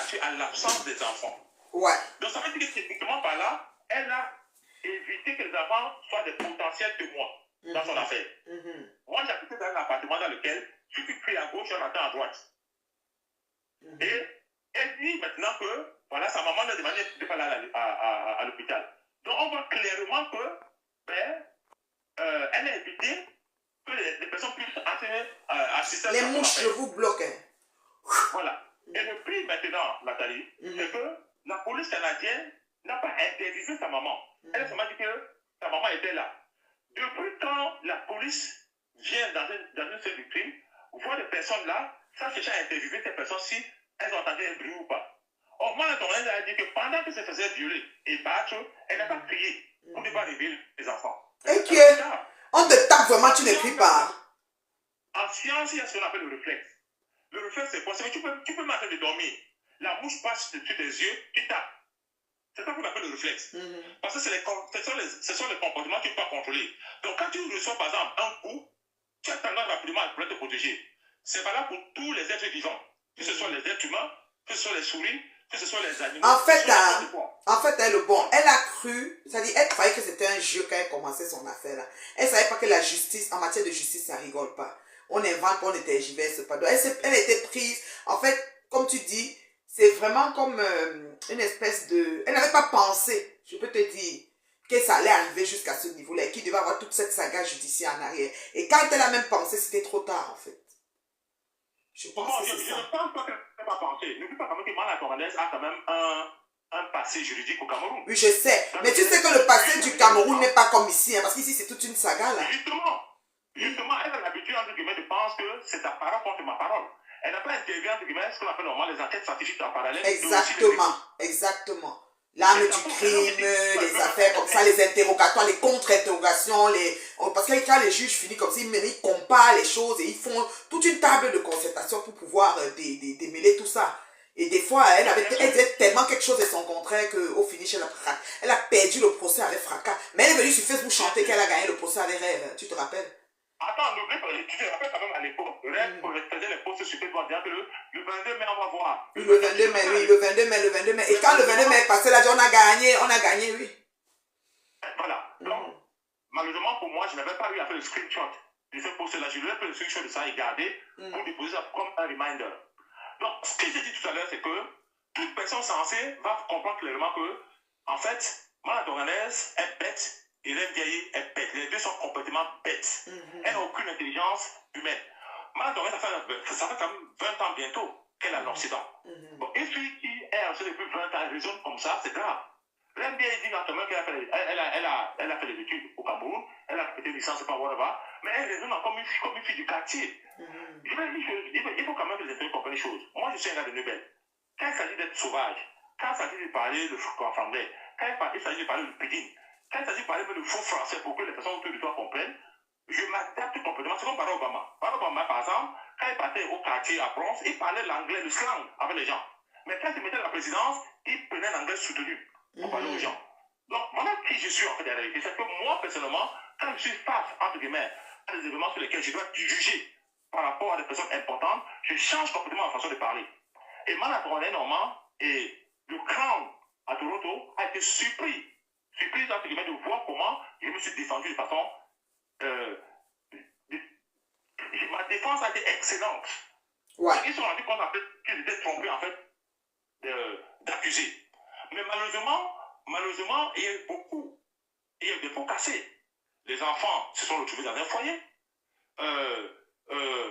statut à l'absence des enfants. Ouais. Donc ça veut dire que techniquement par là, elle a évité que les enfants soient des potentiels témoins dans son affaire. Moi, j'habitais dans un appartement dans lequel si tu cries à gauche, on attend à droite. Et elle dit maintenant que voilà, sa maman a demandé de pas aller à l'hôpital. Donc on voit clairement que elle a évité que les personnes puissent assister à Les son mouches affaire. vous bloquent. Voilà. Et le prix maintenant, Nathalie, c'est que la police canadienne n'a pas interviewé sa maman. Elle a seulement dit que sa maman était là. Depuis quand la police vient dans une scène du crime, voit des personnes là, sans chercher à interviewer ces personnes si elles ont entendu un bruit ou pas. Or, moi, la Touraine a dit que pendant que se faisait violer et battre, elle n'a pas crié pour ne pas réveiller les enfants. Et qui est? On te tape vraiment, tu ne cries pas. En science, il y a ce qu'on appelle le réflexe. Le réflexe, c'est quoi? C'est que tu peux m'attendre de dormir. La mouche passe dessus tes yeux, tu tapes. C'est ça qu'on appelle le réflexe. Parce que ce sont les comportements que tu ne peux pas contrôler. Donc, quand tu reçois, par exemple, un coup, tu as tendance rapidement à te protéger. C'est valable pour tous les êtres vivants. Que ce soit les êtres humains, que ce soit les souris, que ce soit les animaux. En fait, elle a cru, c'est-à-dire, elle croyait que c'était un jeu quand elle commençait son affaire. Là. Elle ne savait pas que la justice, en matière de justice, ça ne rigole pas. On invente, on ne tergiverse pas. Donc, elle était prise. En fait, comme tu dis, c'est vraiment comme une espèce de... Elle n'avait pas pensé, je peux te dire, que ça allait arriver jusqu'à ce niveau-là et qu'il devait avoir toute cette saga judiciaire en arrière. Et quand elle a même pensé, c'était trop tard, en fait. Je pense que c'est ça. Je ne pense pas qu'elle n'ait pas pensé. N'oublie pas quand même que Mala Touranaise a quand même un passé juridique au Cameroun. Oui, je sais. Mais tu sais que le passé du Cameroun n'est pas comme ici, hein, parce qu'ici, c'est toute une saga, là. Justement, elle a l'habitude, entre guillemets, de penser que c'est ta parole contre ma parole. Elle n'a pas interviewé, entre guillemets, ce qu'on appelle normalement les enquêtes scientifiques en parallèle. Exactement. L'arme du crime, les affaires comme ça, les interrogatoires, les contre-interrogations, parce que quand les juges finissent comme ça, ils comparent les choses et ils font toute une table de concertation pour pouvoir démêler tout ça. Et des fois, elle disait tellement quelque chose de son contraire qu'au finish, elle a perdu le procès avec fracas. Mais elle est venue sur Facebook chanter qu'elle a gagné le procès avec rêve. Tu te rappelles? Attends, n'oublie pas, tu te rappelles quand même à l'époque, Rêve faisait les posts sur Facebook en disant que le 22 mai, on va voir. Le 22 mai, oui, le 22 mai. Et quand le 22 mai est passé, là, on a gagné, oui. Voilà. Donc, malheureusement pour moi, je n'avais pas eu à faire le screenshot de ce post-là. Je devais faire le screenshot de ça et garder pour déposer ça comme un reminder. Donc, ce que j'ai dit tout à l'heure, c'est que toute personne censée va comprendre clairement que, en fait, Mala Touranaise est bête et Reine Ndiaye est bête. Les deux sont complètement bêtes. Elle n'a aucune intelligence humaine. Mala Touranaise, ça fait quand même 20 ans bientôt qu'elle est en Occident. Bon, et celui qui est resté depuis 20 ans et raisonne comme ça, c'est grave. Reine Ndiaye dit quand même qu'elle a fait des études au Cameroun, elle a été licence par whatever, mais elle raisonne comme une fille du quartier. Il faut quand même que les États-Unis comprennent les choses. Moi, je suis un gars de Nobel. Quand il s'agit d'être sauvage, quand il s'agit de parler le franglais, quand il s'agit de parler le pédine, quand il s'agit de parler le faux français pour que les personnes autour de toi comprennent, je m'adapte complètement. C'est comme Barack Obama. Barack Obama, par exemple, quand il partait au quartier à Bronx, il parlait l'anglais, le slang avec les gens. Mais quand il mettait la présidence, il prenait l'anglais soutenu pour parler aux gens. Donc, voilà qui je suis en fait en réalité. C'est que moi, personnellement, quand je suis face, entre guillemets, à des événements sur lesquels je dois juger par rapport à des personnes importantes, je change complètement la façon de parler. Et Mala Touranaise, normalement, et le Crown à Toronto a été surpris, entre guillemets, de voir comment je me suis défendu de façon... ma défense a été excellente. Ouais. Ils se sont rendus compte en fait qu'ils étaient trompés en fait d'accusés. Mais malheureusement, il y a eu des pots cassés. Les enfants se sont retrouvés dans un foyer.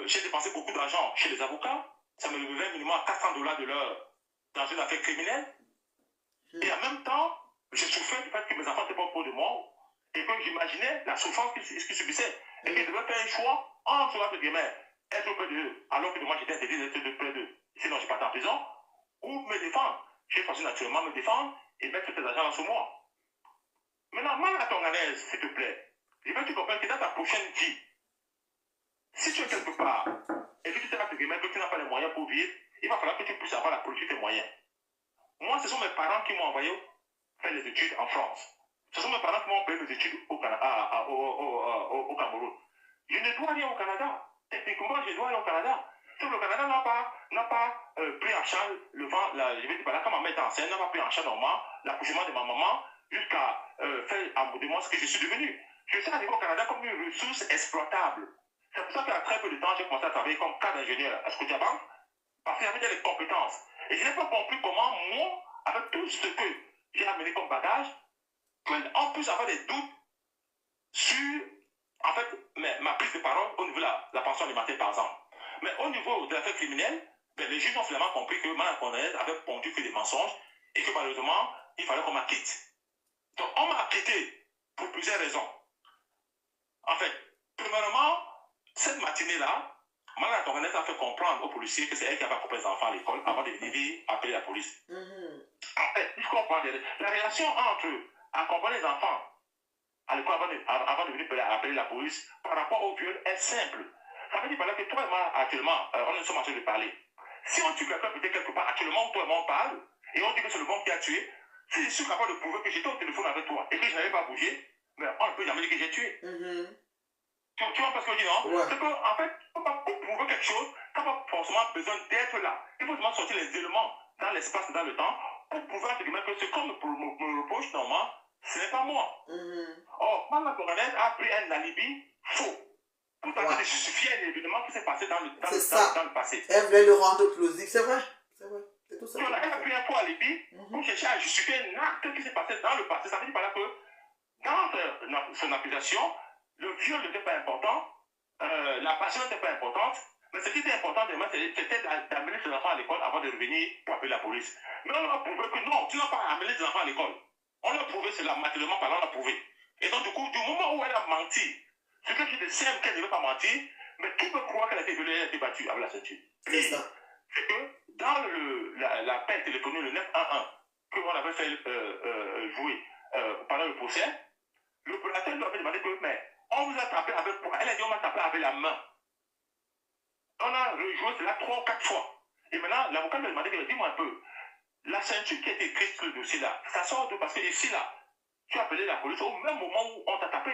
J'ai dépensé beaucoup d'argent chez les avocats. Ça me levait minimum à $400 de l'heure dans une affaire criminelle. Et en même temps, j'ai souffert du fait que mes enfants n'étaient pas au de moi et que j'imaginais la souffrance qu'ils subissaient. Et qu'ils devaient faire un choix entre, entre guillemets, être près d'eux, alors que moi j'étais interdit d'être près d'eux. Sinon, je partais en prison, ou me défendre. J'ai choisi naturellement me défendre et mettre tout cet argent sur moi. Maintenant, Mala Touranaise, s'il te plaît, je veux que tu comprennes que dans ta prochaine vie, si tu es quelque part et que tu sais entre guillemets que tu n'as pas les moyens pour vivre, il va falloir que tu puisses avoir la politique des moyens. Moi, ce sont mes parents qui m'ont envoyé faire les études en France. Ce sont mes parents qui m'ont payé les études au Cameroun. Je ne dois rien au Canada. Techniquement, je dois rien au Canada. Sauf le Canada n'a pas pris en charge le vent, je vais dire, quand ma mère était enceinte, n'a pas pris en charge normalement l'accouchement de ma maman jusqu'à faire de moi ce que je suis devenu. Je suis arrivé au Canada comme une ressource exploitable. C'est pour ça qu'à très peu de temps, j'ai commencé à travailler comme cadre d'ingénieur à Scotiabank, parce qu'il y avait des compétences. Et je n'ai pas compris comment moi, avec tout ce que j'ai amené comme bagage, qu'on puisse avoir des doutes sur, en fait, ma prise de parole au niveau de la pension alimentaire, par exemple. Mais au niveau de l'affaire criminelle, ben, les juges ont finalement compris que Mme Condorcet avait pondu que des mensonges et que malheureusement, il fallait qu'on m'acquitte. Donc, on m'a acquitté pour plusieurs raisons. En fait, premièrement, cette matinée-là, Mme Condorcet a fait comprendre aux policiers que c'est elle qui avait accompagné les enfants à l'école avant de venir appeler la police. En fait, il faut comprendre la relation entre accompagner les enfants à l'école avant de venir appeler la police par rapport au viol est simple. Ça veut dire que toi et moi, actuellement, on est en train de parler. Si on tue quelqu'un peut-être quelque part, actuellement, toi et moi, on parle, et on dit que c'est le bon qui a tué, si je suis capable de prouver que j'étais au téléphone avec toi et que je n'avais pas bougé, mais on ne peut jamais dire que j'ai tué. Tu vois parce que je dis non? Ouais. C'est qu'en fait, pour prouver quelque chose, tu n'as pas forcément besoin d'être là. Il faut seulement sortir les éléments dans l'espace et dans le temps pour prouver que ce qu'on me reproche normalement, ce n'est pas moi. Or, Mme Condorcet a pris un alibi faux pour tenter de justifier un événement qui s'est passé dans le passé. Elle voulait le rendre plausible, c'est vrai. C'est tout ça. Elle a pris un faux alibi pour chercher à justifier un acte qui s'est passé dans le passé. Ça veut dire par là que dans son accusation, le viol n'était pas important, la passion n'était pas importante, mais ce qui était important, c'était d'amener ses enfants à l'école avant de revenir pour appeler la police. Mais on a prouvé que non, tu n'as pas amené tes enfants à l'école. On a prouvé cela, matériellement parlant, on a prouvé. Et donc, du coup, du moment où elle a menti, c'est quelque chose de simple qu'elle ne devait pas mentir, mais qui peut croire qu'elle a été violée, elle a été battue avec la ceinture? C'est ça. C'est que dans l'appel téléphonique, le 911, que l'on avait fait jouer pendant le procès, l'opérateur lui avait demandé que, mais on vous a tapé avec quoi? Elle a dit, on m'a tapé avec la main. On a rejoué cela 3 ou 4 fois. Et maintenant, l'avocat lui a demandé, dis-moi un peu, la ceinture qui a été écrite sur le dossier-là, ça sort d'où? Parce que ici, là, tu as appelé la police au même moment où on t'a tapé.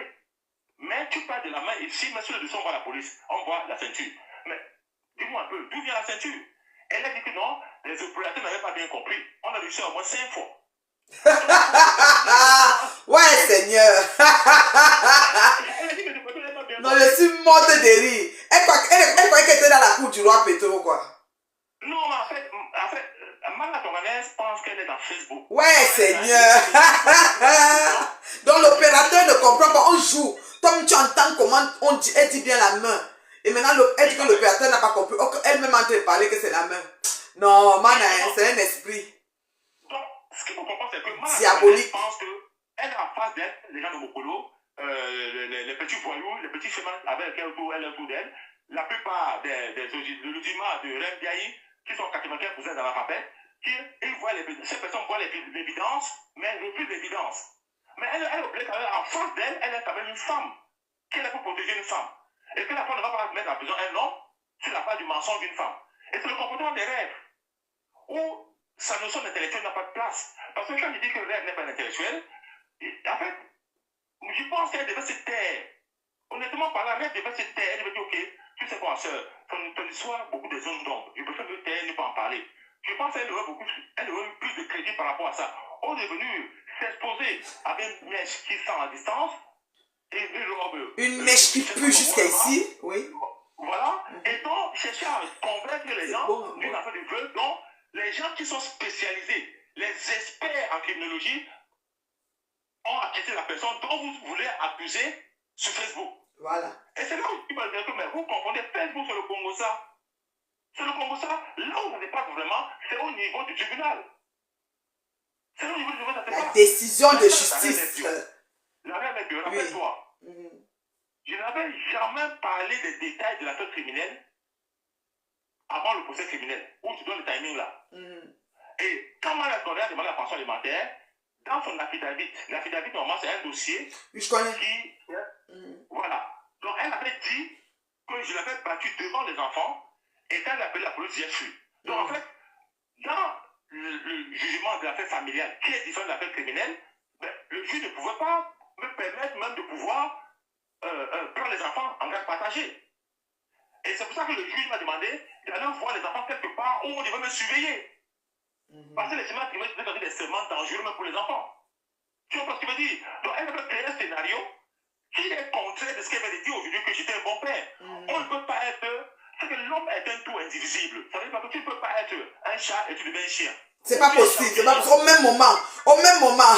Mais tu parles de la main ici, mais sur le dossier, on voit la police, on voit la ceinture. Mais dis-moi un peu, d'où vient la ceinture? Elle a dit que non, les opérateurs n'avaient pas bien compris. On a réussi au moins 5 fois. Ouais, Seigneur. Non, je suis morte de rire. Elle croyait qu'elle était dans la cour du roi Pétro, quoi. Non, mais en fait, Mme Condorcet pense qu'elle est dans Facebook. Ouais, Seigneur. Donc l'opérateur ne comprend pas. On joue. Comme tu entends comment on dit, elle dit bien la main. Et maintenant, elle dit que l'opérateur n'a pas compris. Elle-même en train de parler que c'est la main. Non, c'est un esprit. Donc, ce qu'il faut comprendre, c'est que Mme diabolique pense qu'elle a en face d'elle, les gens de Mokolo, les petits voyous, les petits chemins avec lesquels elle est autour d'elle, la plupart des rudiments de Rembiaï, qui sont 95% dans la rappel, ces personnes voient l'évidence, mais elles refusent l'évidence. Mais elle oublie quand même, en face d'elle, elle est quand même une femme, qu'elle est pour protéger une femme. Et que la femme ne va pas mettre en prison un homme sur la base du mensonge d'une femme. Et c'est le comportement des rêves, où sa notion d'intellectuel n'a pas de place. Parce que quand je dis que le rêve n'est pas intellectuel, en fait, je pense qu'elle devait se taire. Honnêtement, par la rêve devait se taire. Elle devait dire, ok, tu sais quoi, sœur, ton histoire, beaucoup de zones d'ombre. Je préfère me taire, ne pas en parler. Je pense qu'elle aurait eu plus de crédit par rapport à ça. On est venu s'exposer avec une mèche qui sent à distance et une robe. Une mèche qui pue jusqu'à ici, oui. Voilà. Et donc, chercher à convaincre les gens d'une affaire de viol. Donc, les gens qui sont spécialisés, les experts en criminologie, ont acquitté la personne dont vous voulez accuser sur Facebook. Voilà. Et c'est là où tu vas dire que mais vous confondez Facebook sur le Congo-Ça. Sur le Congo-Ça, là où ça dépasse vraiment, c'est au niveau du tribunal. C'est au niveau du tribunal, ça la décision de justice. La reine est dure, rappelle-toi. Je n'avais jamais parlé des détails de l'affaire criminelle avant le procès criminel, où tu donnes le timing là. Et quand Mme Condorcet a demandé la pension alimentaire, dans son affidavit, l'affidavit normalement c'est un dossier je connais. Qui, voilà. Donc elle avait dit que je l'avais battu devant les enfants et quand elle a appelé la police, j'ai fui. Donc en fait, dans le jugement de l'affaire familiale, qui est différent de l'affaire criminelle, ben, le juge ne pouvait pas me permettre même de pouvoir prendre les enfants en garde partagée. Et c'est pour ça que le juge m'a demandé d'aller voir les enfants quelque part où on devait me surveiller. Parce que les serments primaires étaient des serments dangereux même pour les enfants. Tu vois ce que je veux dire? Donc elle avait créé un scénario qui est contraire de ce qu'elle m'avait dit aujourd'hui que j'étais un bon père. On ne peut pas être... C'est que l'homme est un tout indivisible. Ça veut dire que tu ne peux pas être un chat et tu deviens un chien. C'est pas possible, c'est pas possible. Au même moment. Au même moment.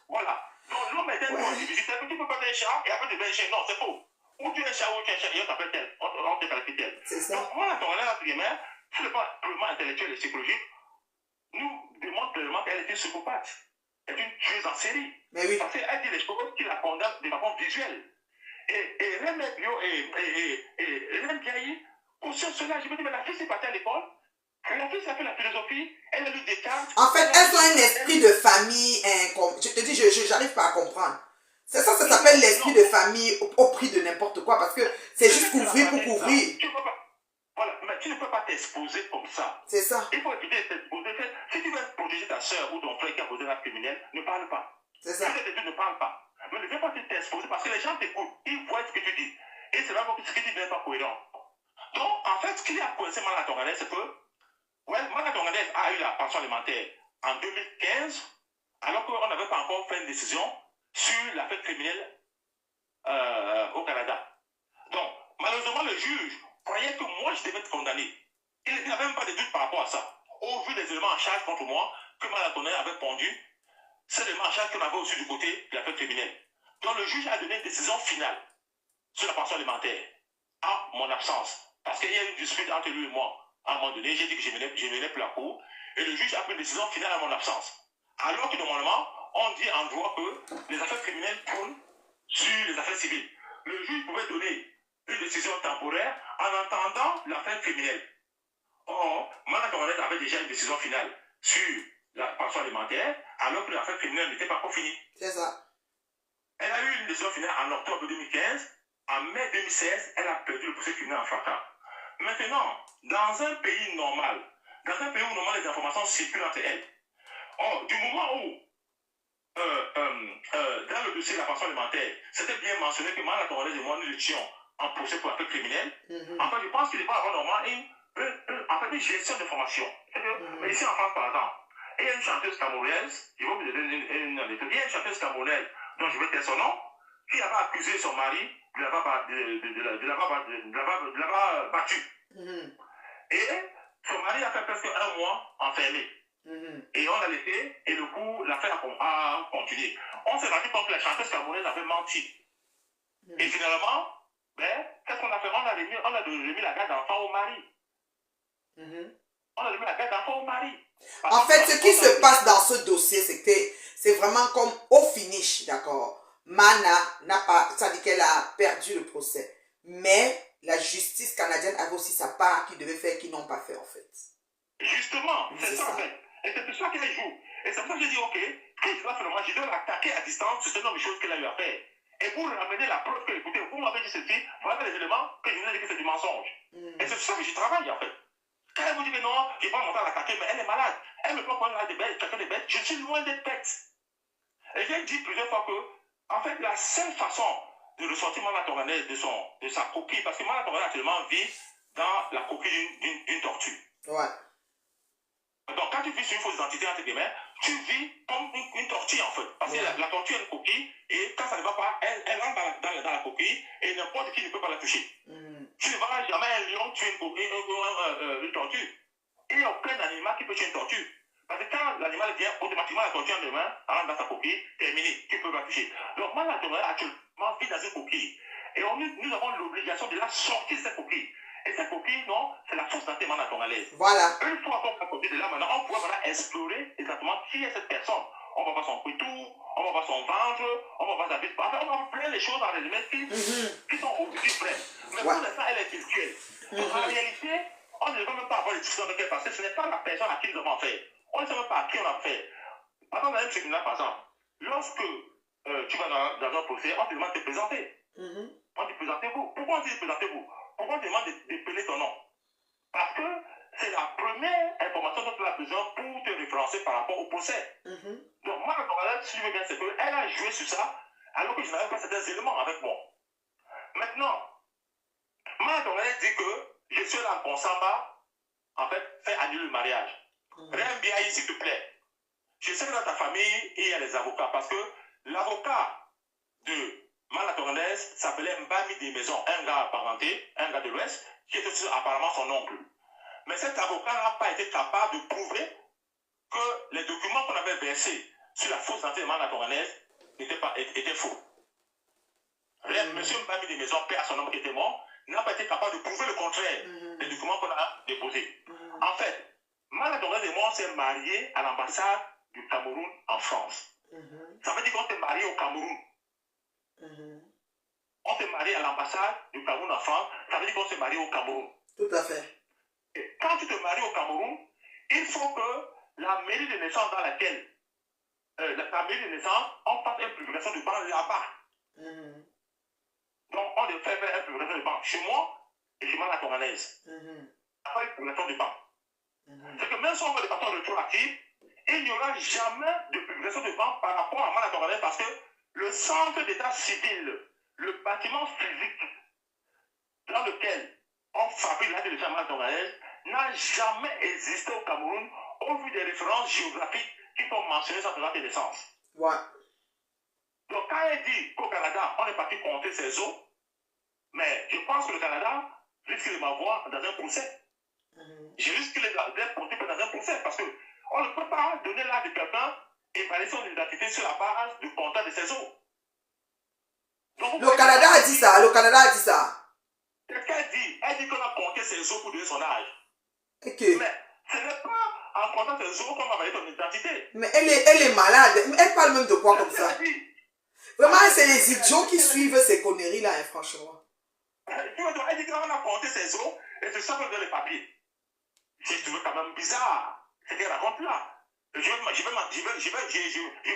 Voilà. Donc l'homme est un tout indivisible. C'est que tu ne peux pas être un chat et après tu deviens un chien. Non, c'est faux. Ou tu es un chat ou tu es un chien et on t'appelle tel. On te qualifie tel. C'est ça. Donc moi, la Torah, entre guillemets, sur le plan purement intellectuel et psychologique, nous démontre clairement qu'elle était psychopathe. Elle est une tueuse en série. Mais oui. Parce qu'elle dit les choses qui la condamnent de façon visuelle. Et Reine Bio et Reine Biaï conscient cela. Je me dis, mais la fille s'est partie à l'école. La fille s'est fait la philosophie. Elle a lu Descartes. En fait, elles ont un esprit de famille. Je te dis, je n'arrive pas à comprendre. C'est ça, ça s'appelle l'esprit de famille au prix de n'importe quoi. Parce que c'est juste couvrir pour couvrir. Voilà, mais tu ne peux pas t'exposer comme ça. C'est ça. Il faut éviter de t'exposer. Si tu veux protéger ta soeur ou ton frère qui a posé l'acte criminel, ne parle pas. C'est ça. Ne parle pas. Mais ne viens pas t'exposer parce que les gens t'écoutent. Ils voient ce que tu dis. Et c'est là que ce que tu dis n'est pas cohérent. Donc, en fait, ce qui a coincé Mala Tonganès, c'est que Mala Tonganès a eu la pension alimentaire en 2015, alors qu'on n'avait pas encore fait une décision sur l'affaire criminelle au Canada. Donc, malheureusement, le juge croyait que moi, je devais être condamné. Il n'avait même pas de doute par rapport à ça. Au vu des éléments en charge contre moi que Mala Tonganès avait pondu, c'est l'élément en charge qu'on avait aussi du côté de l'affaire criminelle. Donc, le juge a donné une décision finale sur la pension alimentaire en mon absence. Parce qu'il y a eu une dispute entre lui et moi. À un moment donné, j'ai dit que je ne menais plus la cour. Et le juge a pris une décision finale à mon absence. Alors que normalement, on dit en droit que les affaires criminelles tournent sur les affaires civiles. Le juge pouvait donner une décision temporaire en entendant l'affaire criminelle. Or, Mala Tonganès avait déjà une décision finale sur la pension alimentaire, alors que l'affaire criminelle n'était pas encore finie. C'est ça. Elle a eu une décision finale en octobre 2015. En mai 2016, elle a perdu le procès criminel en fracas. Maintenant, dans un pays normal, où normalement les informations circulent entre elles, du moment où, dans le dossier de la pension alimentaire, c'était bien mentionné que Mala Tonganès et moi, nous étions en procès pour affaire criminelle, en fait, je pense qu'il va avoir normalement une gestion d'information. Mais ici en France, par exemple, il y a une chanteuse camerounaise, je vais vous donner une anecdote, il y a une chanteuse camerounaise dont je vais taire son nom, qui avait accusé son mari de l'avoir battu. Et son mari a fait presque un mois enfermé. Et on l'a laissé, et le coup, l'affaire a continué. On s'est rendu compte que la chanteuse camerounaise avait menti. Et finalement, qu'est-ce qu'on a fait? On a remis la garde d'enfant au mari. On a remis la garde d'enfant au mari. En fait, ce qui se passe dans ce dossier, c'est vraiment comme au finish, d'accord? Mana n'a pas, ça dit qu'elle a perdu le procès. Mais la justice canadienne avait aussi sa part qui devait faire, qui n'ont pas fait en fait. Justement, c'est ça en fait. Et c'est pour ça qu'elle joue. Et c'est pour ça que j'ai dit, ok, quand je dois faire le match, je dois l'attaquer à distance sur ce nombre de choses qu'elle a eu à faire. Et pour ramener la preuve que, écoutez, vous m'avez dit ceci, voilà les éléments que je vous ai dit que c'est du mensonge. Et c'est pour ça que j'y travaille en fait. Quand elle vous dit que non, je ne vais pas monter à l'attaquer, mais elle est malade. Elle me prend pour des bêtes, chacun des bêtes. Je suis loin d'être bête. Et j'ai dit plusieurs fois que, en fait, la seule façon de ressortir Mala Tonganès de sa coquille, parce que Mala Tonganès actuellement vit dans la coquille d'une tortue. Ouais. Donc, quand tu vis sur une fausse identité, entre guillemets, tu vis comme une tortue, en fait. Parce que la tortue a une coquille, et quand ça ne va pas, elle rentre dans la coquille, et n'importe qui ne peut pas la toucher. Tu ne verras jamais un lion tuer une tortue. Il n'y a aucun animal qui peut tuer une tortue. Parce que quand l'animal vient, automatiquement la tortue en demain, rentre dans sa coquille, terminé, tu ne peux pas toucher. Donc, moi, la tortue actuellement vit dans une coquille. Et nous avons l'obligation de la sortir de cette coquille. Et cette coquille, non, c'est la fausse identité Mala Tonganès. Voilà. Une fois qu'on a sorti de là, maintenant, on pourra maintenant explorer exactement qui est cette personne. On va voir son couteau, on va voir son ventre, on va voir sa vie. Enfin, on va voir plein de choses en résumé qui sont au-dessus de près. Mais pour l'instant, elle est virtuelle. Donc, en réalité, on ne peut même pas avoir des discussions avec elle parce que ce n'est pas la personne à qui nous avons fait. On ne sait même pas à qui on a fait. Par exemple, dans un tribunal, par exemple, lorsque tu vas dans un procès, on te demande de te présenter. On te présente vous. Pourquoi on dit présentez-vous? Pourquoi on te demande d'épeler ton nom? Parce que c'est la première information dont tu as besoin pour te référencer par rapport au procès. Donc, moi, si je veux bien, c'est qu'elle a joué sur ça, alors que je n'avais pas certains éléments avec moi. Maintenant, Maman Tonganaise dit que je suis là en Samba, en fait, fais annuler le mariage. Rien bien ici, s'il te plaît. Je sais que dans ta famille, il y a les avocats, parce que l'avocat de Mala Tonganaise s'appelait Mbami des Maisons, un gars apparenté, un gars de l'Ouest, qui était apparemment son oncle. Mais cet avocat n'a pas été capable de prouver que les documents qu'on avait versés sur la fausse identité de Mala Tonganaise étaient faux. Monsieur Mbami des Maisons, père à son homme qui était mort, n'a pas été capable de prouver le contraire des documents qu'on a déposés. En fait, Mala Tonganaise et moi, on s'est mariés à l'ambassade du Cameroun en France. Ça veut dire qu'on s'est mariés au Cameroun. On s'est marié à l'ambassade du Cameroun en France, ça veut dire qu'on s'est marié au Cameroun. Tout à fait. Et quand tu te maries au Cameroun, il faut que la mairie de naissance dans laquelle, la mairie de naissance, on fasse une publication de banque là-bas. Donc, on devait faire une publication de banque chez moi et chez Mala Tonganaise. Après une publication de banque. C'est que même si on fait des façons rétroactives, il n'y aura jamais de publication de banque par rapport à Mala Tonganaise parce que le centre d'état civil, le bâtiment physique dans lequel on fabrique l'acte de Mala Tonganaise n'a jamais existé au Cameroun au vu des références géographiques qui sont mentionnées sur l'acte de naissance. Ouais. Donc quand elle dit qu'au Canada, on est parti compter ses eaux, mais je pense que le Canada risque de m'avoir dans un procès. Je risque d'être porté dans un procès parce qu'on ne peut pas donner l'âge de quelqu'un et valider son identité sur la base du contrat de ses eaux. Donc, Le Canada a dit ça, le Canada a dit ça. C'est ce qu'elle dit. Elle dit qu'on a compté ses eaux pour donner son âge. Ok. Mais ce n'est pas en comptant ses eaux qu'on va valider ton identité. Mais elle est malade. Elle parle même de quoi comme ça? Vraiment, c'est les idiots qui suivent ces conneries-là, hein, franchement. Elle dit qu'on a compté ses eaux et c'est ça qu'on donne les papiers. Je trouve quand même bizarre ce qu'elle raconte là. Je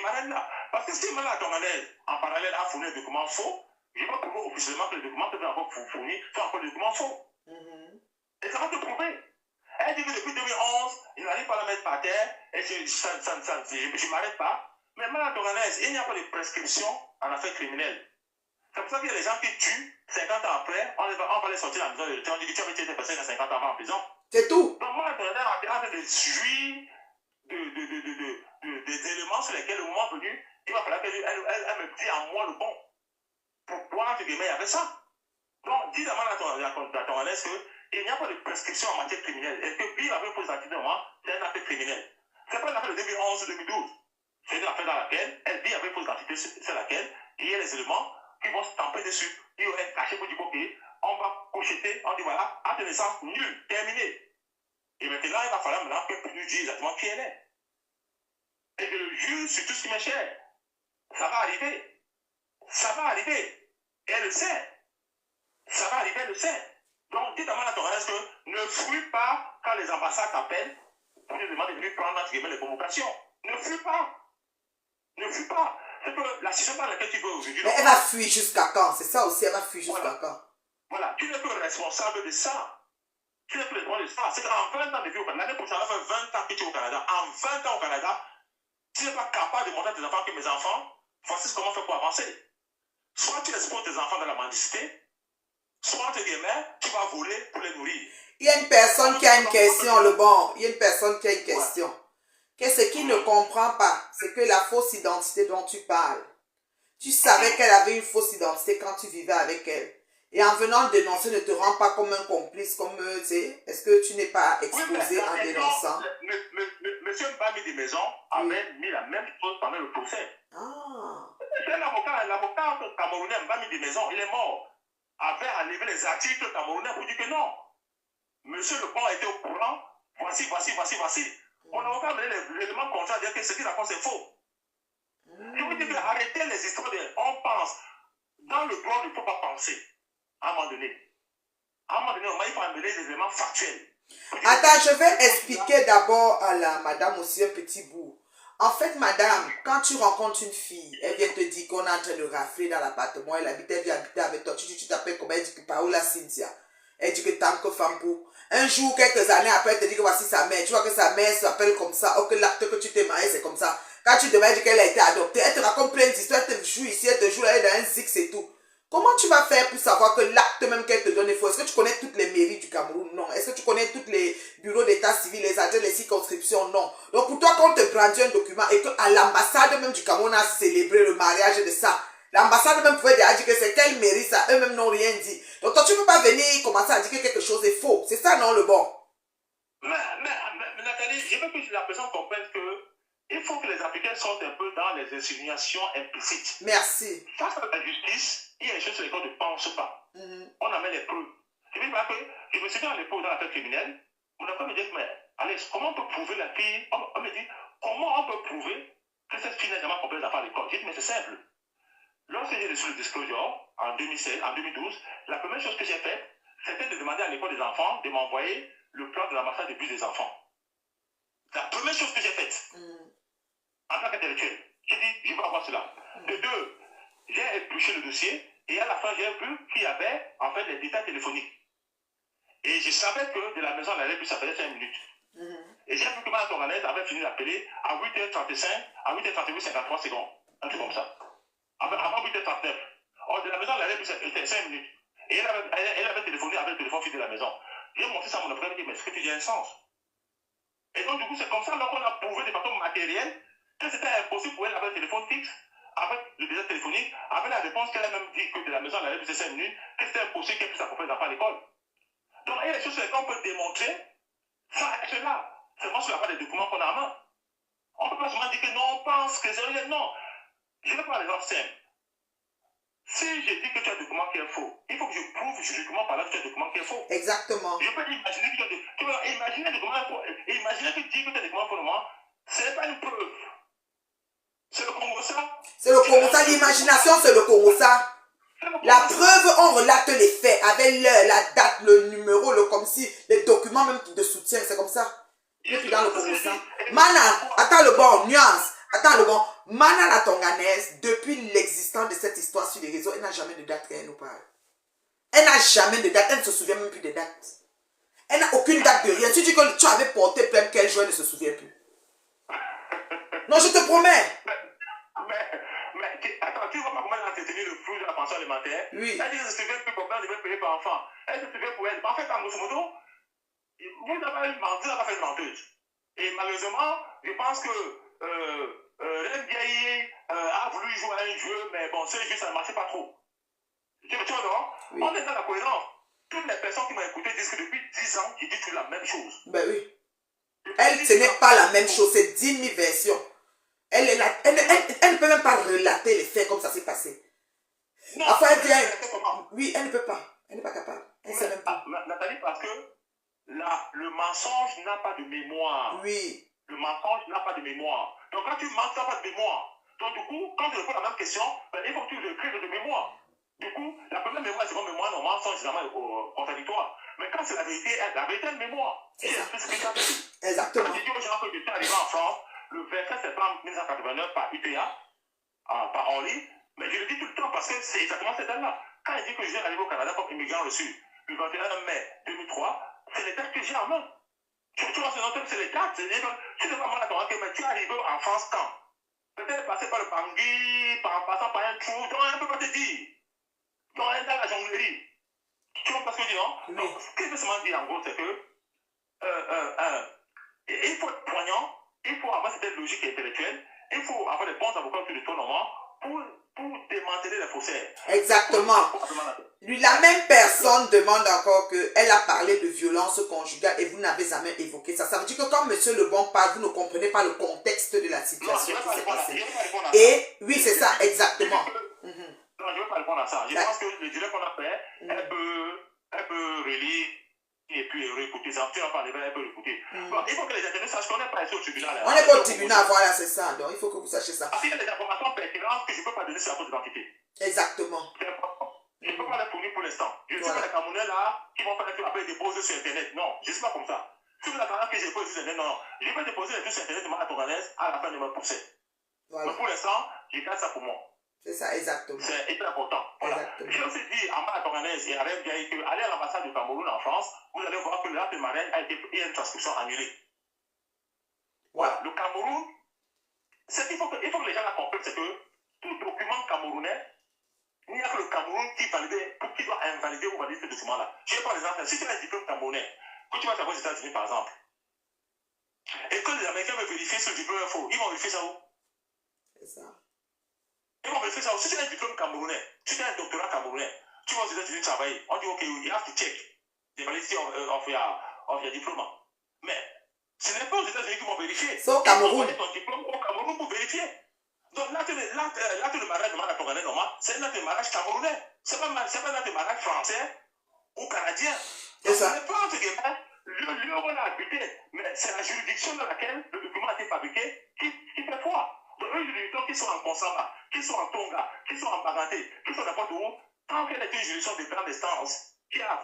m'arrête là. Parce que si Mala Tonganaise, en parallèle, a fourni des documents faux, je vais prouver officiellement que les documents que j'ai encore fournis sont encore des documents faux. Et ça va te prouver. Elle dit que depuis 2011, il n'arrive pas à la mettre par terre, et je ne m'arrête pas. Mais Mala Tonganaise, il n'y a pas de prescription en affaires criminelles. C'est pour ça qu'il y a des gens qui tuent 50 ans après, on va les sortir de la maison de l'État, on dit que tu avais été passé 50 ans en prison. C'est tout. Donc Mala Tonganaise est en train de jouir des éléments sur lesquels, au moment venu, il va falloir qu'elle me dise en moi le bon. Pourquoi, entre guillemets, il y avait ça? Donc, dis à Mala Tonganaise qu'il n'y a pas de prescription en matière criminelle. Et que Bill avait posé l'activité de moi, c'est un acte criminel. Ce n'est pas une affaire de 2011-2012. C'est une affaire dans laquelle elle dit avait posé l'activité sur laquelle il y a les éléments qui vont se tamper dessus. Il y aura un cachet pour dire ok, on va cocheter, on dit voilà, acte de naissance nul, terminé. Et maintenant, il va falloir maintenant que nous dise exactement qui elle est. Et que le juge sur tout ce qui m'est cher. Ça va arriver. Ça va arriver. Et elle le sait. Ça va arriver, elle le sait. Donc, dites à Mala Tonganaise que ne fuis pas quand les ambassades t'appellent pour te demander de venir prendre entre guillemets les convocations. Ne fuis pas. Ne fuis pas. C'est que la situation dans laquelle tu veux aujourd'hui. Mais elle va fuir jusqu'à quand? C'est ça aussi, elle va fuir jusqu'à quand? Voilà, tu n'es plus responsable de ça. Tu n'es plus responsable de ça. C'est qu'en 20 ans de vie au Canada, l'année prochaine, ça fait 20 ans que tu es au Canada. En 20 ans au Canada, tu n'es pas capable de montrer à tes enfants que mes enfants, voici comment on fait pour avancer. Soit tu exposes tes enfants dans la mendicité, soit entre guillemets, tu vas voler pour les nourrir. Il y a une personne qui a une question, le bon. Il y a une personne qui a une question. Ouais. Qu'est-ce qu'il ne comprend pas? C'est que la fausse identité dont tu parles. Tu savais qu'elle avait une fausse identité quand tu vivais avec elle. Et en venant dénoncer, ne te rend pas comme un complice, comme, tu sais, est-ce que tu n'es pas exposé en dénonçant? Monsieur Mbami des Maisons avait mis la même chose pendant le procès. C'est l'avocat camerounais Mbami des Maisons, il est mort. Avait enlevé les articles camerounais pour dire que non. Monsieur Le Bon était au courant. Voici. On n'a pas donné les éléments contraires, dire que ce qu'il raconte c'est faux. Je veux dire que arrêtez les histoires de on pense. Dans le droit, il ne faut pas penser. À un moment donné, il faut amener les éléments factuels. Attends, je vais expliquer d'abord à la madame aussi un petit bout. En fait, madame, quand tu rencontres une fille, elle vient te dire qu'on est en train de rafler dans l'appartement, elle vient habiter avec toi, tu t'appelles comment? Elle dit que Paola Cynthia. Elle dit que Tanko Fampo. Un jour, quelques années après, elle te dit que voici sa mère. Tu vois que sa mère s'appelle comme ça, ou que l'acte que tu t'es marié, c'est comme ça. Quand tu demandes qu'elle a été adoptée, elle te raconte plein d'histoires, elle te joue ici, elle te joue là, elle est dans un zix et tout. Comment tu vas faire pour savoir que l'acte même qu'elle te donne est faux? Est-ce que tu connais toutes les mairies du Cameroun? Non. Est-ce que tu connais tous les bureaux d'état civil, les adresses, les circonscriptions? Non. Donc pour toi, quand on te prend un document et qu'à l'ambassade même du Cameroun a célébré le mariage de ça, l'ambassade même pouvait déjà dire que c'est quelle mairie ça, eux-mêmes n'ont rien dit. Donc toi, tu ne peux pas venir commencer à dire que quelque chose est faux. C'est ça, non, le bon? Mais Nathalie, je veux que la personne comprenne que il faut que les Africains sortent un peu dans les insinuations implicites. Merci. Face à la justice, il y a des choses sur lesquelles on ne pense pas. On amène les preuves. Je veux dire que je me souviens à l'époque dans l'affaire criminelle, on a me dire, mais Alex, comment on peut prouver la fille? On me dit, comment on peut prouver que cette fille n'a jamais accompli les affaires à l'école? J'ai dit, mais c'est simple. Lorsque j'ai reçu le disclosure en 2016, en 2012, la première chose que j'ai faite, c'était de demander à l'école des enfants de m'envoyer le plan de l'ambassade de bus des enfants. La première chose que j'ai faite, en tant qu'intellectuel, j'ai dit, je vais avoir cela. De deux, j'ai épluché le dossier et à la fin, j'ai vu qu'il y avait en fait les détails téléphoniques. Et je savais que de la maison à la lettre, ça faisait 5 minutes. Et j'ai vu que ma tournaise avait fini d'appeler à 8h35, à 8h38, 53 secondes. Un truc comme ça. Avant 8h39. Or, de la maison à la lettre, c'était 5 minutes. Et elle avait téléphoné avec le téléphone fixe de la maison. J'ai montré ça à mon frère et dit, mais est-ce que tu dis un sens? Et donc, du coup, c'est comme ça qu'on a prouvé de façon matérielle que c'était impossible pour elle d'avoir un téléphone fixe avec le désert téléphonique, avec la réponse qu'elle a même dit que de la maison à la lettre, c'est 5 minutes, que c'était impossible qu'elle puisse accompagner les enfants à l'école. Donc, il y a des choses sur lesquelles on peut démontrer ça être là. C'est vraiment sur la base des documents qu'on a en main. On ne peut pas seulement dire que non, on pense que c'est rien. Non. Je vais prendre l'exemple simple. Si je dis que tu as un document qui est faux, il faut que je prouve juridiquement par là que tu as un document qui est faux. Exactement. Je peux imaginer que tu vas imaginer un document faux. Imaginer que tu dis que tu as un document faux de moi, ce n'est pas une preuve. C'est le Congo ça. C'est le Congo ça. L'imagination, c'est le Congo ça. La preuve, on relate les faits avec l'heure, la date, le numéro, le comme si, les documents même de soutien, c'est comme ça. Et puis dans le Congo ça. Mana, attends le bon, nuance. Attends le bon. Mana la Tonganaise, depuis l'existence de cette histoire sur les réseaux, elle n'a jamais de date qu'elle nous parle. Elle n'a jamais de date, elle ne se souvient même plus des dates. Elle n'a aucune date de rien. Tu dis que tu avais porté plainte quel jour, elle ne se souvient plus. Non, je te promets. Mais attends, tu vois pas comment elle a entretenu le flou de la pension alimentaire? Oui. Elle dit que je ne se souvient plus combien elle devait payer par enfant. Elle se souvient pour elle. En fait, en grosso modo, vous avez menti, elle n'a pas fait une menteuse. Et malheureusement, je pense que Vieille a voulu jouer à un jeu, mais bon, ce jeu, ça ne marchait pas trop. Tu vois, non? Oui. On est dans la cohérence. Toutes les personnes qui m'ont écouté disent que depuis 10 ans, j'ai dit toujours la même chose. Ben oui. Elle, ce n'est pas la même chose, c'est 10 000 versions. Elle ne peut même pas relater les faits comme ça s'est passé. Non, enfin, elle vient. Oui, elle ne peut pas. Elle n'est pas capable. Elle ne sait même pas. Nathalie, parce que le mensonge n'a pas de mémoire. Oui. Le mensonge n'a pas de mémoire. Donc quand tu mens, tu n'as pas de mémoire. Donc du coup, quand tu réponds à la même question, ben, il faut que tu l'écrives de mémoire. Du coup, la première mémoire, c'est une mémoire normale, sans évidemment contradictoire. Mais quand c'est la vérité est une mémoire. C'est ça. C'est exactement. Quand je dis aux gens que je suis arrivé en France le 27 septembre 1989 par UTA, par Orly, mais je le dis tout le temps parce que c'est exactement cette date-là. Quand je dis que je viens arriver au Canada comme immigrant reçu le 21 mai 2003, c'est les dates que j'ai en main. Tu vois, c'est les dates. Tu ne sais pas moi la mais tu es arrivé en France quand? Peut-être passer par le Bangui, en passant par un trou, donc on ne peut pas te dire. Donc on est dans la jonglerie. Tu vois ce que je dis, non? Oui. Donc, ce que je veux seulement dire en gros, c'est que il faut être poignant, il faut avoir cette logique intellectuelle, il faut avoir des bons avocats sur le tournement pour démanteler les faussaires. Exactement. Lui, la même personne demande encore qu'elle a parlé de violence conjugale et vous n'avez jamais évoqué ça. Ça veut dire que quand M. Lebon parle, vous ne comprenez pas le contexte de la situation qui s'est passée. Et oui, c'est ça, exactement. Non, je ne veux pas répondre à ça. Je pense que le direct qu'on a fait, elle peut relire et puis réécouter ça. Tu n'as pas elle peut écouter. Bon, il faut que les internautes sachent qu'on n'est pas ici au tribunal. On n'est pas au tribunal, voilà, c'est ça. Donc il faut que vous sachiez ça. Parce qu'il y a des informations pertinentes que je ne peux pas donner sur la cause d'identité. Exactement. C'est important. Je ne peux pas les fournir pour l'instant. Je ne suis pas les Camerounais là qui vont faire un truc après déposer sur Internet. Non, je ne suis pas comme ça. Si vous attendez que je dépose sur Internet, non. Je vais déposer les trucs sur Internet de ma toganaise à la fin de mon procès. Voilà. Mais pour l'instant, je garde ça pour moi. C'est ça, exactement. C'est hyper important. Voilà. J'ai aussi dit à ma toganaise et à Rêve Gaï que aller à l'ambassade du Cameroun en France, vous allez voir que l'acte de mariage a été une transcription annulée. Voilà. Le Cameroun, il faut que les gens la comprennent, c'est que tout document camerounais Il n'y a que le Cameroun qui doit invalider ou valider ce document-là. Je vais par exemple, si tu as un diplôme camerounais, que tu vas t'avoir aux États-Unis par exemple, et que les Américains veulent vérifier ce diplôme est faux, ils vont vérifier ça où? C'est ça. Ils vont vérifier ça où? Si tu as un diplôme camerounais, si tu as un doctorat camerounais, tu vas aux États-Unis travailler, on dit ok, you have to check the validity of your diploma. Mais ce n'est pas aux États-Unis qu'ils vont vérifier. C'est au Cameroun. Ils vont ton diplôme au Cameroun pour vérifier. Donc l'acte de mariage de la Togolais, c'est un acte de mariage camerounais. Ce n'est pas un acte de mariage français ou canadien. C'est ça. Ce n'est pas entre guillemets lieu où on a habité, mais c'est la juridiction dans laquelle le document a été fabriqué qui fait foi. Donc eux, les juridictions qui sont en Consamba, qui sont en Tonga, qui sont en Bagaté, qui sont n'importe où, tant qu'elle est une juridiction de grande instance qui a en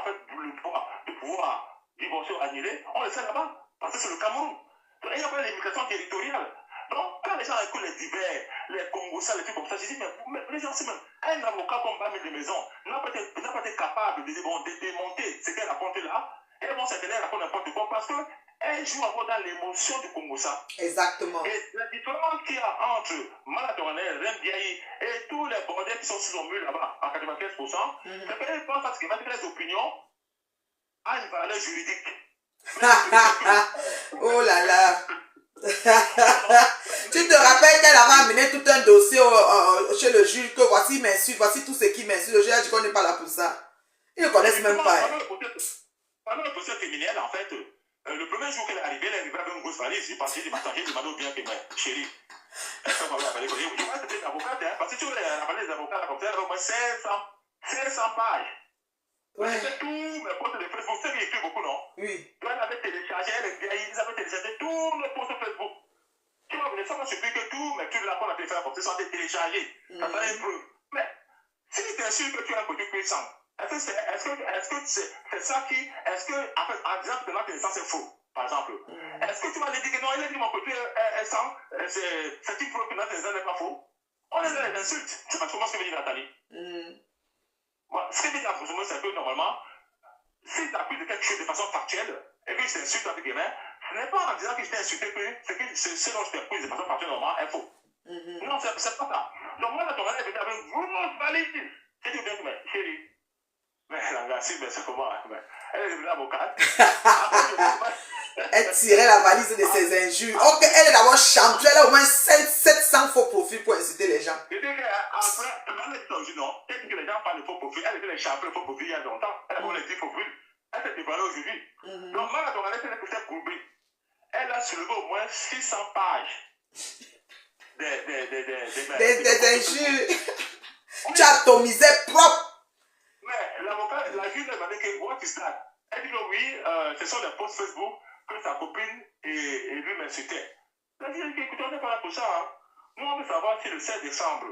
fait le pouvoir de pouvoir divorcer ou annuler, on le sait là-bas, parce que c'est le Cameroun. Donc il n'y a pas l'immigration territoriale. Donc, quand les gens écoutent les divers, les Congosais, les trucs comme ça, je dis, mais les gens, c'est même un avocat comme Bamé de Maison n'a pas été capable de démonter ce qu'elle raconte là. Elles vont certainement raconter n'importe quoi parce qu'elle joue encore dans l'émotion du Congo. Exactement. Et la différence qu'il y a entre Malatourane, Rembiaï et tous les bordels qui sont sur le mur là-bas, à 95%, c'est qu'elle pense à ce qui va être les opinions à une valeur juridique. Oh là là. Tu te rappelles qu'elle avait amené tout un dossier chez le juge que voici m'insulte, voici tout ce qui m'insulte. Le juge a dit qu'on n'est pas là pour ça. Ils ne connaissent même pas. Pendant le procès criminel, en fait, le premier jour qu'elle est arrivée, elle est arrivée avec une grosse valise. J'ai passé des messages, j'ai demandé au bien que, chérie, est-ce qu'on va lui appeler? Il va être avocat, parce que tu veux appeler les avocats là comme ça, elle a au moins 500 pages. Ouais. C'était tous mes posts de Facebook. C'est qu'il écrit beaucoup, non? Oui. Elle avait téléchargé, ils avaient téléchargé tous les posts de Facebook. Tu vois, mais ça m'a surpris que tous mes trucs là qu'on a fait faire comme ça sont téléchargés. Ça fait une preuve. Mais si tu es sûr que tu as un côté puissant, est-ce que c'est ça qui. Est-ce que, en fait, en disant que notre naissance est faux, par exemple, est-ce que tu vas lui dire que non, il a dit mon côté est sans, c'est une preuve que notre naissance n'est pas faux? On est dans les insultes. Tu vois comment ce que veut dire Nathalie? Moi, ce que veut dire pour moi, c'est que normalement, si tu accuses de quelque chose de façon factuelle et que je t'insulte avec les mains, ce n'est pas en disant que je t'ai insulté que ce dont je t'accuse de façon factuelle normalement est faux. Non, c'est pas ça. Donc moi, la Torah est venue avec une grosse valise. J'ai dit bien que, mais chérie, mais la grâce, mais c'est comment? Elle est devenue avocate. Elle tirait la valise de ses injures. Ok, elle est d'abord champion. Elle a au moins 700 faux profils pour inciter les gens. Je dis qu'après, elle est aujourd'hui, non. Elle dit que les gens parlent de faux profils. Elle était les champions de faux profils il y a longtemps. Elle a les 10 faux profils. Elle s'est dévoilée aujourd'hui. Donc, moi, la Torah, elle s'est courbée. Elle a soulevé au moins 600 pages des injures. Tu atomisais propre. Mais l'avocat, la juge a demandé que, what is that? Elle dit que oui, ce sont les posts Facebook que sa copine et lui m'insultaient. Elle a dit, écoutez, on n'est pas là pour ça. Hein. Nous, on veut savoir si le 16 décembre,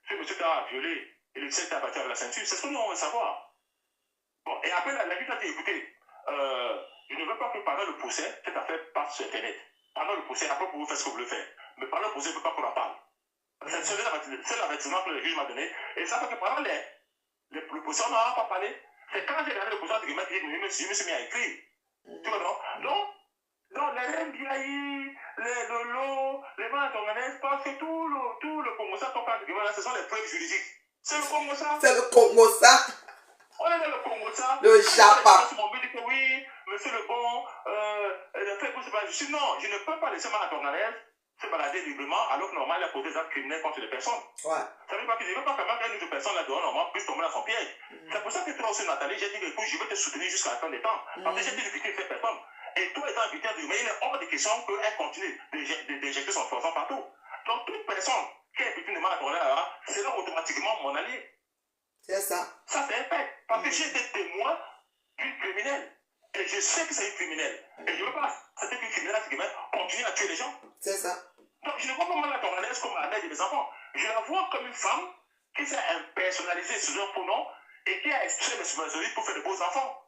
ce monsieur t'a violé et le 17 t'a battu avec la ceinture. C'est ce que nous, on veut savoir. Bon, et après, la juge a dit, écoutez, je ne veux pas que pendant le procès, cette affaire passe sur Internet. Pendant le procès, après, vous faire ce que vous voulez faire. Mais pendant le procès, je ne veux pas qu'on en parle. C'est l'avertissement que le juge m'a donné. Et ça fait que pendant le procès, on n'en a pas parlé. C'est quand j'ai regardé le procès, je me suis mis à écrire. Tu vois, non? Donc, les MBI, les Lolo, les Mantonganais, parce que tout le Congo, ça, ce sont les preuves juridiques. C'est le Congo, ça. C'est le Congo, ça. On est dans le Congo, ça. Le Japa. Oui, monsieur le bon, je dis non, je ne peux pas laisser ma Mantonganais se balader librement alors que normalement il a posé des actes criminels contre les personnes. Ouais. Ça veut dire qu'il ne veut pas vraiment qu'une autre personne là-dedans normalement puisse tomber dans son piège. C'est pour ça que toi aussi, Nathalie, j'ai dit que écoute, je vais te soutenir jusqu'à la fin des temps. Parce que j'ai dit de quitter cette personne. Et toi étant victime de mais il est hors de question qu'elle continue d'éjecter son sang partout. Donc toute personne qui est victime de Mantonganais là, sera automatiquement mon allié. C'est ça. Ça c'est un fait. Parce que j'ai été témoin d'une criminelle. Et je sais que c'est une criminelle. Et je ne veux pas cette criminelle qui continue à tuer les gens. C'est ça. Donc, je ne vois pas moi la Tonganaise comme la mère de mes enfants. Je la vois comme une femme qui s'est impersonnalisée sous un faux nom et qui a extrait mes supersoniques pour faire de beaux enfants.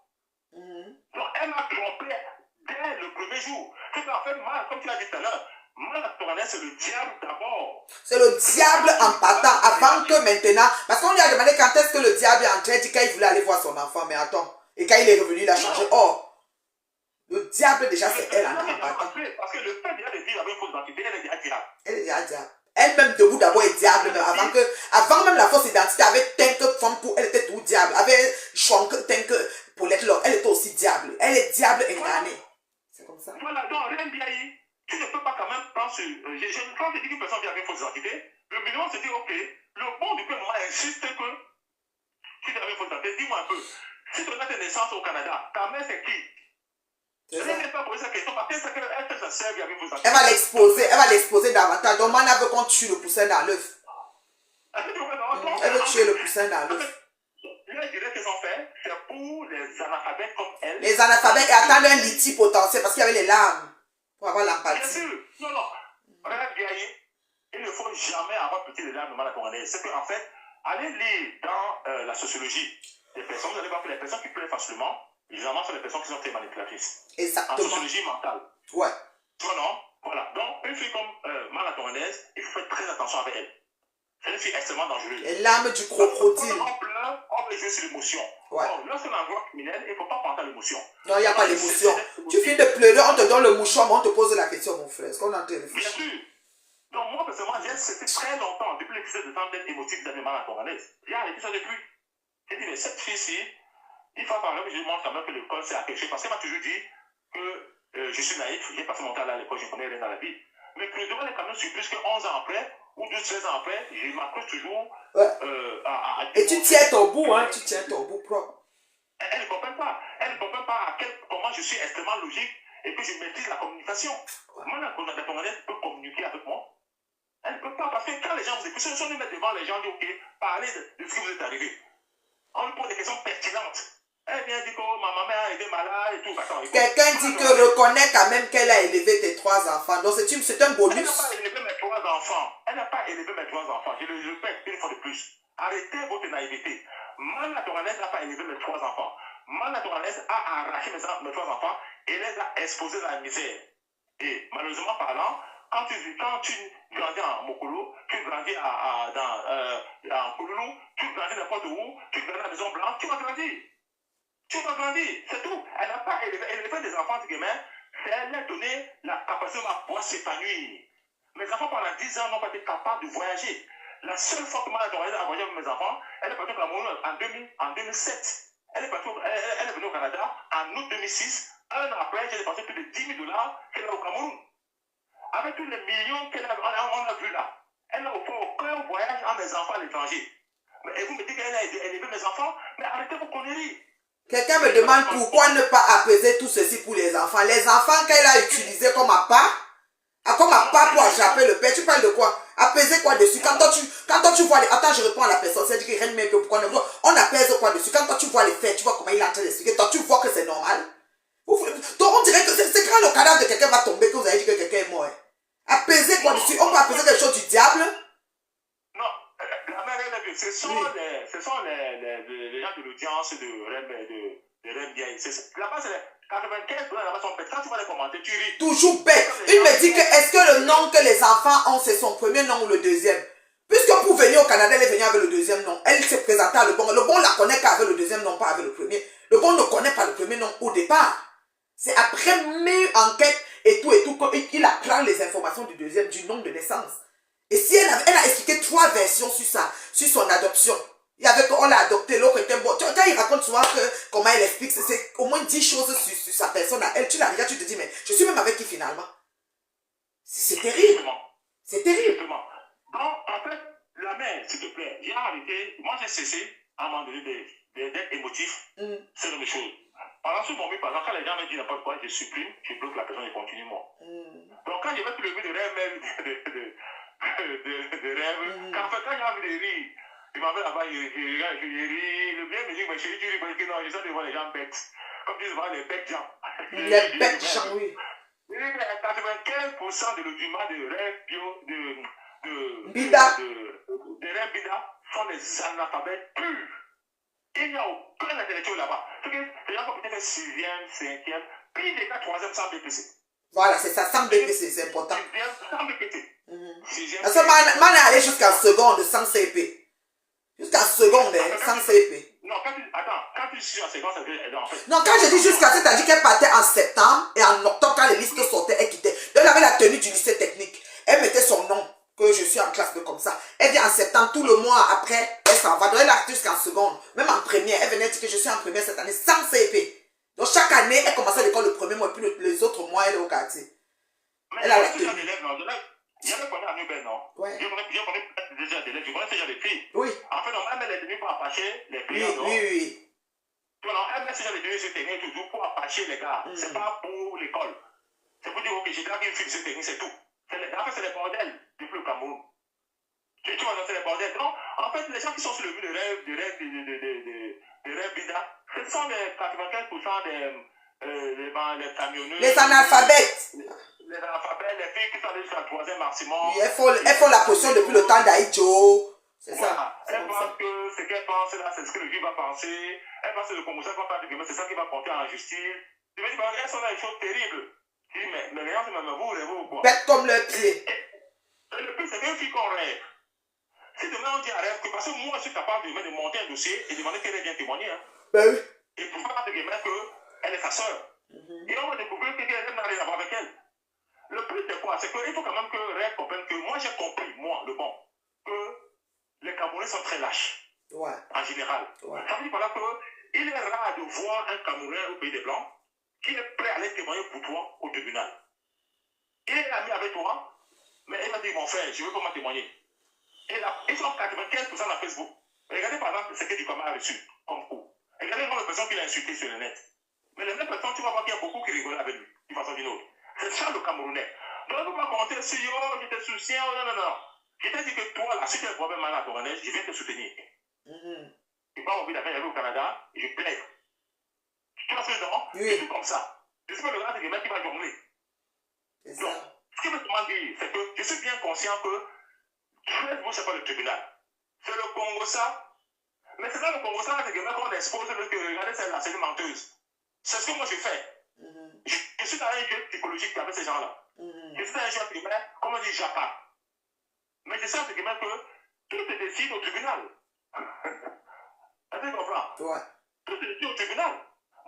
Donc, elle m'a trompé dès le premier jour. C'est qu'en fait, moi, comme tu l'as dit tout à l'heure, moi, la Tonganaise, c'est le diable d'abord. C'est le diable en partant avant que maintenant. Parce qu'on lui a demandé quand est-ce que le diable est entré. Il dit quand il voulait aller voir son enfant. Mais attends. Et quand il est revenu, il a changé. Oh! Le diable, déjà, c'est elle en partant. Parce que le fait déjà de vivre avec une fausse identité, elle est déjà diable. Elle est déjà diable. Elle-même debout d'abord est diable. Mais avant même la fausse identité, avec quand je dis qu'une personne vient avec une fausse identité, le minimum c'est dire, ok, le bon du moment insiste que tu viens avec une fausse identité. Dis-moi un peu, si tu as tes naissances au Canada, ta mère c'est qui? Je n'ai pas posé cette question parce qu'elle fait sa sœur vient avec une fausse identité. Elle va l'exposer davantage. Donc, Mana veut qu'on tue le poussin dans l'œuf. Elle veut tuer le poussin dans l'œuf. Je dirais qu'ils ont fait, c'est pour les analphabètes comme elle. Les analphabètes attendent un litige potentiel parce qu'il y avait les larmes. Pour avoir l'empathie. Bien sûr. Non. Regarde, il ne faut jamais avoir petit les larmes de Mana Congolaise. C'est qu'en fait, allez lire dans la sociologie des personnes, vous allez voir que les personnes qui pleurent facilement, généralement, sont les personnes qui sont très manipulatrices. Exactement. En sociologie mentale. Ouais. Tu vois, non? Voilà. Donc, une fille comme Mana Congolaise, il faut faire très attention avec elle. C'est une fille extrêmement dangereuse. Les larmes du crocodile. Quand on pleure, on veut jouer sur l'émotion. Ouais. Lorsqu'on a un voie criminel, il ne faut pas penser à l'émotion. Non, il n'y a pas d'émotion. Tu finis de pleurer, on te donne le mouchoir, mais on te pose la question, mon frère. Est-ce qu'on a réfléchi? Bien sûr. Donc, moi, personnellement, c'était très longtemps, depuis l'épisode de temps d'être émotif d'animal à congolaise. J'ai arrêté ça depuis. J'ai dit, mais cette fille-ci, il faut parler, mais je demande quand même que l'école s'est accrochée. Parce qu'elle m'a toujours dit que je suis naïf, j'ai passé mon temps là à l'école, je ne connais rien dans la vie. Mais que je dois aller quand même surprise que 11 ans après, ou 12-13 ans après, je m'accroche toujours Et tu tiens ton bout, hein, tu tiens ton bout propre. Elle ne comprend pas. Elle ne comprend pas comment je suis extrêmement logique et que je maîtrise la communication. Moi, la congolaise peut communiquer avec moi. Elle ne peut pas, parce que quand les gens vous écoutent, si on nous met devant les gens, on dit, ok, parlez de ce qui vous est arrivé. On lui pose des questions pertinentes. Elle vient dire que ma mère a été malade et tout. Quelqu'un dit que reconnaît quand même qu'elle a élevé tes 3 enfants. Donc c'est un bonus. Elle n'a pas élevé mes 3 enfants. Elle n'a pas élevé mes 3 enfants. Je le répète une fois de plus. Arrêtez votre naïveté. Ma naturaliste n'a pas élevé mes 3 enfants. Ma naturaliste a arraché mes 3 enfants et les a exposés à la misère. Et malheureusement parlant, quand tu grandis en Mokolo, tu grandis en Kouloulou, tu grandis n'importe où, tu grandis à la Maison Blanche, tu vas grandir. Tu vas grandir, c'est tout. Elle n'a pas élevé des enfants de gamin, c'est elle a donné la capacité de pouvoir s'épanouir. Mes enfants pendant 10 ans n'ont pas été capables de voyager. La seule fois que moi j'ai voyagé avec mes enfants, elle est partie au Cameroun en 2007. Elle est venue au Canada en août 2006. Un an après, j'ai dépensé plus de $10 000 qu'elle a au Cameroun. Avec tous les millions qu'on a vus là, elle n'a fait aucun voyage à mes enfants à l'étranger. Et vous me dites qu'elle a élevé mes enfants, mais arrêtez vos conneries. Quelqu'un me demande pourquoi ne pas apaiser tout ceci pour les enfants. Les enfants qu'elle a utilisés comme appât pour attraper le père, tu parles de quoi? Apaiser quoi dessus? Quand toi tu vois les... Attends, je réponds à la personne, c'est-à-dire qu'il rien de mieux que pourquoi on apaise quoi dessus? Quand toi tu vois les faits, tu vois comment il est en train d'expliquer, toi tu vois que c'est normal. Donc on dirait que c'est quand le cadavre de quelqu'un va tomber que vous allez dire que quelqu'un est mort. Apaiser quoi dessus? On peut apaiser quelque chose du diable? Non, la mère est ce sont les gens de l'audience de Rembia. Là-bas, c'est les 95% là-bas sont bêtes. Quand tu vas les commenter, tu ris. Toujours bête. Il me dit que est-ce que le nom que les enfants ont, c'est son premier nom ou le deuxième? Puisque pour venir au Canada, elle est venue avec le deuxième nom. Elle s'est présentée à le bon. Le bon la connaît qu'avec le deuxième nom, pas avec le premier. Le bon ne connaît pas le premier nom au départ. C'est après mes enquêtes et tout, qu'il apprend les informations du deuxième, du nom de naissance. Et si elle a expliqué 3 versions sur ça, sur son adoption. Il y avait qu'on l'a adopté, l'autre était bon. Quand il raconte souvent comment elle explique, c'est au moins 10 choses sur sa personne à elle. Tu la regardes, tu te dis, mais je suis même avec qui finalement? C'est terrible. C'est terrible. Donc, en fait, la mère, s'il te plaît, j'ai arrêté. Moi, j'ai cessé à un moment donné d'être émotif sur les choses. Pendant ce moment, par exemple, quand les gens me disent n'importe quoi, je supprime, je bloque la personne et continue moi. Donc, quand je vais te lever de rêve, quand j'ai envie de rire, il m'appelle là-bas, je ris, le bien me dit, mais chérie, tu ris parce que non, je sens devant les gens bêtes. Comme tu dis, les bêtes gens. Les bêtes gens, oui. 95% de l'audimat de rêve bio, de rêve bida sont des analphabètes purs. Il n'y a aucun intellectuel là-bas. Les gens sont peut-être 6e, 5e, puis des cas 3e sans BPC. Voilà, c'est ça, sans BPC, c'est important. 6e sans BPC. Parce que man est allé jusqu'à seconde sans CP. Jusqu'à seconde, sans CP. Non, quand tu suis en seconde, ça veut dire en fait. Non, quand je dis jusqu'à, c'est-à-dire qu'elle partait en septembre et en octobre, quand les listes sortaient, elle quittait. Elle avait la tenue du lycée technique. Elle mettait son nom, que je suis en classe de comme ça. Elle vient en septembre, tout le mois après, elle s'en va. Donc elle a jusqu'en seconde. Même en première, elle venait dire que je suis en première cette année sans CP. Donc chaque année, elle commençait l'école le premier mois, et puis les autres mois, elle est au quartier. Mais Elle a la ce genre tenue. d'élèves, non? Il y avait connu à Nubel, non? Ouais. Je connais des gens d'élèves, je connais ce genre de filles. Oui. En fait, elle est venue pour apacher les Oui, clients, non? oui. Alors, elle met ce genre de tenues se tenir toujours pour apacher les gars. C'est pas pour l'école. C'est pour dire, ok, j'ai dragué une fille de se tenir, c'est tout. En fait, c'est les bordels depuis le Cameroun. Tu vois, c'est les bordels. Donc, en fait, les gens qui sont sur le but de rêve bizarres, ce sont les 95% des camionneurs. Les analphabètes. Les analphabètes, les filles qui sont allées jusqu'à la 3e maximum. Oui, elles font la potion depuis le temps d'Aïdjo. C'est voilà. ça. Elle pense que ce qu'elle pense là, c'est ce que le juge va penser. Elle pense que le Congo va faire du c'est ça qui va porter en justice. Je me dis, elles sont dans des choses terribles. Je dis, mais les gens, c'est même vous, rêvez ou quoi? Bête comme le pied. Et le plus, c'est qu'une fille qu'on rêve. Si demain on dit à rêve que, parce que moi, je suis capable de monter un dossier et demander qu'elle vienne témoigner. Hein. Ben oui. Et pour faire de guillemets qu'elle est sa soeur. Et on va découvrir qu'elle n'a rien à voir avec elle. Le plus, c'est quoi? C'est qu'il faut quand même que rêve comprenne que moi, j'ai compris, moi, le bon, que les Camerounais sont très lâches. Ouais. En général. Ouais. Ça veut dire par là qu'il est rare de voir un Camerounais au pays des Blancs qui est prêt à aller témoigner pour toi au tribunal. Il est ami avec toi, mais il va dire, mon frère, je veux comment témoigner. Et là, ils sont 95% dans Facebook. Regardez par exemple ce que Dupama a reçu comme coup. Regardez le personnes qu'il a insulté sur le net. Mais les mêmes personnes, tu vas voir qu'il y a beaucoup qui rigolent avec lui, d'une façon ou d'une autre. C'est ça le Camerounais. Donc, il ne faut pas compter sur, oh, je te soutiens, oh, non, non, non. Je t'ai dit que toi, là, si tu as un problème malade à ton manège, je viens te soutenir. Je n'ai pas envie d'aller au Canada, je plaide. Tu vois ce que je dis? Je suis comme ça. Je suis pas le gars qui va jongler. Donc, ce que je veux te dire, c'est que je suis bien conscient que vous, ce n'est pas le tribunal. C'est le Congo ça. Mais c'est pas le Congo ça, c'est que même quand on expose le que regardez, c'est une menteuse. C'est ce que moi je fais. Je suis dans un jeu psychologique avec ces gens-là. Je suis dans un jeu primaire, comme on dit, Japa. Mais je sais que tout se décide au tribunal. Tu comprends? Ouais. Tout se décide au tribunal.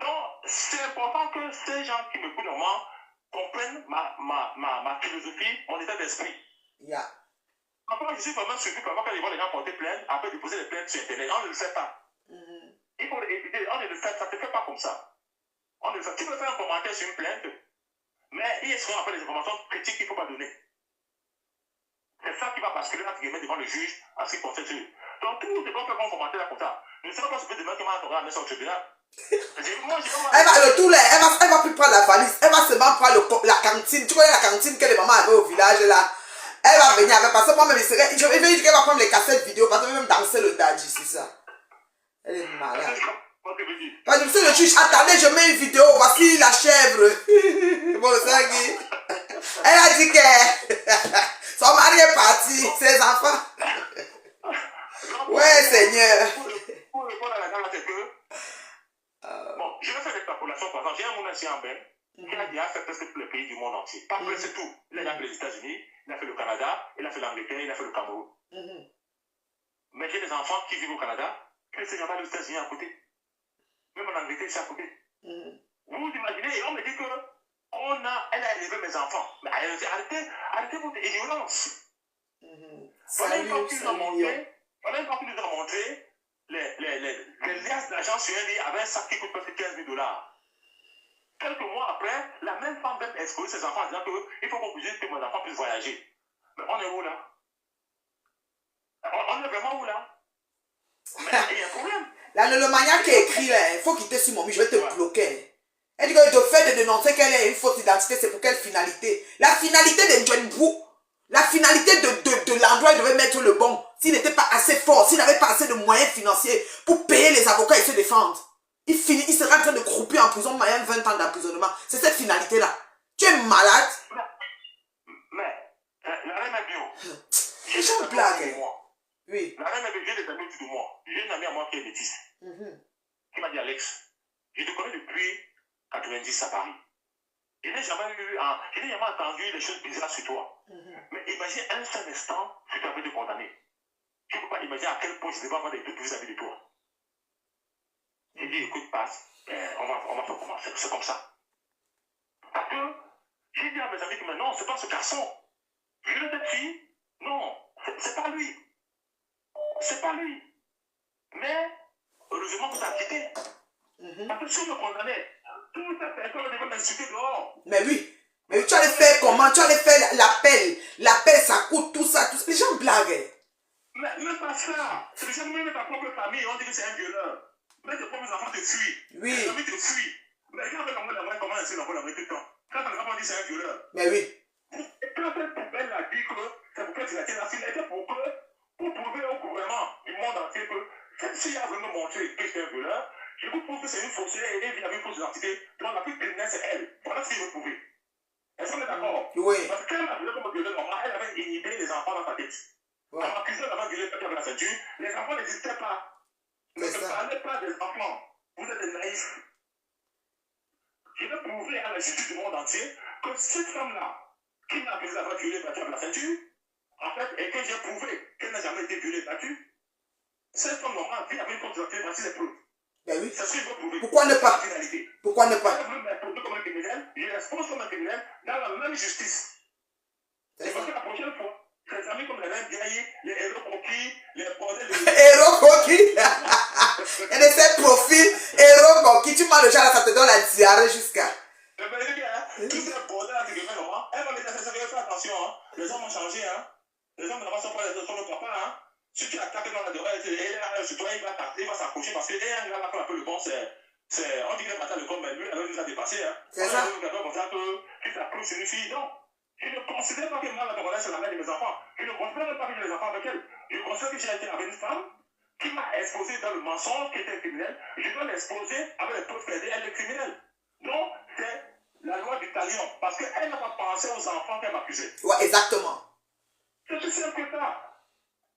Donc, c'est important que ces gens qui me coupent normalement comprennent ma philosophie, mon état d'esprit. Yeah. Après, je suis vraiment surpris quand ils voient les gens porter plainte, après déposer les plaintes sur Internet. On ne le fait pas. Il faut éviter, on ne le fait, ça ne se fait pas comme ça. On ne le fait. Tu peux faire un commentaire sur une plainte, mais il y a ce qu'on appelle des informations critiques qu'il ne faut pas donner. C'est ça qui va basculer entre guillemets devant le juge en ce qui concerne celui. Donc, tout ce qu'on fait comme commentaire comme ça, je ne sais pas ce que demain comment on va mettre ça au tribunal. Elle va plus prendre la valise, elle va seulement prendre la cantine. Tu connais la cantine que les mamans avaient au village là? Elle va venir avec, parce que moi-même, je vais dire qu'elle va prendre les cassettes vidéo, parce qu'elle va même danser le dadji, c'est ça. Elle est malade. Parce que le juge, attendez, je mets une vidéo, voici la chèvre. Bon, le sang. Elle a dit que son mari est parti, ses enfants. Ouais, Seigneur. Pour répondre à la dame, c'est que, bon, je vais faire des calculations, par exemple, j'ai un monde ici en Belgique qui a déjà fait presque tous les pays du monde entier. Pas presque tout. Il a fait les États-Unis, il a fait le Canada, il a fait l'Angleterre, il a fait le Cameroun. Mais j'ai des enfants qui vivent au Canada, et ces gens-là, les États-Unis à côté. Même en Angleterre, c'est à côté. Vous imaginez, et on me dit que elle a élevé mes enfants. Mais arrêtez votre ignorance. Pendant une fois qu'ils nous ont montré les liasses d'argent sur un lit avec un sac qui coûte presque $15,000. Quelques mois après, la même femme vient exposer ses enfants en disant qu'il faut qu'on puisse que mes enfants puissent voyager. Mais on est où là? On est vraiment où là? Mais il y a un problème. Là, le maniaque qui a écrit là, il faut quitter sur mon je vais te bloquer. Elle dit que le fait de dénoncer qu'elle est une fausse identité, c'est pour quelle finalité? La finalité de Njounbou, la finalité de l'endroit, il devait mettre le bon. S'il n'était pas assez fort, s'il n'avait pas assez de moyens financiers pour payer les avocats et se défendre, il sera en train de croupir en prison, moyen 20 ans d'emprisonnement. C'est cette finalité-là. Tu es malade? Mais la reine est bio. C'est une blague. Oui. La reine est bio, j'ai des amis autour de moi. J'ai une amie à moi qui est métisse. Qui m'a dit, Alex, je te connais depuis 90 à Paris. Je n'ai jamais entendu des choses bizarres sur toi. Mais imagine un seul instant, si tu avais été condamné. Je ne peux pas imaginer à quel point je devais avoir des doutes vis-à-vis de toi. J'ai dit, écoute, passe, on va faire comment? C'est comme ça. Parce que j'ai dit à mes amis que mais non, c'est pas ce garçon. Je l'ai cette fille, non, c'est pas lui. C'est pas lui. Mais, heureusement que tu as quitté. Parce que si je me condamnais, toute cette personne devait m'insulter dehors. Mais oui. Mais tu allais faire comment? Tu allais faire l'appel. L'appel, ça coûte tout ça. Les gens blaguent. Mais même pas ça. C'est déjà même ta propre famille. On dit que c'est un violeur. Mais tes propres enfants te fuient. Oui. Tes amis te fuient. Mais quand comment essayer d'envoyer la vraie tout le temps? Quand ta maman dit que c'est un violeur. Mais oui. Quand cette poubelle a dit que c'est pour que tu la tiennes, elle était pour prouver au gouvernement du monde entier que cette fille a vraiment montré que c'est un violeur. Je vous prouve que c'est une faussaire et elle avait une fausse identité. Donc la plus criminelle, c'est elle. Voilà ce qu'il veut prouver. Est-ce qu'on est d'accord? Oui. Parce que quand elle a violé comme violeur normal, elle avait inhibé les enfants dans sa tête. Quand l'accusé avait violé quelqu'un avec la ceinture, les enfants n'existaient pas. Ne parlez pas des enfants. Vous êtes des naïfs. Je vais prouver à la justice du monde entier que cette femme-là, qui m'a accusé d'avoir violé et battu avec la ceinture, en fait, et que j'ai prouvé qu'elle n'a jamais été violée et battue, cette femme normale vit avec une fausse identité, voici les preuves. Ben oui. C'est ce que je veux prouver. Pourquoi ne pas? Pourquoi ne pas? Elle veut m'exposer comme un criminel, je l'expose comme un criminel dans la même justice. C'est parce que la prochaine fois, les amis comme les reines vieilles, les héros coquilles, les bordels, les héros coquilles. Et de ces profils, héros coquilles, tu manges le chat là, ça te donne la diarrhée jusqu'à. Tous ces bordels-là, c'est que fait normal. Elle va me dire, fais attention, hein. Les hommes ont changé, hein. Les hommes ne sont pas les autres papa, hein. Si tu attaques dans la droite, sur toi, il va s'accrocher parce que un gars là qu'on appelle le bon, on dit qu'il est parti à l'école, mais lui, elle a déjà dépassé, hein. C'est ça. On a comme ça que tu t'accroches sur une fille, non. Je ne considère pas que moi, la Congolaise, c'est la mère de mes enfants. Je ne considère même pas que j'ai les enfants avec elle. Je considère que j'ai été avec une femme qui m'a exposé dans le mensonge qui était criminel. Je dois l'exposer avec les preuves qu'elle est criminelle. Donc, c'est la loi du talion. Parce qu'elle n'a pas pensé aux enfants qu'elle m'accusait. Ouais, exactement. C'est aussi simple que ça.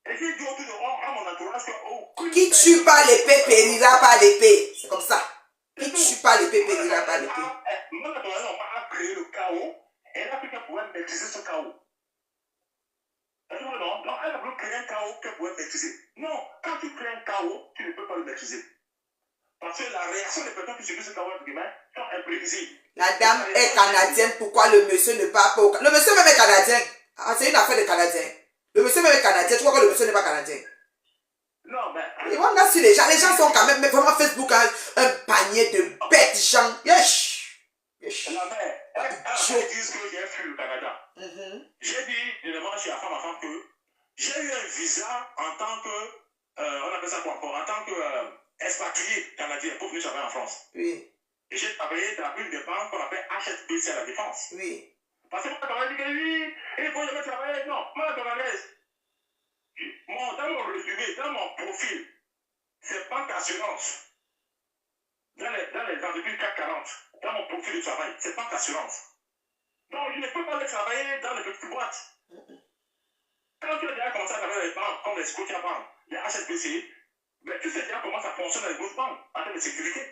Et j'ai dit autour de moi, à mon entourage, que qui tue pas l'épée périra par l'épée. C'est comme ça. Qui tue pas l'épée périra par l'épée. Mon entourage, on a créé le chaos. Elle a cru qu'elle pouvait maîtriser ce chaos. Non, elle a voulu créer un chaos qu'elle pouvait maîtriser. Non, quand tu crées un chaos, tu ne peux pas le maîtriser. Parce que la réaction des personnes qui subissent ce chaos sont imprévisibles. La dame est canadienne, pourquoi le monsieur ne parle pas au Canada? Le monsieur même est canadien. Ah, c'est une affaire de canadien. Le monsieur même est canadien, tu vois que le monsieur n'est pas canadien. Non, mais... Et voilà, sur les gens sont quand même, mais vraiment Facebook, un panier de bêtes gens. Yesh. Non, mais, elles disent que j'ai fui le Canada. J'ai dit, évidemment, chez la femme que j'ai eu un visa en tant que, on appelle ça quoi encore, en tant que expatrié canadien pour venir travailler en France. Oui. Et j'ai travaillé dans une des banques qu'on appelle HSBC à la Défense. Oui. Parce que moi, on dit que oui, il faut jamais travailler. Non, moi, dans mon résumé, dans mon profil, c'est banque assurance. Dans les entreprises CAC 40, dans mon profil de travail, c'est banque assurance. Donc, je ne peux pas aller travailler dans les petites boîtes. Quand tu as déjà commencé à travailler dans les banques, comme les Scotiabank, les HSBC, mais tu sais déjà comment ça fonctionne dans les grosses banques en termes de sécurité.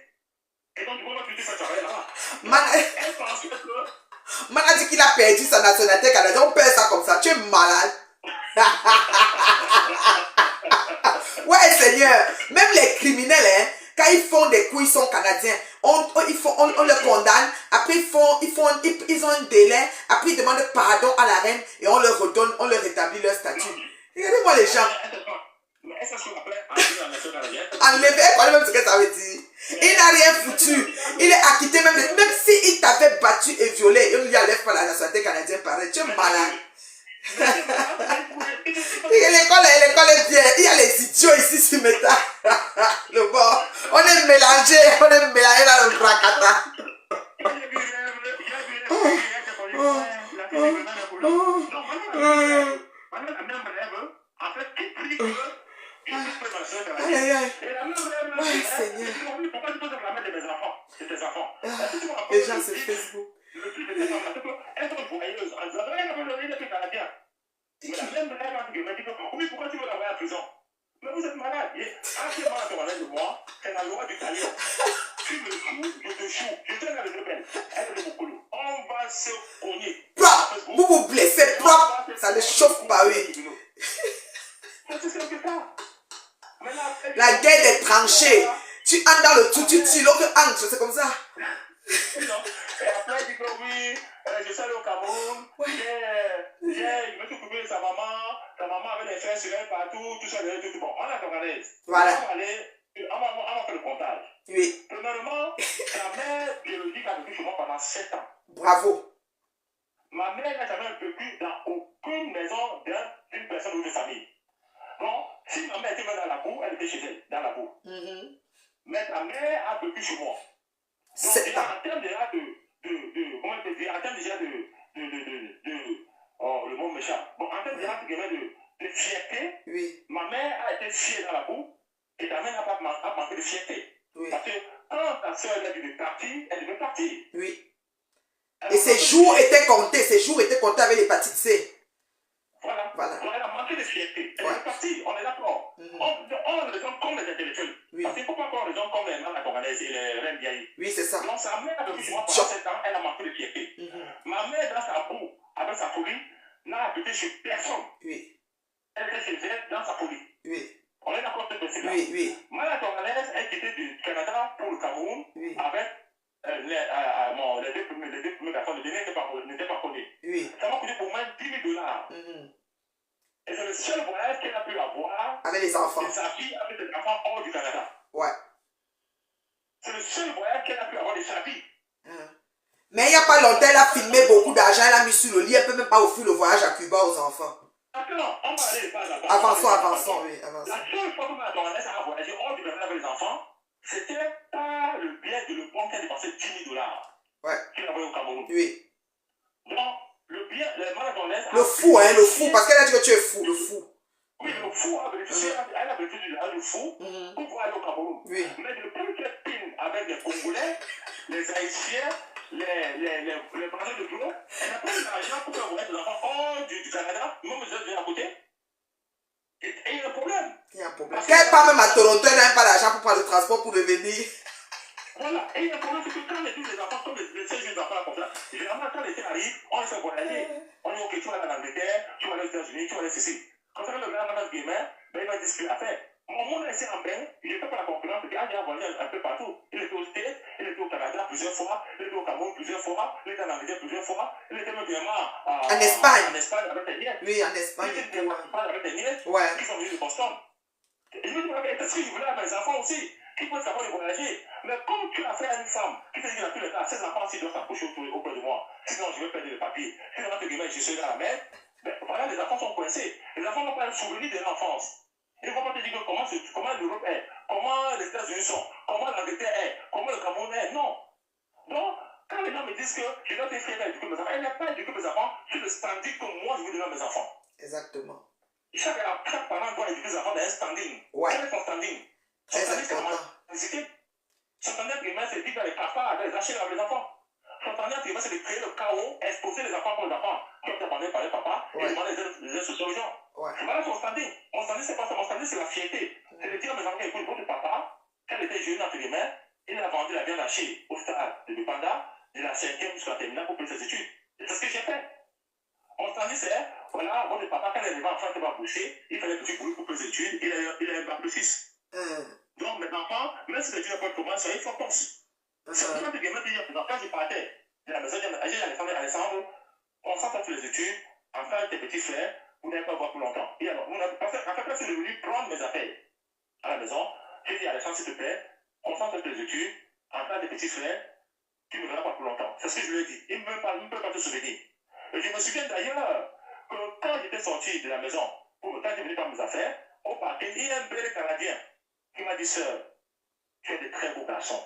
Et donc, du coup, tu fais travailler là-bas. Elle pense que... Man a dit qu'il a perdu sa nationalité canadienne. On perd ça comme ça. Tu es malade. Ouais, Seigneur. Même les criminels, hein, quand ils font des coups, ils sont canadiens. On les condamne. Après, ils ont un délai. Après, ils demandent pardon à la reine et on leur redonne, on leur rétablit leur statut. Regardez-moi les gens. Mais est-ce qu'on appelle enlever la nation canadienne? Enlever, quoi, même ce que ça veut dire. Il n'a rien foutu. Il est acquitté même s'il t'avait battu et violé, il lui enlève pas la nationalité canadienne pareil. Tu es malade. L'école est bien. Il y a les idiots ici sur Meta. Le bon. On est mélangé dans le bracata. En fait, qui prie que aïe, aïe, aïe. Ouais, Seigneur. Pourquoi tu peux te réclamer de mes enfants? C'est tes enfants. Les gens, c'est Facebook. Le truc de tes enfants, elles sont joyeuses. En disant, regarde, il est plus canadien. Mais la même rêve qui me dit que, oui, pourquoi tu veux l'envoyer à prison? Mais vous êtes malade. Actuellement, la tournée de moi, c'est la loi du talion. Tu me choues, je te choue. Je te la rebelle. Elle est beaucoup. On va se cogner. Propre. Vous vous blessez propre. Ça ne chauffe pas, oui. C'est simple que ça. La guerre des tranchées. Tu entres dans le tout, tu tires l'autre entre, c'est comme ça. Non. Et après, il dit que oui, je suis allé au Cameroun, je me suis occupé de sa maman avait des frères sur elle partout, tout ça, tout bon. On a congolaise. Voilà. On va faire le comptage. Oui. Premièrement, sa mère biologique a vécu chez moi pendant 7 ans. Bravo. ma mère n'a jamais vécu dans aucune maison d'une personne ou de famille. Donc, si ma mère était dans la boue, elle était chez elle, dans la boue. Mais ta mère a vécu chez moi. Donc, déjà, en termes déjà comment je peux dire, en termes déjà oh, le mot méchant. Bon, en termes déjà de fierté, oui. Ma mère a été fière dans la boue et ta mère n'a pas manqué de fierté. Oui. Parce que quand ta soeur elle devait partir, elle devait partir. Oui. Et ses jours étaient comptés avec l'hépatite C. Voilà. Donc elle a manqué de fierté. Elle devait partir, on est d'accord. On les hommes comme les intellectuels. Oui. Parce qu'il ne faut pas qu'on les hommes comme les Nana Congolaises et les reines vieilles. Oui, c'est ça. Donc sa mère a vécu pendant 7 ans, elle a manqué de fierté. Ma mère, dans sa boue, avec sa folie, n'a habité chez personne. Oui. Elle était chez elle dans sa folie. Oui. On est d'accord sur ce principe-là. Oui, oui. Madame Congolaise, elle quittait du Canada pour le Cameroun avec les deux premiers garçons. Le dernier n'était pas connu. Oui. Ça m'a coûté pour moi $10,000. Et c'est le seul voyage qu'elle a pu avoir avec les enfants. De sa fille avec des enfants hors du Canada. Ouais. C'est le seul voyage qu'elle a pu avoir de sa vie. Mais il n'y a pas longtemps, elle a filmé beaucoup d'argent, elle a mis sur le lit, elle ne peut même pas offrir le voyage à Cuba aux enfants. Attends, on va aller pas là-bas. Avançons, oui, avançons. La seule fois que Mme Congolaise a voyagé hors du Canada avec les enfants, c'était par le biais de le banque qui a dépensé $10,000. Ouais. Qu'il a envoyé au Cameroun. Oui. Donc, le bien, Mme Congolaise. Le fou, hein, le fou, parce qu'elle a dit que tu es fou, le fou. Oui, le fou a bénéficié, elle a bénéficié du le fou pour pouvoir aller au Cameroun. Oui. Mais depuis qu'elle pine avec les Congolais, les Haïtiens, les Français de Gros, elle n'a pas eu l'argent pour faire voyager des enfants hors du Canada, même si je viens à côté. Et il y a un problème. Il y a un problème. Qu'elle part même à Toronto, elle n'a même pas l'argent pour prendre le transport pour revenir. Voilà. Et il y a un problème, c'est que quand les enfants, comme les 16 jeunes enfants comme ça, généralement quand l'été arrive, on les fait voyager. On dit, ok, tu vas aller en Angleterre, tu vas aller aux États-Unis, tu vas aller ceci. Quand le gars dans le gamin, il va dire ce qu'il a fait. Mon monde est en bain, il ne fait pas la concurrence, il a voyagé un peu partout. Il était aux States, il était au Canada plusieurs fois, il était au Cameroun plusieurs fois, il était en Angleterre plusieurs fois, il était même en Espagne. En Espagne avec des nièces. Oui, en Espagne. Il était en Espagne avec des nièces qui sont venus de Boston. Et je me dis, est-ce que je voulais avoir mes enfants aussi, qui peuvent savoir de voyager. Mais comme tu as fait à une femme, qui te dit dans tous les cas, ces enfants s'ils doivent s'approcher auprès de moi, sinon je vais perdre le papier, sinon je suis dans la mer. Mais voilà, les enfants sont coincés. Les enfants n'ont pas un souvenir de l'enfance. Ils ne vont pas te dire que comment l'Europe est, comment les États-Unis sont, comment l'Angleterre est, comment le Cameroun est. Non. Donc, quand les gens me disent que je dois être fier d'éduquer mes enfants, elle n'a pas éduqué mes enfants sur le standing que moi je veux donner à mes enfants. Exactement. Chaque parent doit éduquer ses enfants dans un standing. Quel est son standing? Son standing, c'est la mendicité. Son standing primaire, c'est de dire dans les cafards, dans les archives avec les enfants. Son standing primaire, c'est de créer le chaos, exposer les enfants pour les enfants. Comme tu as parlé par les papas, et demander des aides sociales aux gens. Voilà son standing. Mon standing, c'est pas ça. Mon standing, c'est la fierté. C'est de dire à mes enfants, écoute, votre papa, quand il était jeune, entre guillemets, il a vendu la viande hachée au stade de Bipanda, de la 5e jusqu'à la terminale pour payer ses études. Et c'est ce que j'ai fait. Mon standing, c'est, voilà, votre papa, quand il est arrivé en France, il va boucher, il fallait petit bruit pour payer ses études, il a un bac plus 6. Donc, mes enfants, même si les études n'ont pas commencé, ils font force. C'est pour ça que quand je partais de la maison, j'ai dit à Alessandro, concentre sur les études, en fait, tes petits frères, vous n'allez pas voir pour longtemps. Et alors, parce que, en fait, quand je suis venu prendre mes affaires à la maison, j'ai dit à Alessandro, s'il te plaît, concentre sur les études, en fait, tes petits frères, tu ne verras pas pour longtemps. C'est ce que je lui ai dit. Il ne peut pas te souvenir. Et je me souviens d'ailleurs que quand j'étais sorti de la maison, quand j'étais venu prendre mes affaires, au parking, il y a un bel Canadien qui m'a dit, sœur, tu es de très beaux garçons.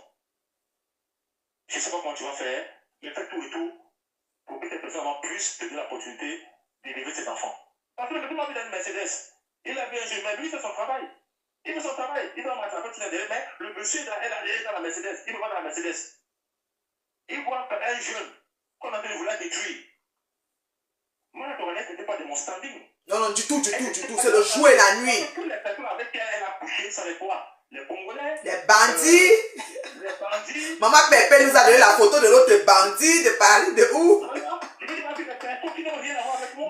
Je ne sais pas comment tu vas faire, mais fais tout et tout pour que cette personne puisse te donner l'opportunité d'élever ses enfants. Parce que le petit a une Mercedes. Il a bien joué, mais lui, il fait son travail. Il fait son travail. Il va m'attraper tout derrière, mais le monsieur, elle est dans la Mercedes. Il va dans la Mercedes. Il voit qu'un jeune qu'on avait voulu détruire. Moi, la Congolaise n'était pas de mon standing. Non, non, du tout. C'est le jour et la nuit. Toutes les personnes avec qui elle a couché, ça savait quoi? Les Congolais. Les bandits. Les bandits. Maman Pépé nous a donné la photo de l'autre bandit de Paris, de où?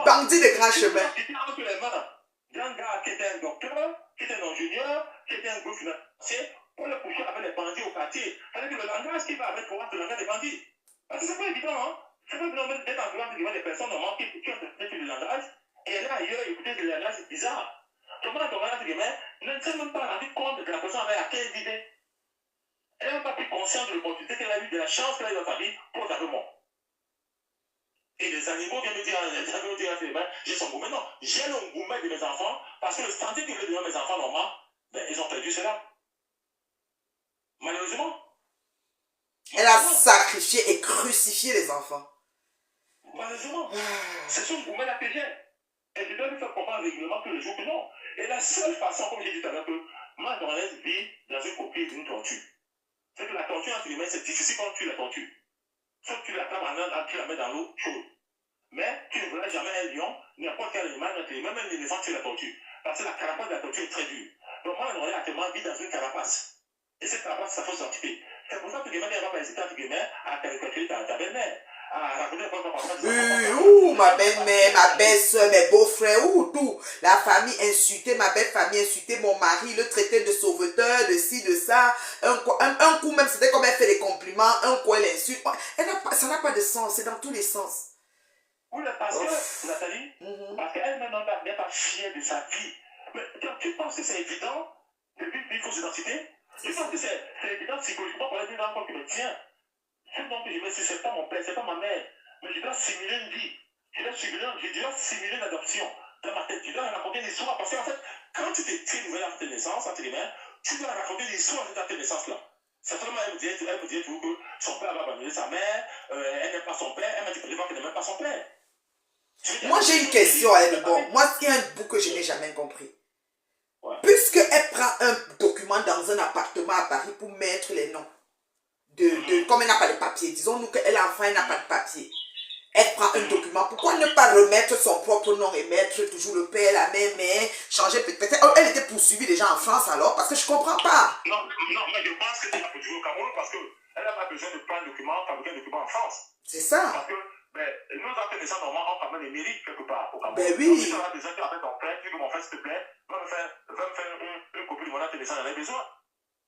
Bandit de grand chemin. C'était entre les mains d'un gars qui était un docteur, qui était un ingénieur, qui était un gros financier, pour le coucher avec les bandits au quartier. C'est-à-dire que le langage qui va avec pour être le langage des bandits. Parce que c'est pas évident, hein. C'est pas évident d'être en train de des personnes normales qui ont fait le langage, et là ailleurs, écouter le langage, c'est bizarre. Comment la Congolaise, ne s'est même pas rendu compte que la personne avait à quelle idée. Elle n'a pas pris conscience de l'opportunité qu'elle a eu, de la chance qu'elle a eu dans sa vie pour sa remords. Et les animaux viennent me dire, j'ai son gourmet. Non, j'ai le gourmet de mes enfants parce que le standard que je donne à mes enfants normalement, ben, ils ont perdu cela. Malheureusement. Elle a sacrifié et crucifié les enfants. Malheureusement. C'est son gourmet-là que j'ai. Et je dois lui faire comprendre régulièrement tous les jours que non. Et la seule façon, comme j'ai dit tout à l'heure, que ma grand-mère vit dans une coquille d'une tortue. C'est que la tortue, entre guillemets, c'est difficile quand tu la tortue. Sauf que tu l'attrapes tu la mets dans l'eau chaude. Mais tu ne verras jamais un lion, n'importe quel animal, même un éléphant, tu la tortue. Parce que la carapace de la tortue est très dure. Donc moi, la grand-mère actuellement vit dans une carapace. Et cette carapace, ça faut s'occuper. C'est pour ça que tu ne vas pas hésiter à caricaturer ta belle-mère. Ma belle-mère, ma belle-soeur, mes beaux-frères, tout. La famille insultée, ma belle famille insultée, mon mari le traitait de sauveteur, de ci, de ça. Un coup même, c'était comme elle fait des compliments, un coup elle insulte. Ça n'a pas de sens, c'est dans tous les sens. Oui, parce que, Nathalie, parce qu'elle-même n'est pas fière de sa vie. Mais tu penses que c'est évident de vivre une fausse identité? Tu penses que c'est évident psychologiquement pour aller dire encore que tiens, ce nom que je mets, c'est pas mon père, c'est pas ma mère. Mais je dois simuler une vie. Je dois simuler une adoption. Dans ma tête, je dois raconter une histoire. Parce qu'en fait, quand tu t'écris une nouvelle acte de naissance, entre les mains, tu dois raconter l'histoire de cette acte de naissance-là. Certainement, elle me disait toujours que son père va abandonner sa mère, elle n'aime pas son père, elle m'a dit qu'elle n'aime pas son père. Moi, j'ai une question à elle. Bon, moi, il y a un bout que je n'ai jamais compris. Ouais. Puisqu'elle prend un document dans un appartement à Paris pour mettre les noms, comme elle n'a pas de papier, disons-nous qu'elle a enfin, elle n'a pas de papier. Elle prend un document, pourquoi ne pas remettre son propre nom et mettre toujours le père, la mère, mais changer peut-être. Elle était poursuivie déjà en France alors, parce que je ne comprends pas. Non, mais je pense que c'est la poursuivie au Cameroun parce qu'elle n'a pas besoin de prendre un document, fabriquer un document en France. C'est ça. Parce que nous, en connaissant normalement, on quand même les mérites quelque part au Cameroun. Ben oui. Donc, si tu as besoin de faire ton frère, tu dis que mon frère, s'il te plaît, va me faire une copie de mon acte de naissance, j'en ai besoin.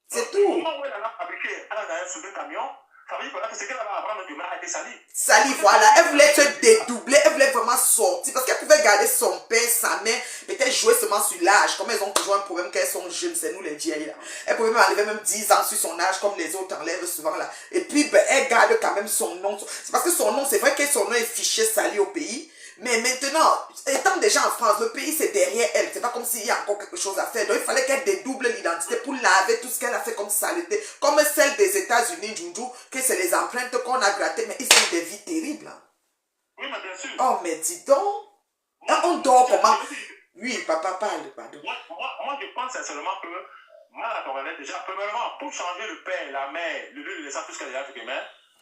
C'est tout. Au moment où elle en a fabriqué, elle en a sur un camion. Ça veut dire que ce qu'elle avait à prendre, a été sali. Sali, voilà. Elle voulait se dédoubler. Elle voulait vraiment sortir. Parce qu'elle pouvait garder son père, sa mère. Peut-être jouer seulement sur l'âge. Comme elles ont toujours un problème qu'elles sont jeunes. C'est nous les vieilles là. Elle pouvait même enlever même 10 ans sur son âge. Comme les autres enlèvent souvent là. Et puis, elle garde quand même son nom. C'est parce que son nom, c'est vrai que son nom est fiché sali au pays. Mais maintenant, étant déjà en France, le pays c'est derrière elle. C'est pas comme s'il y a encore quelque chose à faire. Donc il fallait qu'elle dédouble l'identité pour laver tout ce qu'elle a fait comme saleté. Comme celle des États-Unis, Junju, que c'est les empreintes qu'on a grattées. Mais ils ont des vies terribles. Oui, mais bien sûr. Oh, mais dis donc. On dort comment? Oui, papa parle, pardon. Moi, je pense sincèrement que, moi, la Congolaise, déjà, premièrement, pour changer le père, la mère, le lieu de naissance, tout ce qu'elle a fait,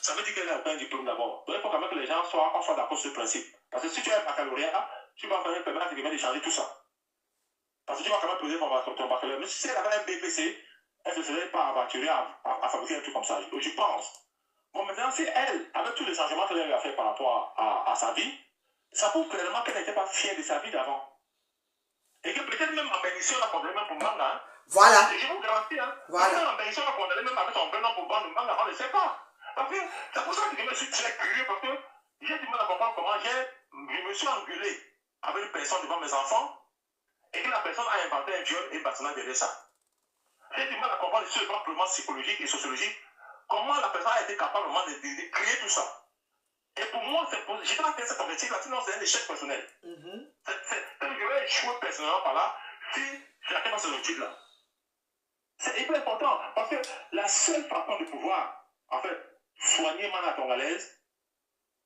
ça veut dire qu'elle n'a aucun diplôme d'abord. Donc il faut quand même que les gens soient d'accord sur ce principe. Parce que si tu as un baccalauréat, tu vas quand même permettre de changer tout ça. Parce que tu vas quand même poser ton baccalauréat. Mais si elle avait un BPC, elle ne se serait pas aventurée à fabriquer un truc comme ça. Je pense. Bon, maintenant, si elle, avec tous les changements qu'elle a fait par rapport à sa vie, ça prouve clairement qu'elle n'était pas fière de sa vie d'avant. Et que peut-être même en bénédiction, elle a condamné même pour Manga. Hein. Voilà. Et je vous garantis, hein. Voilà. En bénédiction, elle a condamné même avec son prénom pour vendre Manga, on ne sait pas. Parce que c'est pour ça que je me suis très curieux, parce que j'ai du mal à comprendre comment je me suis engueulé avec une personne devant mes enfants et que la personne a inventé un viol et un bâtiment derrière ça. J'ai du mal à comprendre sur le plan purement psychologique et sociologique comment la personne a été capable de créer tout ça. Et pour moi, je n'ai pas fait cet objectif-là, sinon c'est un échec personnel. Je vais échouer personnellement par là si je n'atteins pas cet objectif-là. C'est hyper important parce que la seule façon de pouvoir, en fait, soigner Mana Congolaise,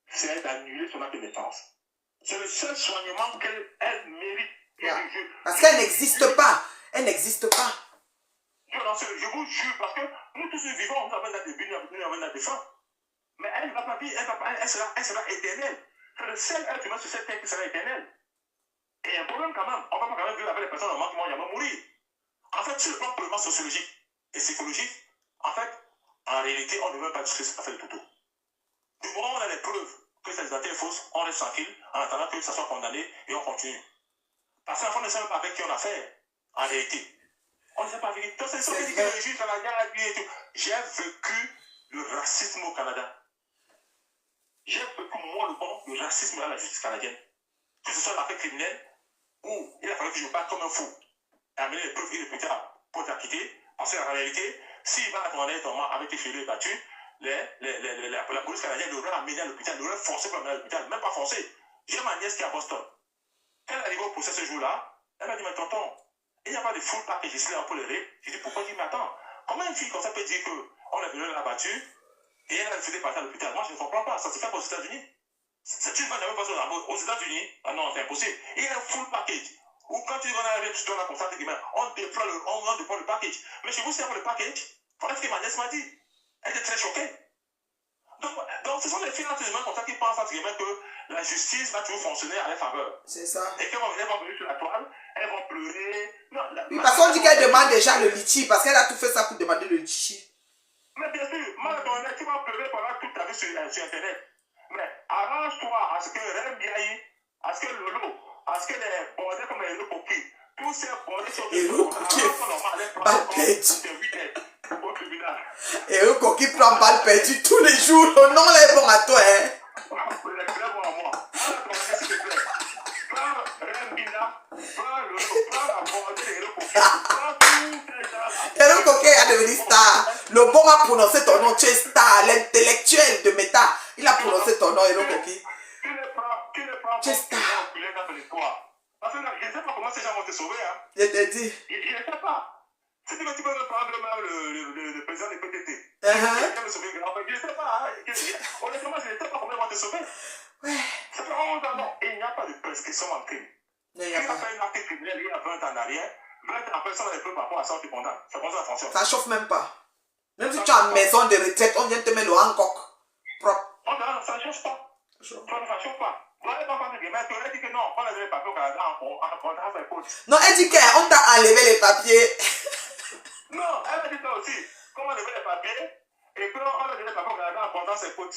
c'est d'annuler son acte de naissance. C'est le seul soignement qu'elle mérite. Yeah. Parce qu'elle n'existe pas. Elle n'existe pas. Je vous jure, parce que nous tous nous vivons, nous avons un début, nous avons un fin. Mais elle ne va pas vivre, elle sera éternelle. C'est le seul être humain sur cette terre qui sera éternel. Et il y a un problème quand même. On ne va pas quand même vivre avec les personnes normalement qui vont jamais mourir. En fait, sur le plan purement sociologique et psychologique, en fait, en réalité, on ne veut pas discuter à faire le toto. Du moment où on a les preuves que cette identité est fausse, on reste tranquille en attendant que ça soit condamné et on continue. Parce qu'en fait, on ne sait même pas avec qui on a affaire, en réalité. On ne sait pas avec qui. C'est ce que dit que le juge canadien a dit et tout. J'ai vécu le racisme au Canada. J'ai vécu, moi, le racisme dans la justice canadienne. Que ce soit l'affaire criminelle où il a fallu que je me batte comme un fou et amener les preuves irréfutables pour t'acquitter. Parce qu'en réalité, si Ivana Congolaise avait été violée et battue, la police canadienne devrait l'amener à l'hôpital, devrait forcer pour l'amener à l'hôpital, même pas forcer. J'ai ma nièce qui est à Boston. Quand elle est arrivée au procès ce jour-là, elle m'a dit, mais tonton, il n'y a pas de full package ici là pour les règles. J'ai dit, pourquoi? Il dit, mais attends, comment une fille comme ça peut dire qu'on est venu la battue et elle a décidé de partir à l'hôpital? Moi, je ne comprends pas. Ça se fait pas aux États-Unis. Tu ne vas jamais passer aux États-Unis. Ah non, c'est impossible. Il y a un full package. Ou quand tu vas arriver, tu dois la constater que on déploie le package. Mais chez vous, c'est pour le package. Voilà ce que ma nièce m'a dit. Elle était très choquée. Donc ce sont les filles comme ça qui pensent que la justice va toujours fonctionner à leur faveur. C'est ça. Et quand elles vont venir sur la toile, elles vont pleurer. Non, oui, parce qu'on dit qu'elle demande déjà le litchi, parce qu'elle a tout fait ça pour demander le litchi. Mais bien sûr, tu vas pleurer pendant toute ta vie sur Internet. Mais arrange-toi à ce que Rem Biaï, à ce que Lolo, à ce que les bordels comme les Héros Coquilles, tous ces bordels sur au tribunal. Héros Coquille prend balle perdue tous les jours. Le nom est bon à toi, hein. Très bon à moi. S'il te plaît. Prends Rem Bina, prends Lolo, prends la bordel des Héros Coquilles, prends tous ces gens. Héros Coquille a devenu star. Le bon a prononcé ton nom, tu es star. L'intellectuel de méta. Il a prononcé ton nom, Héros Coquille. Tu ne prends pas dans l'histoire. Parce que je ne sais pas comment ces gens vont te sauver. Hein. Je t'ai dit. Je ne sais pas. Si tu veux prendre même le président des PTT. Je ne sais pas. Honnêtement, je ne sais pas comment ils vont te sauver. Ouais. C'est pas vraiment non. Il n'y a pas de prescription en crime. Il Tu as fait un acte criminel il y a 20 ans en arrière. 20 ans après, ça va être par rapport à ça, tu condamnes. C'est comme ça la fonctionne. Ça chauffe même pas. Même si tu as une maison de retraite, on vient te mettre le Hancock propre. Ça ne chauffe pas. Ça ne chauffe pas. Tu aurais dit que non, on a les papiers au Canada en contrat avec coach. Non, elle dit qu'on t'a enlevé les papiers. Non, elle a dit ça aussi. Qu'on a enlevé les papiers et qu'on a donné les papiers au Canada en contrat avec coach.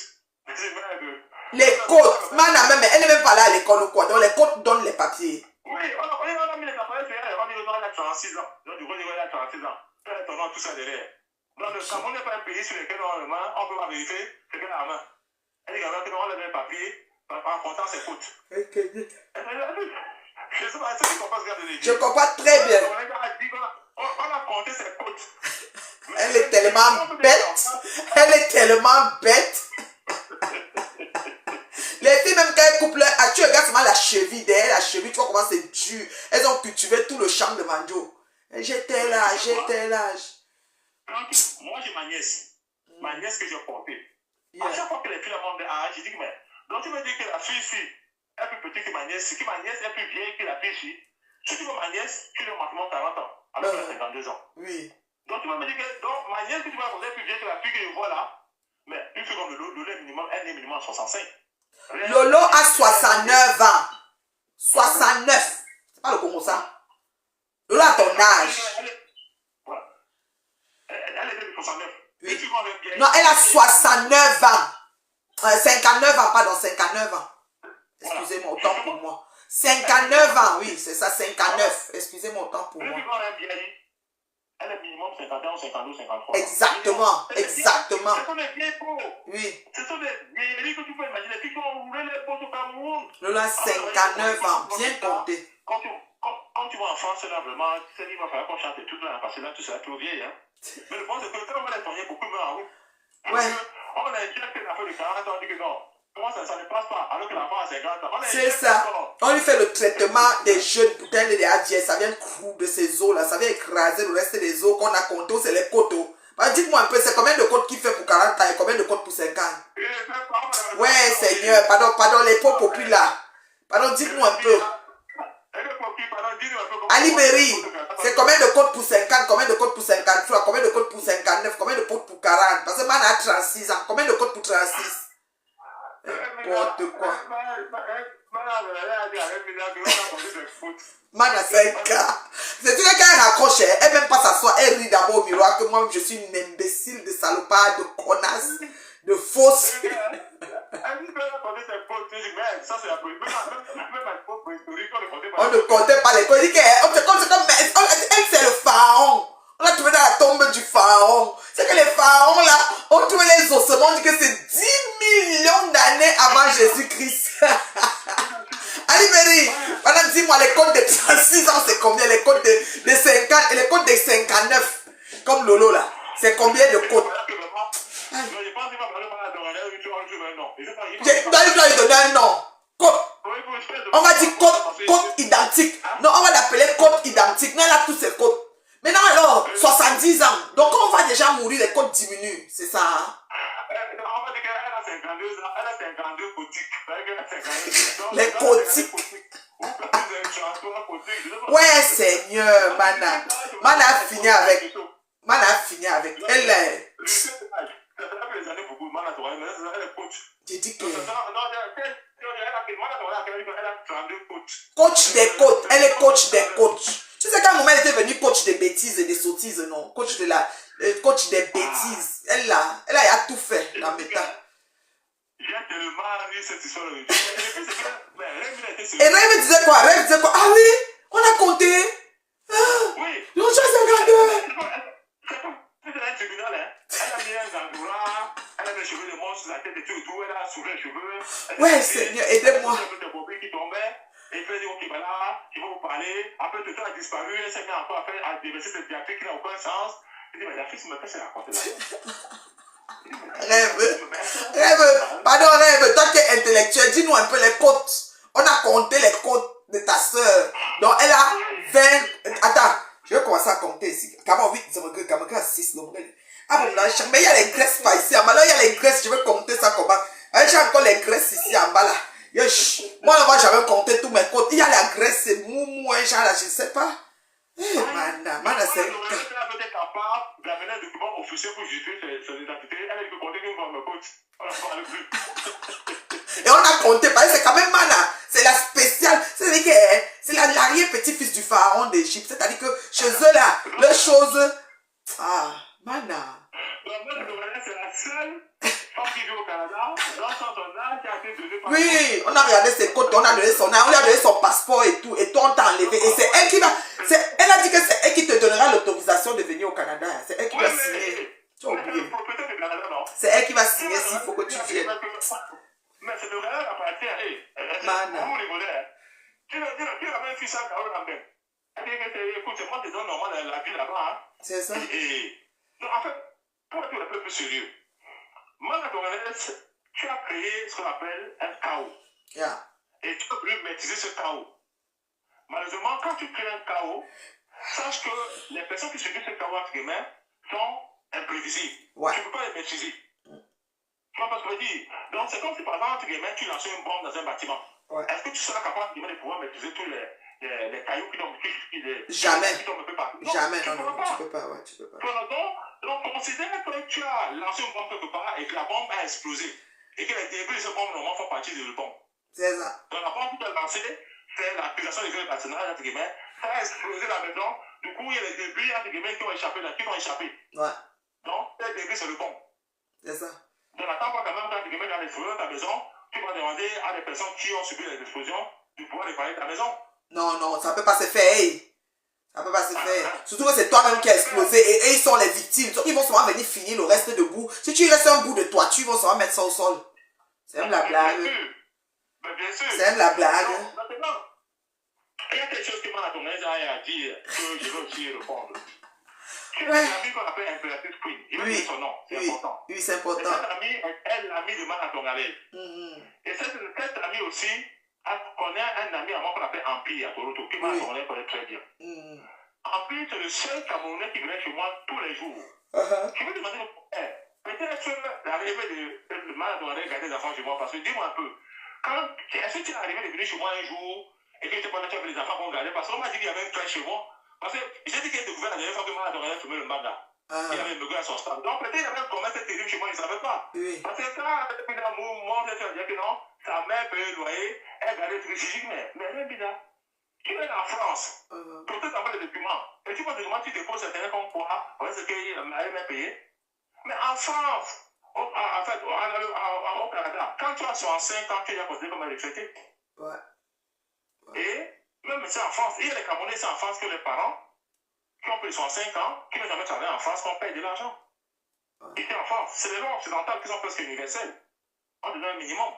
Les côtes, elle n'est même pas là à l'école ou quoi. Donc les côtes donnent les papiers. Oui, on a mis les papiers derrière. On dit qu'on a 36 ans. Donc du coup, on a 36 ans. Elle a ton nom, tout ça derrière. Donc le Cameroun n'est pas un pays sur lequel normalement on peut pas vérifier ce qu'elle a en main. Elle dit qu'on a donné les papiers. En comptant ses fautes. Je ne sais pas, est-ce que tu comprends ce que je dis? Je comprends très bien. On a compté ses fautes. Elle est tellement bête. Elle est tellement bête. Les filles, même quand elles coupent leur... tu regardes seulement la cheville derrière la cheville, tu vois comment c'est dur. Elles ont cultivé tout le champ de manjo. J'étais là. Moi, j'ai ma nièce que j'ai portée. À chaque fois que les filles m'ont dit, je dis, mais donc tu veux dire que la fille ici est plus petite que ma nièce, que ma nièce est plus vieille que la fille ici. Si tu veux ma nièce, tu lui as maximum 40 ans, alors qu'elle a 52 ans. Oui. Donc tu vas me dire que donc, ma nièce que tu vas poser est plus vieille que la fille que je vois là, mais une fille comme Lolo est minimum, elle est minimum 65. Lolo a 69 ans. 69. C'est pas le Congo ça. Lolo a ton âge. Elle est de 69. Oui. Non, elle a 69 ans. 59 ans, pardon, 59 ans. Excusez-moi, autant pour moi. 59 ans, oui, c'est ça, 59. Excusez-moi, autant pour moi. Elle est minimum 51, 52, 53. Exactement. Ce sont des vieilles peaux. Oui. Ce sont des vieilleries que tu peux imaginer. Qui ont roulé les peaux au Cameroun. Lola, 59 ans, bien compté. Quand tu vas en France, là, vraiment, tu sais, il va falloir qu'on chante tout là, parce que là, tu seras trop vieille. Hein. Mais le point, c'est que quand on va les soigner, beaucoup meurent en route. Ouais. On a dit que l'affaire de 40 ans, on dit que non. Comment ça ne passe pas alors que l'enfant a 50 ans? C'est ça. On lui fait le traitement des jeunes bouteilles de ADS. Ça vient de ses os là. Ça vient écraser le reste des os qu'on a compté. C'est les côtes. Bah, dites-moi un peu, c'est combien de côtes qu'il fait pour 40 ans et combien de côtes pour 50 ans? Ouais, Seigneur. Pardon, les peaux populaires. Pardon, dites-moi un peu. Ali Berry, c'est combien de côtes pour 50, combien de côtes pour 53, combien de côtes pour 59, combien de côtes pour 40? Parce que man a 36 ans, combien de côtes pour 36? N'importe quoi. Man a 5 ans. C'est tout le cas, elle raccroche, elle même pas s'asseoir, elle rit d'abord au miroir que moi je suis une imbécile de salopard, de connasse, de fausse. On ne comptait pas les côtes. Elle c'est le pharaon. On l'a trouvé dans la tombe du pharaon. C'est que les pharaons là ont trouvé les ossements. On dit que c'est 10 millions d'années avant Jésus-Christ. Ali Berry, maintenant dis-moi les côtes de 36 ans c'est combien? Les côtes de 50 et les côtes de 59 comme Lolo là. C'est combien de côtes? Aïe. je pense qu'il va parler mal à Doré, tu vas lui donner un nom. Tu dois lui donner un nom. On va dire code identique. Non, on va l'appeler code identique. Non, elle a tous ses codes. Maintenant, alors, 70 ans. Donc, on va déjà mourir, les codes diminuent. C'est ça. Hein? On va dire qu'elle a 52 ans. Elle a 52 cotiques. Les cotiques. Ouais, Seigneur, Mana. Mana a fini avec. Mana a fini avec. Elle est. J'ai dit que. Coach des coachs. Elle est coach des coachs. Tu sais qu'à un moment, elle était venue coach des bêtises et des sottises, non? Coach de la. Coach des bêtises. Elle a tout fait, la méta. J'ai tellement vu cette histoire de Et Rêve disait quoi? Rêve disait quoi? Ah oui, on a compté. Oui. L'autre chose, 52. C'est un tribunal, hein. Elle a mis un gandoura, elle a mis les cheveux de monstre sur la tête et tout, elle a soulevé les cheveux. Ouais, Seigneur, aidez-moi. Qui tombait, et puis elle dit, ok, ben là, je vais vous parler. Après, tout le temps, elle a disparu, elle s'est mis encore à faire, à déverser cette diatribe qui n'a aucun sens. Elle dit, mais la fille, me fait, c'est la côté là. Rêve, pardon, Rêve, toi qui es intellectuel, dis-nous un peu les côtes. On a compté les côtes de ta soeur. Donc, elle a 20. Attends, je vais commencer à compter ici. Comment 8, 6. Ah bon, mais il y a les graisses pas ici. En bas, là, il y a les graisses. Je vais compter ça comment. J'ai encore les graisses ici en bas là. Moi, là, j'avais compté tous mes côtes. Il y a la graisse, c'est mou, genre là, je ne sais pas. Mana, c'est. D'amener un document officiel pour justifier son identité, elle peut compter une fois mes côtes. On n'en parle plus. Et on a compté, parce que c'est quand même Mana. C'est la spéciale. C'est-à-dire que c'est l'arrière-petit-fils du pharaon d'Égypte. C'est-à-dire que chez eux là, les choses. Ah, Mana. C'est la seule femme qui vit au Canada, dans son âge, qui a été donnée par. Oui, on a regardé ses côtes, on a donné son âge, on lui a donné son passeport et tout. Et toi, on t'a enlevé. Et c'est elle qui va. Elle a dit que c'est elle qui te donnera l'autorisation de venir au Canada. C'est elle qui va signer. Tu as oublié. C'est elle qui va signer s'il faut que tu viennes. Mais c'est le réel appartient. Mana. Tu as même fait ça à Carole Lambert. Elle dit que écoute, c'est moi qui donne normalement la vie là-bas. C'est ça. Donc en fait, pour être un peu plus sérieux, Mana Congolaise, tu as créé ce qu'on appelle un chaos. Yeah. Et tu as voulu maîtriser ce chaos. Malheureusement, quand tu crées un chaos, sache que les personnes qui subissent ce chaos entre guillemets sont imprévisibles. Ouais. Tu ne peux pas les maîtriser. Tu vois pas ce que je veux dire? Donc c'est comme si par exemple, entre guillemets, tu lançais une bombe dans un bâtiment. Ouais. Est-ce que tu seras capable de pouvoir maîtriser tous les cailloux qui tombent Jamais. qui tombent un peu partout? Jamais, non, tu peux pas, ouais, tu peux pas. Donc considère que tu as lancé une bombe quelque part et que la bombe a explosé. Et que les débris de cette bombe normalement font partie de la bombe. C'est ça. Donc la bombe que tu as lancée, c'est l'accusation des viols nationales, entre guillemets, ça a explosé la maison. Du coup, il y a les débris, entre guillemets, qui ont échappé là, qui ont échappé. Ouais. Donc, les débris, c'est le bon. C'est ça. Donc, n'attends pas quand même, entre guillemets, dans l'explosion de ta maison, tu vas demander à des personnes qui ont subi les explosions de pouvoir réparer ta maison. Non, non, ça ne peut pas se faire. Hey. Ça ne peut pas se faire. Surtout que c'est toi-même qui as explosé et ils sont les victimes. Ils vont souvent venir finir le reste debout. Si tu restes un bout de toiture, ils vont souvent mettre ça au sol. C'est même la blague. Bien sûr. C'est même la blague. Maintenant, il y a quelque chose que Mana Congolaise a à dire que je veux aussi répondre. Tu as une amie qu'on appelle Imperatrice Queen. Il va dire son nom, c'est important. Oui, c'est important. Et cette amie est l'amie de Mana Congolaise. Et cette amie aussi connaît un ami à moi qu'on appelle Empire à Toronto, que Mana Congolaise connaît très bien. Empire, c'est le seul Camerounais qui venait chez moi tous les jours. Je vais demander peut-être l'arrivée de Mana Congolaise garder des enfants chez moi, parce que dis-moi un peu, est-ce que tu es arrivé de venir chez moi un jour et que tu avais les enfants qu'on gardait? Parce qu'on m'a dit qu'il y avait une crèche chez moi. Parce que j'ai dit qu'il a découvert la dernière fois que Mana Congolaise fumait le mbaga. Il avait le gars à son stade. Donc peut-être qu'il avait un commerce terrible chez moi, il ne savait pas. Oui. Parce que quand depuis l'amour, moi, je dit que non, sa mère payait le loyer, elle gardait le truc. J'ai dit, mais rien bizarre. Tu es en France, peut-être avoir les documents. Et tu vois, des documents, tu déposes certains comme quoi, parce que ma mère payé. Mais en France, en fait, au Canada, quand tu as 65 ans, tu es considéré comme un retraité. Ouais. Et même si en France, il y a les Camerounais ici en France que les parents qui ont plus de 65 ans, qui n'ont jamais travaillé en France, qu'on paye de l'argent. Ici en France, c'est les lois occidentales qui sont presque universelles. On donne un minimum.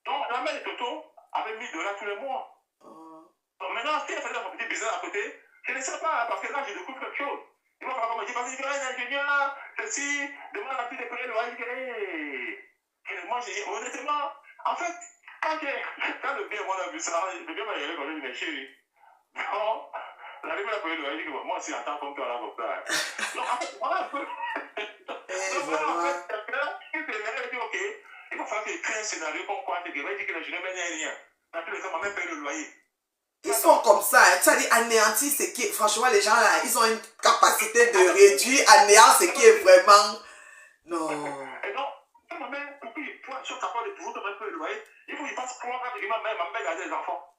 Donc la mère de Toto avait 1 000 $ tous les mois. Donc maintenant, si elle faisait mon petit business à côté, je ne sais pas, parce que là, je découvre quelque chose. Il va falloir me dire, parce qu'il est un ingénieur, ceci, demande à la petite école, moi, j'ai dit, honnêtement, en fait, quand le bien, moi, on a vu ça, le bien m'a regardé comme il dit, mais chérie, non, la vie m'a payé le dit que moi aussi, en tant qu'homme, tu as l'avocat. Donc, en fait, voilà un peu. Donc, voilà, en fait, quelqu'un qui s'est dit, ok, il va falloir qu'il crée un scénario comme quoi, il va dire que je ne mène rien. Dans tous les cas, ma mère paye le loyer. Ils sont comme ça, hein. Tu as dit anéantir ce qui est... Franchement, les gens là, ils ont une capacité de réduire à néant ce qui est vraiment... Non. Et donc, ma mère, pour qu'il soit capable de toujours te mettre le loyer, il faut qu'il passe 3 ans et ma mère garder les enfants.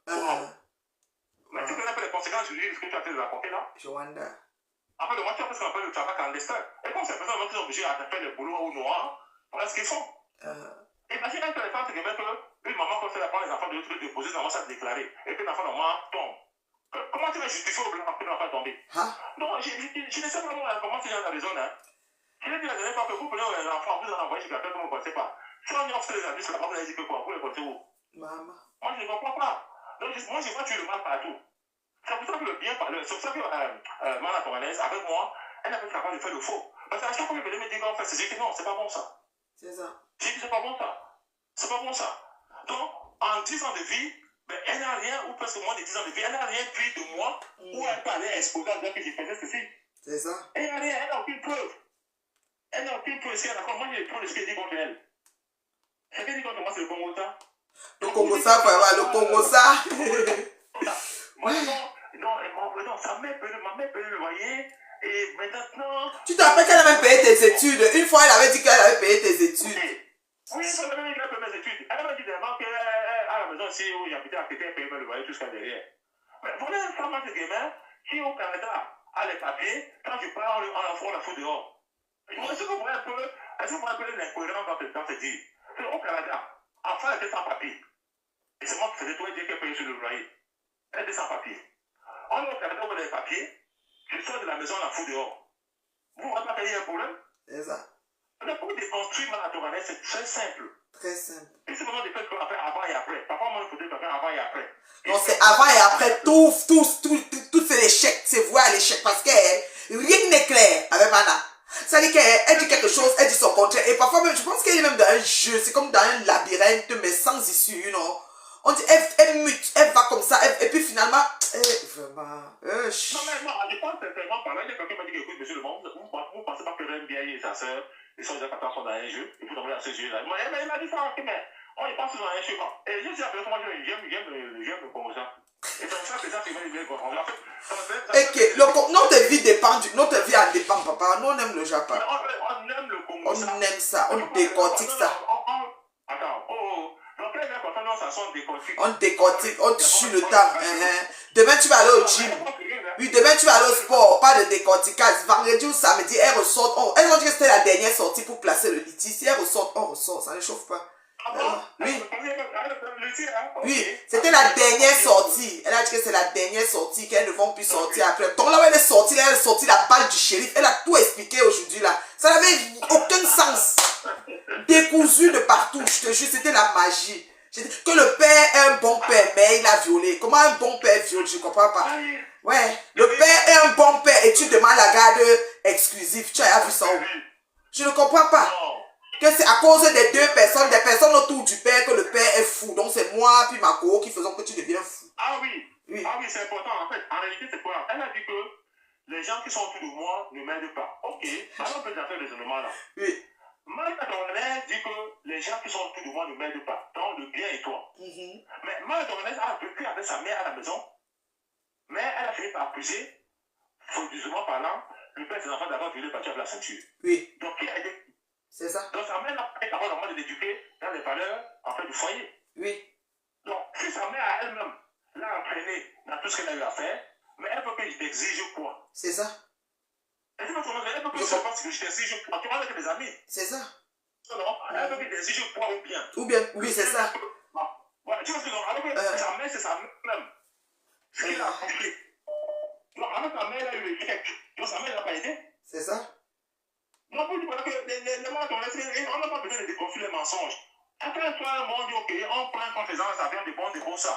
Mais tu connais un peu les conséquences de ce que tu as fait de raconter là? Joanda. Après, le moitié, on fait ce qu'on appelle le travail clandestin. Et comme ces personnes qui sont obligées à faire le boulot au noir, voilà ce qu'ils font. Imagine intéressant, c'est que même une maman, quand elle apprend les enfants de l'autre, déposer, commence à déclarer. Et puis l'enfant normalement tombe. Comment tu vas justifier au blanc que l'enfant est tombé? Non, je ne sais pas moi, comment c'est dans la raison. Je l'ai dit la dernière fois que vous prenez les enfants, vous en envoyez chez quelqu'un que vous ne connaissez pas. Si on y offre les amis, c'est la parole, elle dit que quoi? Vous les connaissez où? Maman. Moi, je ne comprends pas. Donc, moi, je vois tuer le mal partout. C'est pour ça que le bien parle. C'est pour ça que Mana Touranaise, avec moi, elle n'a pas été capable de faire le faux. Parce qu'à chaque fois que je venais me dire qu'on fait, c'est que non, c'est pas bon ça. C'est ça. J'ai dit, c'est pas bon ça. C'est pas bon ça. Donc, en 10 ans de vie, ben, elle n'a rien, ou presque moins de 10 ans de vie, elle n'a rien pris de moi, où elle parlait exposer à dire que j'ai fait ceci. C'est ça. Elle n'a rien, elle n'a aucune preuve. Elle n'a aucune preuve. Si elle a moi, j'ai preuve de ce qu'elle dit contre elle. Ce qu'elle dit contre moi, c'est le Congo ça. Le Congo ça, frère, le Congo ça. Moi, non, ma mère paye le loyer, et maintenant... Tu te rappelles qu'elle a même payé tes études? Une fois, elle avait dit qu'elle avait payé tes études. Oui, elle avait dit qu'elle payé mes études. Elle avait dit vraiment qu'à la maison, si où j'habitais à côté, elle payait le loyer jusqu'à derrière. Mais voilà un femme de gamin qui, au Canada, a les papiers, quand je parle, on la fout dehors. Est-ce que vous voyez un peu l'incohérence dans ce dire? Au Canada, enfant était sans papier. Et c'est moi qui faisais tout et dire qu'elle payait sur le loyer. Elle était sans papier. On est au Canada, on a des papiers. Je sors de la maison, on la fout dehors. Vous ne voyez pas qu'il y a un problème? C'est ça. Pour déconstruire Mana Touranaise, c'est très simple. Très simple. Et c'est vraiment des faits qu'on a fait avant et après. Parfois, moi, il faut dire qu'on fait avant et après. Non, c'est avant et après. Tout c'est l'échec. C'est voir l'échec. Parce que rien n'est clair avec Mana. Ça dit qu'elle dit quelque chose, elle dit son contraire. Et parfois même, je pense qu'elle est même dans un jeu. C'est comme dans un labyrinthe, mais sans issue, you know. On dit, elle mute, elle va comme ça. Et puis finalement, vraiment. Non, mais non, je pense sincèrement par là, il y a quelqu'un qui m'a dit que, écoute, monsieur le monde, vous pensez pas que Reine bien et sa soeur, ils sont déjà 14 ans dans un jeu, et vous tombez dans ce jeu-là. Il m'a dit ça, ok, mais on y pense dans un jeu. Et je dis à moi, j'aime le Congo ça. Et donc ça, c'est ça qui m'a dit bien qu'on en fait. Ok, notre vie dépend notre vie en dépend, papa. Nous, on aime le Japon. On aime le Congo. On aime ça, on décortique ça. Attends, donc là, quand on s'assoit, on décortique. On décortique, on tue le temps. Demain, tu vas aller au gym. Oui, demain, tu vas aller au sport. Pas de décorticage. Vendredi ou samedi, elle ressort. Elle va dire que c'était la dernière sortie pour placer le litige. Si elle ressort, on ressort. Ça ne chauffe pas. Oui. Oui, c'était la dernière sortie. Elle a dit que c'est la dernière sortie, qu'elles ne vont plus sortir après. Donc là où elle est sortie, la balle du shérif. Elle a tout expliqué aujourd'hui là. Ça n'avait aucun sens. Décousu de partout, je te jure, c'était la magie. Que le père est un bon père, mais il a violé. Comment un bon père viole? Je ne comprends pas. Ouais, le père est un bon père et tu demandes la garde exclusive. Tu as vu ça où? Je ne comprends pas. Que c'est à cause des deux personnes, des personnes autour du père, que le père est fou. Donc c'est moi puis ma co qui faisons que tu deviens fou. Ah oui, ah oui, c'est important. En fait, en réalité, c'est quoi? Elle a dit que les gens qui sont autour de moi ne m'aident pas. Ok, alors on peut faire des éléments là. Oui. Mana Touranaise dit que les gens qui sont autour de moi ne m'aident pas. Donc le bien est toi. Mais Mana Touranaise a vécu avec sa mère à la maison. Mais elle a fini par accuser, frauduleusement parlant, le père de ses enfants d'avoir violé battu avec la ceinture. Oui. Donc qui a aidé? C'est ça. Donc sa mère n'a pas été capable de l'éduquer dans les valeurs en fait du foyer. Oui. Donc si sa mère à elle-même l'a entraîné dans tout ce qu'elle a eu à faire, mais elle veut que je t'exige quoi? C'est ça. Elle veut que je t'exige quoi? Tu vas avec des amis. C'est ça. Non, elle veut que je t'exige quoi ou bien? Ou bien, oui, c'est ça. Voilà, tu vois ce que je veux dire? Alors que sa mère, c'est sa mère même. Ce qu'il a accompli. Donc, avec sa mère, elle a eu l'échec. Donc, sa mère n'a pas aidé. C'est ça. Donc, pour dire que les gens, on n'a pas besoin de déconstruire les mensonges. Après un soir, on dit, ok, on prend contre les gens, ça vient de bon ça.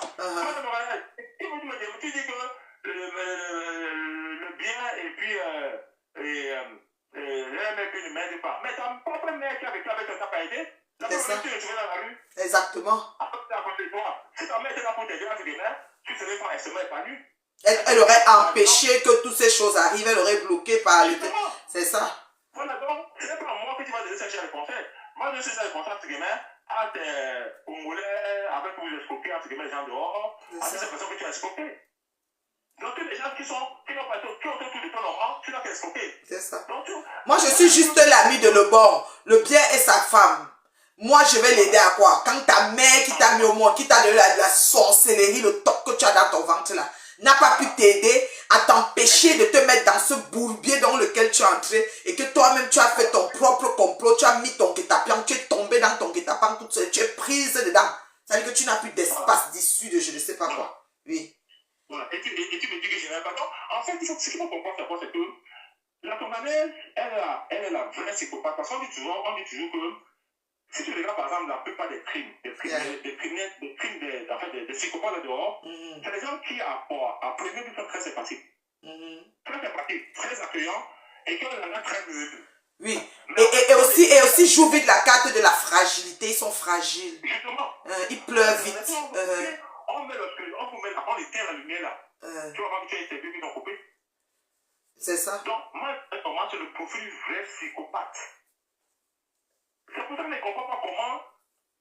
Tu dis que le bien et puis n'aide pas. Mais ta propre mère qui a vécu avec toi, t'as pas aidé. La C'est première ça. fois que tu es retrouvé dans la rue, Exactement. après tu es à côté de toi. Si ta mère était là pour t'aider entre les mains, tu serais pas extrêmement épanoui. Elle aurait empêché que toutes ces choses arrivent, elle aurait bloqué par le... C'est ça. Voilà, donc, ce n'est pas à moi que tu vas donner chercher les conseils. Moi, je sais ça les conseils, entre guillemets, à tes Congolais, avec vous escroquer, entre guillemets, les gens dehors, à ces personnes que tu as escroquées. Donc, les gens qui n'ont pas été autour de ton enfant, tu n'as qu'à escroquer. C'est ça. Donc, Moi, je suis juste l'ami de le bon. Le bien est sa femme. Moi, je vais l'aider à quoi? Quand ta mère qui t'a mis au monde, qui t'a donné la sorcellerie, le top que tu as dans ton ventre là, n'a pas pu t'aider à t'empêcher de te mettre dans ce bourbier dans lequel tu es entré et que toi-même tu as fait ton propre complot, tu as mis ton guet-apens, tu es tombé dans ton guet-apens toute seule, tu es prise dedans. Ça veut dire que tu n'as plus d'espace d'issue de je ne sais pas quoi. Oui. Voilà. Et tu me dis que je n'ai pas. Donc, en fait, ce qu'il faut comprendre, c'est que la condamnée, elle est la vraie psychopathe. Parce qu'on dit toujours que si tu regardes par exemple la plupart des crimes, des psychopathes dehors, c'est des gens qui apprenaient du fait très sympathique. Très sympathique, très accueillant et qui ont la main très visible. Oui. Et aussi jouent vite la carte de la fragilité. Ils sont fragiles. Justement. Ils pleurent vite. On éteint la lumière là. Tu vas voir que tu as été vu, ils t'ont coupé. C'est ça. Donc, moi, c'est le profil vrai psychopathe. C'est pour ça que je ne comprends pas comment.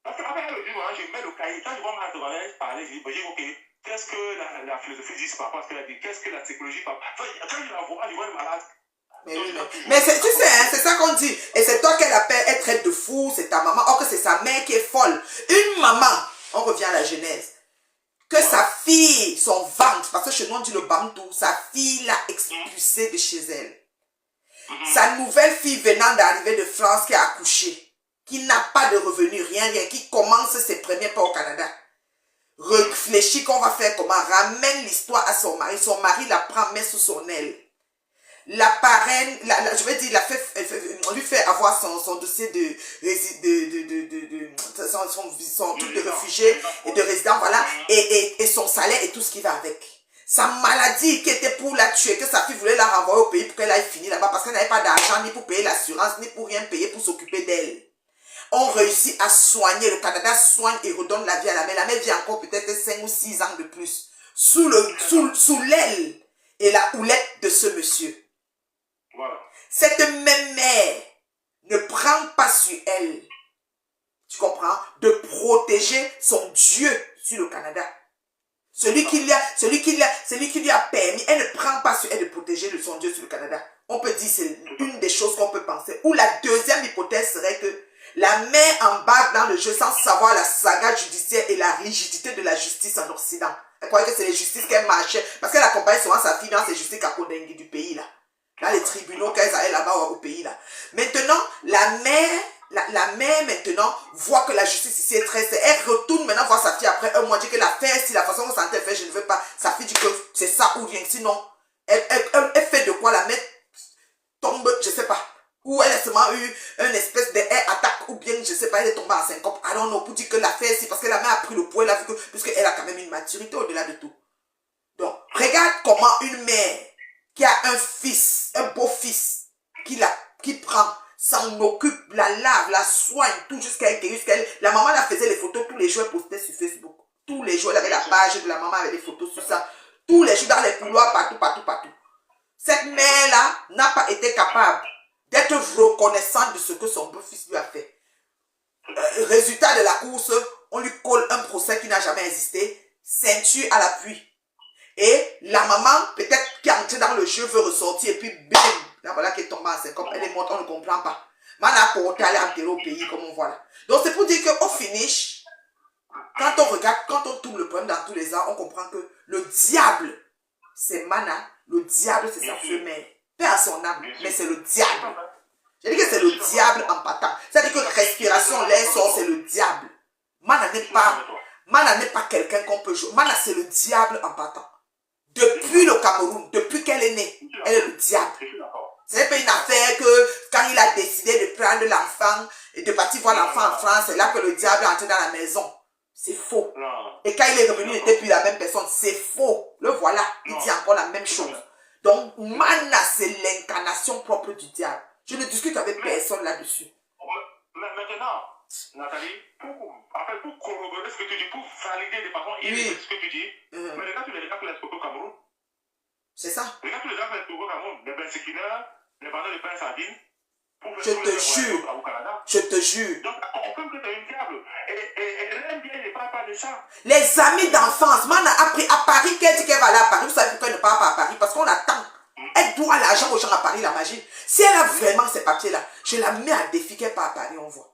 Parce qu'après le jour, je mets le cahier. Quand je vois ma travailleuse parler, je dis, ok, qu'est-ce que la philosophie dit par rapport à ce qu'elle a dit? Qu'est-ce que la psychologie parle? Enfin, quand je la vois, je vois le malade. Mais tu sais, hein, c'est ça qu'on dit. Et c'est toi qu'elle appelle, elle traite de fou, c'est ta maman. Or que c'est sa mère qui est folle. Une maman, on revient à la genèse. Que sa fille, son ventre, parce que chez nous on dit le bantou, sa fille l'a expulsée de chez elle. Sa nouvelle fille venant d'arriver de France qui a accouché, qui n'a pas de revenus, rien, qui commence ses premiers pas au Canada. Réfléchit qu'on va faire comment, ramène l'histoire à son mari la prend, met sous son aile. La parraine, je vais dire, on lui fait avoir son dossier son truc de réfugié et de résident, voilà, et son salaire et tout ce qui va avec. Sa maladie qui était pour la tuer, que sa fille voulait la renvoyer au pays pour qu'elle aille finir là-bas parce qu'elle n'avait pas d'argent ni pour payer l'assurance, ni pour rien payer pour s'occuper d'elle. On réussit à soigner, le Canada soigne et redonne la vie à la mère. La mère vit encore peut-être 5 ou 6 ans de plus. Sous l'aile et la houlette de ce monsieur. Voilà. Cette même mère ne prend pas sur elle, tu comprends, de protéger son Dieu sur le Canada. Celui qui lui a permis, elle ne prend pas sur elle de protéger son Dieu sur le Canada. On peut dire c'est une des choses qu'on peut penser. Ou la deuxième hypothèse serait que la mère embarque dans le jeu sans savoir la saga judiciaire et la rigidité de la justice en Occident. Elle croyait que c'est les justices qu'elle marchait, parce qu'elle accompagne souvent sa fille dans ces justices cacodengues du pays là. Dans les tribunaux qu'elles avaient là-bas au pays là. Maintenant, la mère maintenant voit que la justice ici est très... Elle retourne maintenant voir sa fille après un mois, dit que l'affaire, si la façon dont ça fait, je ne veux pas. Sa fille dit que c'est ça ou rien. Sinon, elle fait de quoi la mère tombe, je ne sais pas. Ou elle a seulement eu une espèce de attaque, ou bien, je ne sais pas, elle est tombée en syncope. Ah non, pour dire que l'affaire, c'est parce que la mère a pris le poids, elle a vu que, puisqu'elle a quand même une maturité au-delà de tout. Donc, regarde comment une mère qui a un fils, un beau-fils, qui prend, s'en occupe, la lave, la soigne, tout jusqu'à elle. La maman, elle faisait les photos tous les jours, elle postait sur Facebook. Tous les jours, elle avait la page de la maman avec des photos sur ça. Tous les jours, dans les couloirs, partout. Cette mère-là n'a pas été capable d'être reconnaissante de ce que son beau-fils lui a fait. Résultat de la course, on lui colle un procès qui n'a jamais existé, ceinture à l'appui. Et la maman, peut-être qui est entrée dans le jeu, veut ressortir et puis bim, là voilà qu'elle tombe enceinte, comme elle est morte, on ne comprend pas. Mais elle a porté, elle est enterrée au pays, comme on voit là. Donc c'est pour dire qu'au finish, quand on regarde, quand on tourne le problème dans tous les ans, on comprend que le diable, c'est Mana, le diable c'est sa femelle. Paix à son âme, mais c'est le diable. J'ai dit que c'est le diable en patant. C'est-à-dire que respiration, l'air sort, c'est le diable. Mana n'est pas quelqu'un qu'on peut jouer. Mana c'est le diable en patant. Depuis le Cameroun, depuis qu'elle est née, elle est le diable. C'est pas une affaire que quand il a décidé de prendre l'enfant et de partir voir l'enfant en France, c'est là que le diable est entré dans la maison. C'est faux. Et quand il est revenu, il n'était plus la même personne. C'est faux. Le voilà. Il dit encore la même chose. Donc, Mana, c'est l'incarnation propre du diable. Je ne discute avec personne regarde tous les gens qui laissent au Cameroun. C'est ça. Regarde tous les gens qui laissent au Cameroun. Les benséquineurs, les vendeurs de pain à sardines. Je te jure. Au Canada. Je te jure. Donc, on comprend que tu es une diable. Et l'aime bien, il ne parle pas de ça. Les amis d'enfance, man a appris à Paris qu'elle dit qu'elle va aller à Paris. Vous savez pourquoi elle ne part pas à Paris? Parce qu'on attend. Elle doit l'argent aux gens à Paris, la magie. Si elle a vraiment ces papiers-là, je la mets à défi qu'elle part à Paris, on voit.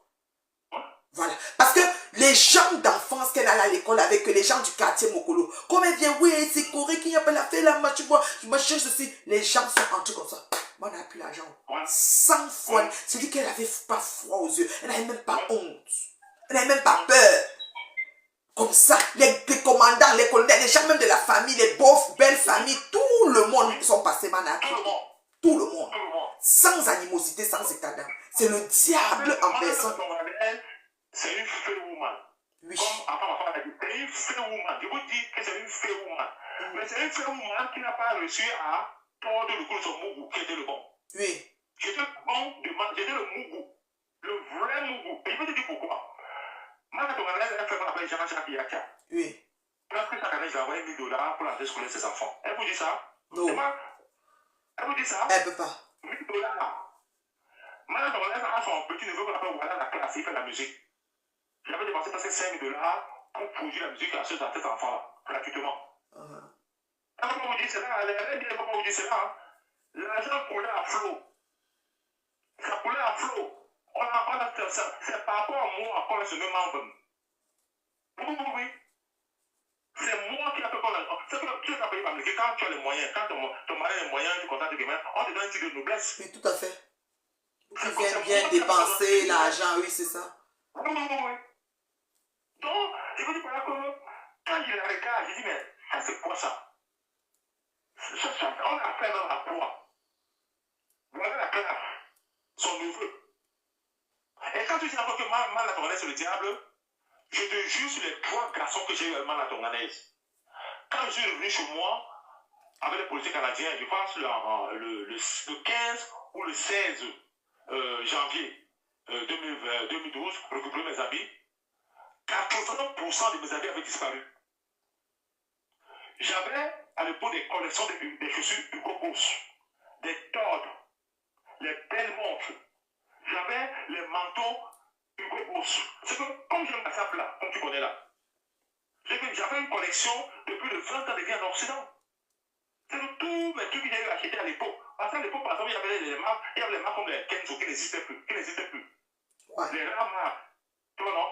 Voilà. Parce que les gens d'enfance qu'elle a à l'école avec les gens du quartier Mokolo, comme elle vient, oui, c'est Corée qui a fait la match, machin, ceci. Les gens sont entrés comme ça. Moi, on n'a plus l'argent. Sans foi. C'est-à-dire qu'elle n'avait pas froid aux yeux. Elle n'avait même pas honte. Elle n'avait même pas peur. Comme ça, les commandants, les colonels, les gens même de la famille, les beaux, belles familles, tout le monde sont passés Mana. Tout le monde. Sans animosité, sans état d'âme. C'est le diable en personne. C'est une fée woman. Oui. Comme après ma femme a dit, c'est une fée woman. Je vous dis que c'est une fée woman. Mais c'est une fée woman qui n'a pas réussi à tordre le cou de son mougou, qui était le bon. Oui. J'étais bon j'étais le mougou. Le vrai mougou. Et je vais te dire pourquoi. Moi, quand on a elle fait qu'on appelle Jean-Jacques Yakia. Oui. Parce que chaque année, j'ai envoyé 1 000 $ pour l'entrée scolaire de ses enfants. Elle vous dit ça? Non. Elle vous dit ça? Elle ne peut pas. 1 000 $. Moi, quand on a son petit neveu qu'on appelle Voilà la classe, il fait de la musique. J'avais dépensé presque 5 000 $ pour produire la musique à ceux d'entre ces enfants-là, gratuitement. Alors, comment vous dites cela? Elle dit comment vous dites cela? L'argent coulait à flot. Ça coulait à flot. C'est par rapport à moi qu'on a ce même membre. Oui. C'est moi qui a fait qu'on a. C'est que tu as payé par le quand tu as les moyens, quand ton mari a les moyens, tu contactes des gamins, on te donne un petit de noblesse. Oui, tout à fait. Tu viens bien dépenser l'argent, oui, c'est ça. Oui. Donc, je veux dire par là que quand je les regarde, je dis, mais ça c'est quoi ça? On a fait dans la croix. Voilà la classe, son neveu. Et quand tu dis encore que mal la tonganaise c'est le diable, je te jure sur les 3 garçons que j'ai eu avec mal la tonganaise. Quand je suis revenu chez moi, avec les policiers canadiens, je pense le 15 ou le 16 janvier 2012, récupérer mes habits, 80% de mes habits avaient disparu. J'avais à l'époque des collections des chaussures Hugo Boss, des Todd, les belles montres. J'avais les manteaux Hugo Boss. C'est que, comme je me tape là, comme tu connais là, j'avais une collection de plus de 20 ans de vie en Occident. C'est que tous mes trucs que j'ai achetés à l'époque. Parce qu'à l'époque, par exemple, il y avait les marques comme les Kenzo qui n'existaient plus. Ouais. Les rares marques. Tu vois, non?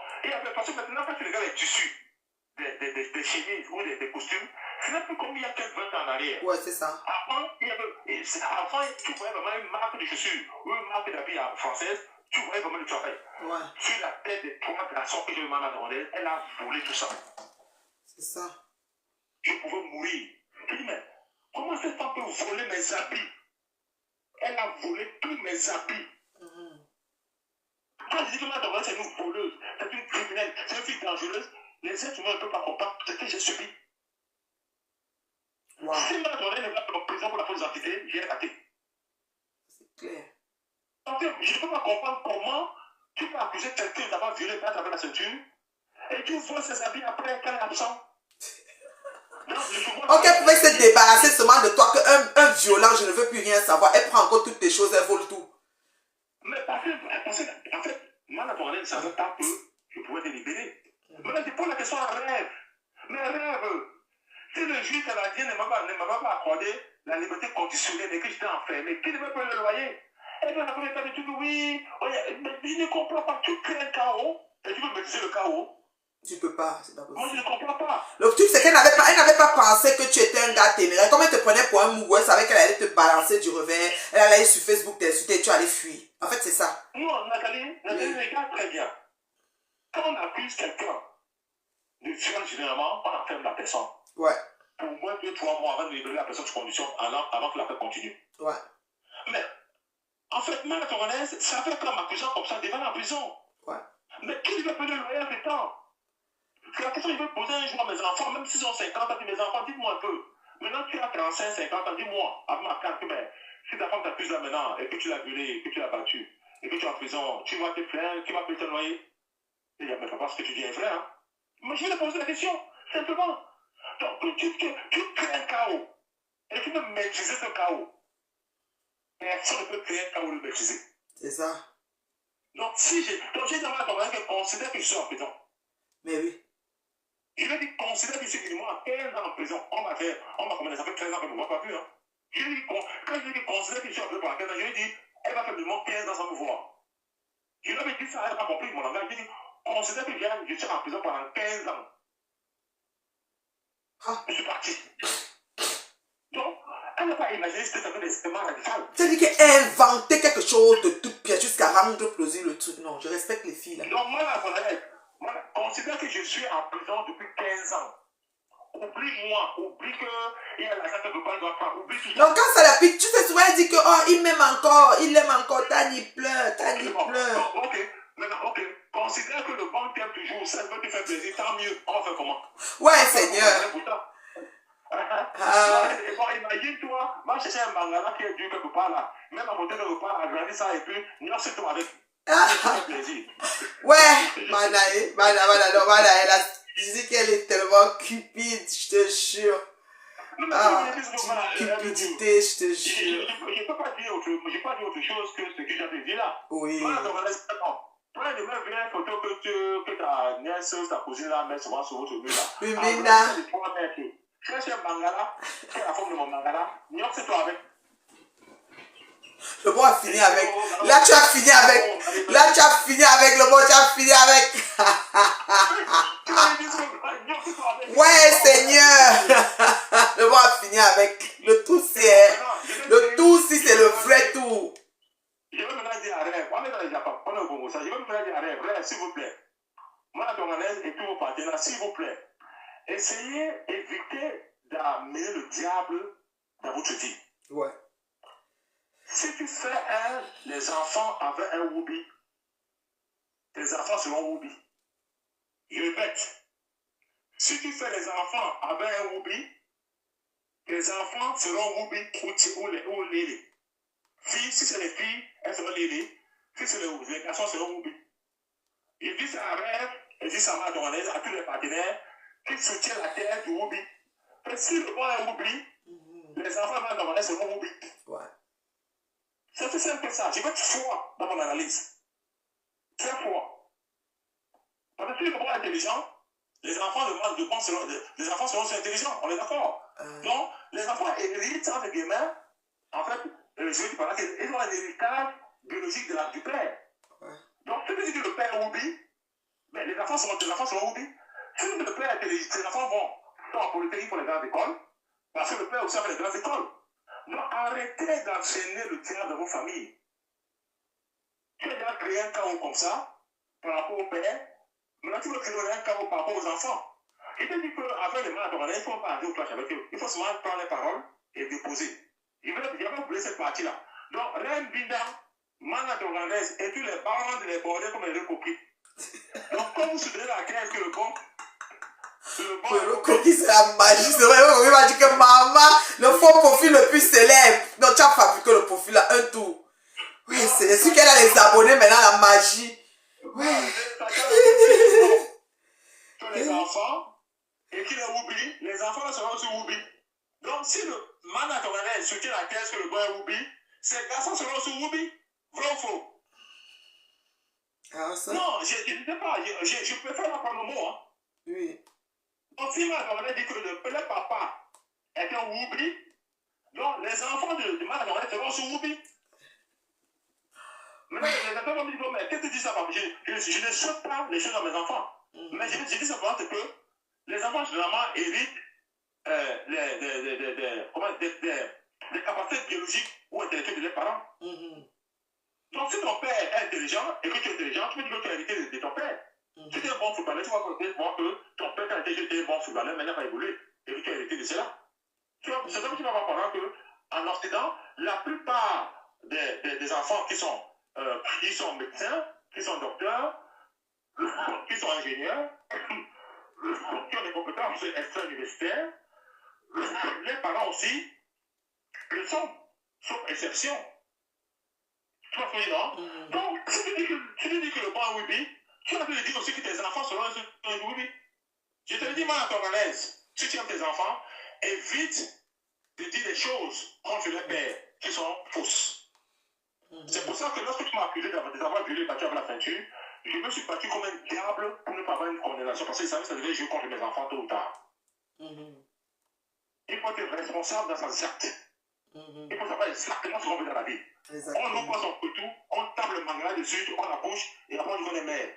Parce que maintenant, quand tu regardes les tissus, des chemises ou des costumes, ce n'est plus comme il y a quelques 20 ans en arrière. Ouais, c'est ça. Avant, tu voyais vraiment une marque de chaussures ou une marque d'habits française, tu voyais vraiment le travail. Ouais. Sur la tête des 3 garçons que j'ai eu mal à elle a volé tout ça. C'est ça. Je pouvais mourir. Je dis, mais comment cette femme peut voler mes habits? Elle a volé tous mes habits. Quand je dis que ma tonganaise c'est une voleuse, c'est une criminelle, c'est une fille dangereuse, les êtres humains ne peuvent pas comprendre ce que j'ai subi. Wow. Si ma tonganaise n'est pas en prison pour la fausse identité, j'ai raté. C'est clair. Donc, je ne peux pas comprendre comment tu peux accuser quelqu'un d'avoir violé à travers la ceinture et tu vois ses habits après qu'elle est absente. Ok, elle pouvait se débarrasser seulement de toi qu'un violent, je ne veux plus rien savoir. Elle prend encore toutes tes choses, elle vole tout. Mais parce que, en fait, moi, la tonganaise ne savait pas que je pouvais te libérer. Mais je pose la question à rêve. Mais rêve, si le juge canadien ne m'a pas accordé la liberté conditionnelle et que j'étais enfermé, qui devait payer le loyer? Et puis, on a fait des trucs, oui, mais je ne comprends pas, tu crées un chaos et tu veux me diser le chaos. Tu peux pas, c'est pas possible. Moi, je ne comprends pas. Le truc, c'est qu'elle n'avait pas pensé que tu étais un gars téméraire. Comme elle te prenait pour un mougou, elle savait qu'elle allait te balancer du revers. Elle allait sur Facebook t'insulter et tu allais fuir. En fait, c'est ça. Non, Nathalie, regarde très bien. Quand on accuse quelqu'un de viol, généralement, on enferme la personne. Ouais. Pour moins de 2-3 mois avant de libérer la personne de condition, avant que l'affaire continue. Ouais. Mais, en fait, moi, la tonganaise, ça fait comme m'accusant comme ça, devant la prison. Ouais. Mais qui va payer le loyer en ce temps? C'est la question que je vais poser un jour à mes enfants, même s'ils ont 50 ans, mes enfants, dites-moi un peu. Maintenant, tu as 35, 50 ans, dis-moi, avant ma carte, mais si ta femme t'accuse là maintenant, et que tu l'as violée, et que tu l'as battue, et que tu es en prison, tu vas te faire, qui va payer ton loyer? Et il n'y a même pas ce que tu dis est vrai, hein. Mais je vais te poser la question, simplement. Donc, tu crées un chaos. Et tu peux maîtriser ce chaos. Personne ne peut créer un chaos et le maîtriser. C'est ça. Donc, j'ai demandé à ton mari que considère que je suis en prison. Mais oui. Je lui ai dit, considère que je suis minimum à 15 ans en prison. On m'a commandé, ça fait 13 ans que je ne me vois pas plus. Hein. Je lui ai dit, quand je lui ai dit, considère que je suis en prison pendant 15 ans, je lui ai dit, elle va faire minimum 15 ans sans me voir. Je lui avais dit ça, elle n'a pas compris mon langage. Je lui ai dit, considère que je suis en prison pendant 15 ans. Ah. Je suis parti. Donc, elle n'a pas imaginé ce que ça fait extrêmement radical. C'est-à-dire qu'inventer quelque chose de tout pièce jusqu'à rendre plausible le truc. Non, je respecte les filles là. Donc, moi, considère que je suis en prison depuis 15 ans. Oublie-moi, oublie qu'il y a l'argent que papa ne doit pas, oublie tout ça. Donc quand ça la pique, tu sais souvent elle dit que oh, il m'aime encore, il l'aime encore, Tani pleure, Tani pleure. Ok, maintenant, ok. Considère que le banque t'aime toujours, ça peut te faire plaisir, tant mieux. On va faire comment? Ouais, Seigneur. Bon, imagine-toi, moi je cherche un mangala qui est dur quelque part là. Même à côté de repas, agrandir ça et puis, non, c'est toi avec. Ça fait plaisir. Ouais, Mana, elle a dit qu'elle est tellement cupide, je te jure. Ah, cupidité, je te jure. Je ne peux pas dire autre chose que ce que j'avais dit là. Oui. Prends les mêmes vraies photos que ta nièce, ta cousine là, met souvent sur votre mur là. Oui, Mina. Cherche un mangala, qui est la forme de mon mangala, Nyoc, c'est toi avec. Le bon a fini avec. Là, tu as fini avec. Là, tu as fini avec le bon, tu as fini avec. Ouais, Seigneur. Le bon a fini avec. Le tout, c'est. Le tout, si c'est le vrai tout. Je vais maintenant dire à Rêve. On est dans les Japon, on est au Congo. Je vais maintenant dire à Rêve. Rêve, s'il vous plaît. Moi, Tonganaise et tous vos partenaires, s'il vous plaît. Essayez d'éviter d'amener le diable dans votre vie. Ouais. Si tu fais les enfants avec un Woubi, les enfants seront Woubi. Je répète. Si tu fais les enfants avec un Woubi, les enfants seront Woubi ou Lélé. Si c'est les filles, elles seront Lélé. Si c'est les garçons, seront Woubi. Je dis ça à Rêve, je dis ça à Tonganaise, à tous les partenaires qui soutiennent la terre du Woubi. Parce que si le bon est Woubi, les enfants avec Tonganaise seront Woubi. Ouais. C'est tout simple que ça. Je vais être froid dans mon analyse. Très froid. Parce que si le bon est intelligent, les enfants les enfants seront aussi intelligents. On est d'accord. Donc, les enfants héritent entre guillemets, en fait, je vais dire par là qu'ils ont un héritage biologique du père. Ouais. Donc, si tu dis que le père est Woubi, ben, les enfants seront Woubi. Si le père est intelligent, les enfants sont en polytechnique pour les grandes écoles, parce que le père aussi a fait les grandes écoles. Donc, arrêtez d'enchaîner le diable dans vos familles. Tu as déjà créé un chaos comme ça, par rapport au père. Maintenant, tu veux créer un chaos par rapport aux enfants. Je te dis qu'avec les mains il ne faut pas aller au clash avec eux. Il faut seulement prendre les paroles et déposer. Je vais oublier cette partie-là. Donc, Reine Binda, Mana Tonganaise et tous les bandes, les bordels comme les coquilles. Donc, quand vous soutenez la crise que le bon Le coquille, c'est la magie. C'est vrai, on m'a dit que maman, le faux profil le plus célèbre. Donc, tu as fabriqué le profil là, un tour. Oui, c'est celui qu'elle a les abonnés maintenant, la magie. Ouais. Les enfants, et qui les oublie, les enfants seront aussi oubliés. Donc, si le man Tonganaise soutient la caisse que le boy oublie, ces garçons seront aussi oubliés. Vrai ou faux? Ah, ça? Non, je ne sais pas. Je préfère apprendre le mot. Hein. Oui. Donc, si man Tonganaise dit que le papa est un oubli, donc les enfants de man Tonganaise seront aussi oubliés. Maintenant, les enfants vont me dire, mais qu'est-ce que tu dis ça? Je ne souhaite pas les choses à mes enfants. Mais je dis simplement que les enfants, généralement, héritent des capacités biologiques ou intellectuelles de leurs parents. Donc, si ton père est intelligent et que tu es intelligent, tu peux dire que tu as hérité de ton père. Si tu es un bon footballeur, tu vas voir que ton père, quand il était un bon footballeur, maintenant il va évoluer et que tu as hérité de cela. C'est comme ça que tu vas voir pendant qu'en Occident, la plupart des enfants qui sont médecins, qui sont docteurs, qui sont ingénieurs, qui ont des compétences extra-universitaires, les parents aussi le sont, sauf exception. Tu vois ce que je veux dire? Donc, si tu dis que le bon est Wibi, tu vas te dire aussi que tes enfants seront un Wibi. Je te le dis, moi, à Tonganaise, si tu aimes tes enfants, évite de dire des choses contre leur père qui sont fausses. C'est pour ça que lorsque tu m'as accusé d'avoir violé et battu avec la ceinture, je me suis battu comme un diable pour ne pas avoir une condamnation parce que je savais que ça devait jouer contre mes enfants tôt ou tard. Il faut être responsable dans ses actes. Il faut savoir exactement ce qu'on veut dans la vie. On n'ouvre pas son couteau, on tape le mangala dessus, on la couche et après on dit qu'on est mère.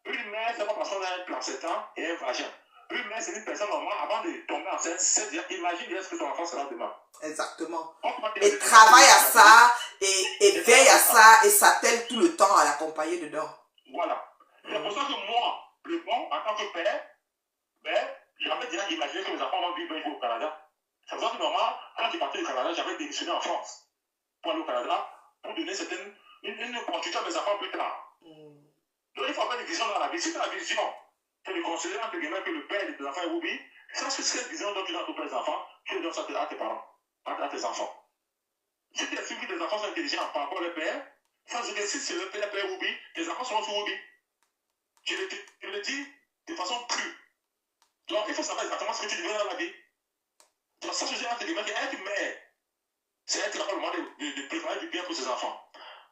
Une mère, c'est pas parce qu'on a un placentin et un vagin. Une mère, c'est une personne normale avant de tomber enceinte, c'est dire, imagine ce que ton enfant sera demain. Exactement. Et travaille à ça, et veille à ça, et s'attelle tout le temps à l'accompagner dedans. Voilà. C'est pour ça que moi, le bon, en tant que père, ben, j'avais déjà imaginé que mes enfants vont vivre au Canada. C'est pour ça que normalement, quand j'ai parti du Canada, j'avais démissionné en France pour aller au Canada, pour donner une opportunité à mes enfants plus tard. Donc il faut avoir une vision dans la vie. Si tu as la vision, c'est de considérer entre guillemets que le père de tes enfants est Woubi, ça c'est cette vision dont tu donnes à tes enfants, tu le donnes ça à tes parents, à tes enfants. Si tu estimes que tes enfants sont intelligents par rapport à leur père, ça veut dire que si c'est le père Woubi, tes enfants seront sous Woubi. Je le dis de façon crue. Donc il faut savoir exactement ce que tu deviens dans la vie. Donc ça je dis entre guillemets qu'être mère, c'est être capable de préparer du bien pour ses enfants.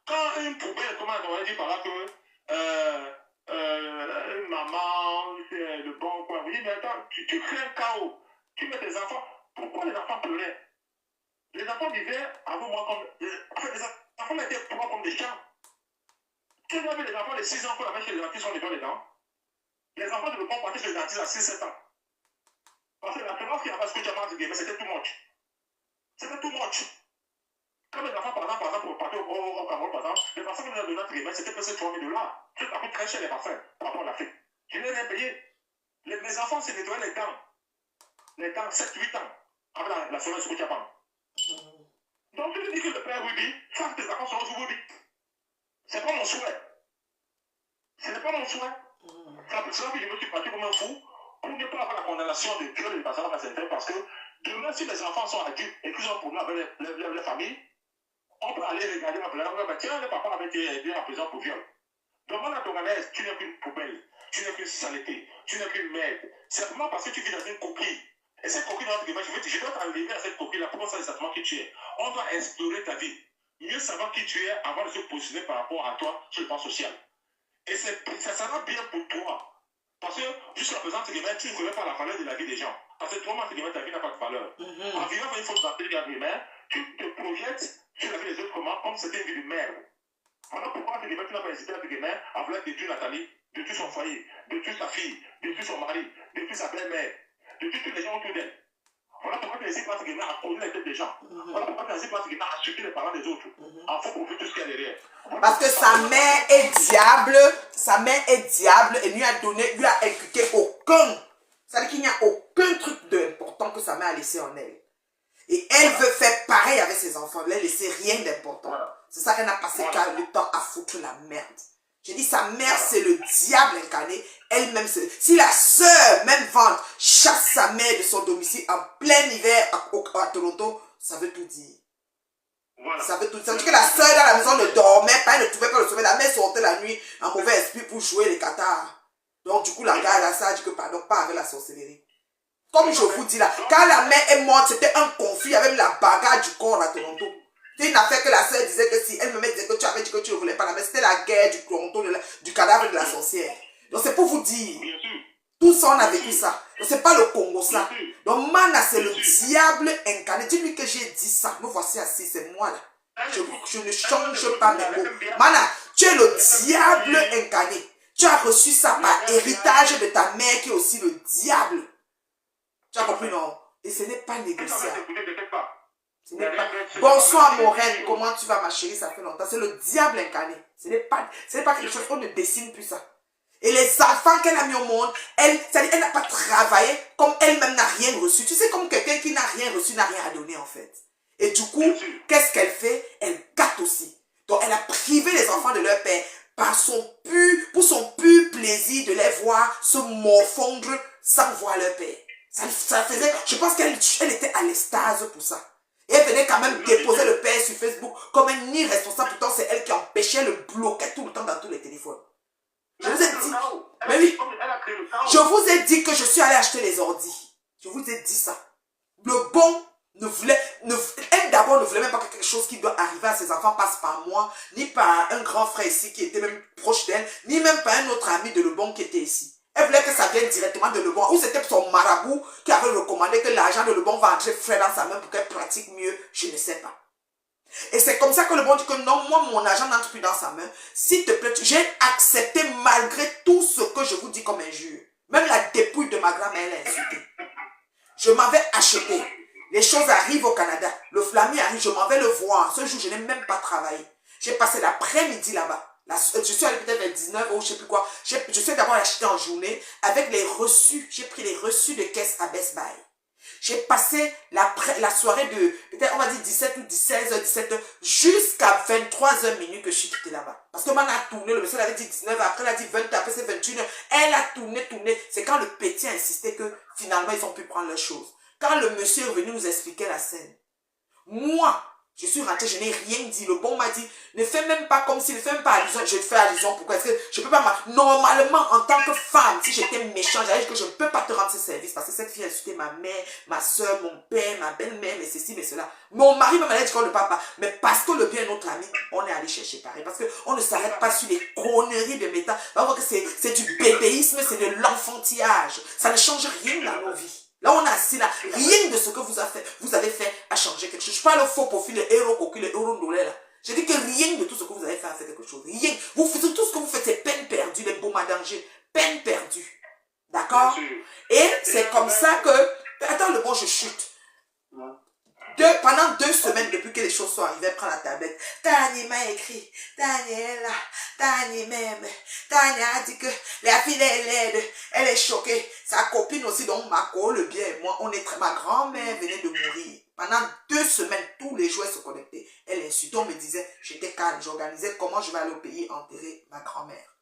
Quand une poubelle, comment on va dire par là que une maman, c'est le bon quoi, oui, mais attends, tu crées un chaos. Tu mets tes enfants. Pourquoi les enfants pleuraient? Les enfants vivaient avant moi comme. En fait, les enfants étaient pour comme des chiens. Tu as vu les enfants de 6 ans qu'on avait chez les dentistes, on les donne les dents. Les enfants ne peuvent pas partir chez les dentistes à 6-7 ans. Parce que la présence qu'il y avait à ce que tu as dit, mais c'était too much. C'était too much. Quand les enfants, par exemple, pour partir au Cameroun, par exemple, les vaccins que nous avons donné à Trimé, c'était presque 3 000 $. Ça coûte très cher les vaccins par rapport à l'Afrique. Je n'ai rien payé. Mes enfants se nettoyaient les dents 7-8 ans, avec la semence Kouchapan. Donc tu me dis que le père Wibi, ça que tes enfants seront sous Wibi. C'est pas mon souhait. Ce n'est pas mon souhait. C'est pour cela que je me suis battu comme un fou pour ne pas avoir la condamnation de Dieu de passer à la sainteté, parce que demain, si les enfants sont adultes et qu'ils ont un problème avec les familles, on peut aller regarder la prison, mais tiens, le papa avait été aidé en prison pour viol. Demande à ton analyse, tu n'es qu'une poubelle, tu n'es qu'une saleté, tu n'es qu'une merde. C'est vraiment parce que tu vis dans une coquille. Et cette coquille, dans notre image, je dois t'enlever à cette coquille-là pour savoir exactement qui tu es. On doit explorer ta vie. Mieux savoir qui tu es avant de se positionner par rapport à toi sur le plan social. Et ça sera bien pour toi. Parce que jusqu'à présent, tu ne connais pas la valeur de la vie des gens. Parce que toi-même, ta vie n'a pas de valeur. En vivant une faute d'entrée de tu te projettes sur la vie des autres comme c'était une vie de merde. Alors pourquoi tu n'as pas hésité à vouloir détruire Nathalie, détruire son foyer, détruire sa fille, détruire son mari, détruire sa belle-mère, détruire tous les gens autour d'elle. Voilà pourquoi tu n'hésites pas à connaître la tête des gens. Voilà pourquoi tu n'hésites pas à insulter les parents des autres. En fait, pour tout ce qu'il y a derrière. Parce que sa mère est diable et lui a inculqué aucun. C'est-à-dire qu'il n'y a aucun truc d'important que sa mère a laissé en elle. Et elle veut faire pareil avec ses enfants, ne leur laisser rien d'important. C'est ça qu'elle a passé le temps à foutre la merde. Je dis, sa mère, c'est le diable incarné. Elle-même, si la sœur, même vente, chasse sa mère de son domicile en plein hiver à Toronto, ça veut tout dire. Voilà. Ça veut tout dire. Ça veut dire que la sœur dans la maison ne dormait pas, elle ne trouvait pas le sommeil. La mère sortait la nuit en mauvais esprit pour jouer les cathares. Donc, du coup, la gars, là, ça a dit que pardon, pas avec la sorcellerie. Comme je vous dis là, quand la mère est morte, c'était un conflit avec la bagarre du corps à Toronto. C'est une affaire que la sœur disait que si elle me disait que tu avais dit que tu ne voulais pas la mettre, c'était la guerre du Toronto, du cadavre de la sorcière. Donc c'est pour vous dire, tout ça on a vécu ça. Donc c'est pas le Congo ça. Donc Mana c'est le diable incarné. Dis-lui que j'ai dit ça. Me voici assis, c'est moi là. Je ne change pas mes mots. Mana, tu es le diable incarné. Tu as reçu ça par héritage de ta mère qui est aussi le diable. Tu as compris, non? Et ce n'est pas négociable. Bonsoir, Maureen. Comment tu vas, ma chérie? Ça fait longtemps. C'est le diable incarné. Ce n'est pas quelque chose qu'on ne dessine plus ça. Et les enfants qu'elle a mis au monde, elle n'a pas travaillé comme elle-même n'a rien reçu. Tu sais, comme quelqu'un qui n'a rien reçu, n'a rien à donner, en fait. Et du coup, qu'est-ce qu'elle fait? Elle gâte aussi. Donc, elle a privé les enfants de leur père pour son pur plaisir de les voir se morfondre sans voir leur père. Ça faisait, je pense qu'elle était à l'extase pour ça. Et elle venait quand même déposer le père sur Facebook comme un irresponsable. Pourtant, c'est elle qui empêchait, le bloquait tout le temps dans tous les téléphones. Je vous ai dit, mais oui, je vous ai dit que je suis allé acheter les ordis. Je vous ai dit ça. Le bon elle d'abord ne voulait même pas que quelque chose qui doit arriver à ses enfants passe par moi, ni par un grand frère ici qui était même proche d'elle, ni même par un autre ami de Lebon qui était ici. Elle voulait que ça vienne directement de Lebon, ou c'était son marabout qui avait recommandé que l'argent de Lebon va entrer frais dans sa main pour qu'elle pratique mieux, je ne sais pas. Et c'est comme ça que Lebon dit que non, moi mon argent n'entre plus dans sa main. S'il te plaît, j'ai accepté malgré tout ce que je vous dis comme injure. Même la dépouille de ma grand-mère, elle a insulté. Je m'avais acheté. Les choses arrivent au Canada. Le Flami arrive, je m'en vais le voir. Ce jour, je n'ai même pas travaillé. J'ai passé l'après-midi là-bas. Je suis allé peut-être vers 19 ou je ne sais plus quoi. Je suis d'abord acheté en journée avec les reçus. J'ai pris les reçus de caisse à Best Buy. J'ai passé la soirée de, peut-être on va dire 17 ou 16h, 17h, jusqu'à 23h minuit que je suis quitté là-bas. Parce que moi, on a tourné, le monsieur avait dit 19h, après il a dit 20h, après c'est 21h. Elle a tourné. C'est quand le petit a insisté que finalement ils ont pu prendre leurs choses. Quand le monsieur est venu nous expliquer la scène, moi, je suis rentré, je n'ai rien dit. Le bon m'a dit, ne fais même pas comme si, ne fais même pas allusion. Je fais allusion, pourquoi? Est-ce que je peux pas, normalement, en tant que femme, si j'étais méchant, j'allais dire que je ne peux pas te rendre ce service parce que cette fille a insulté ma mère, ma soeur, mon père, ma belle-mère, mais ceci, mais cela. Mon mari même allait dire qu'on ne parle pas. Mais parce que le bien est notre ami, on est allé chercher pareil. Parce qu'on ne s'arrête pas sur les conneries de méta. On voit que c'est du bébéisme, c'est de l'enfantillage. Ça ne change rien dans nos vies. Là, on a assis là. Rien de ce que vous avez fait a changé quelque chose. Je parle faux profil, le héros cocu, le héros ndolé là. Je dis que rien de tout ce que vous avez fait a fait quelque chose. Rien. Tout ce que vous faites, c'est peine perdue, les baumes à danger. Peine perdue. D'accord? Et c'est comme ça que... Attends, le bon, je chute. Pendant 2 semaines, depuis que les choses sont arrivées, elle prend la tablette. Tani m'a écrit. Tani est là. Tani m'aime. Tani a dit que la fille est laide. Elle est choquée. Sa copine aussi, donc Mako, le bien et moi, ma grand-mère venait de mourir. Pendant 2 semaines, tous les jours, elle se connectait. Elle insultait, on me disait, j'étais calme, j'organisais comment je vais aller au pays enterrer ma grand-mère.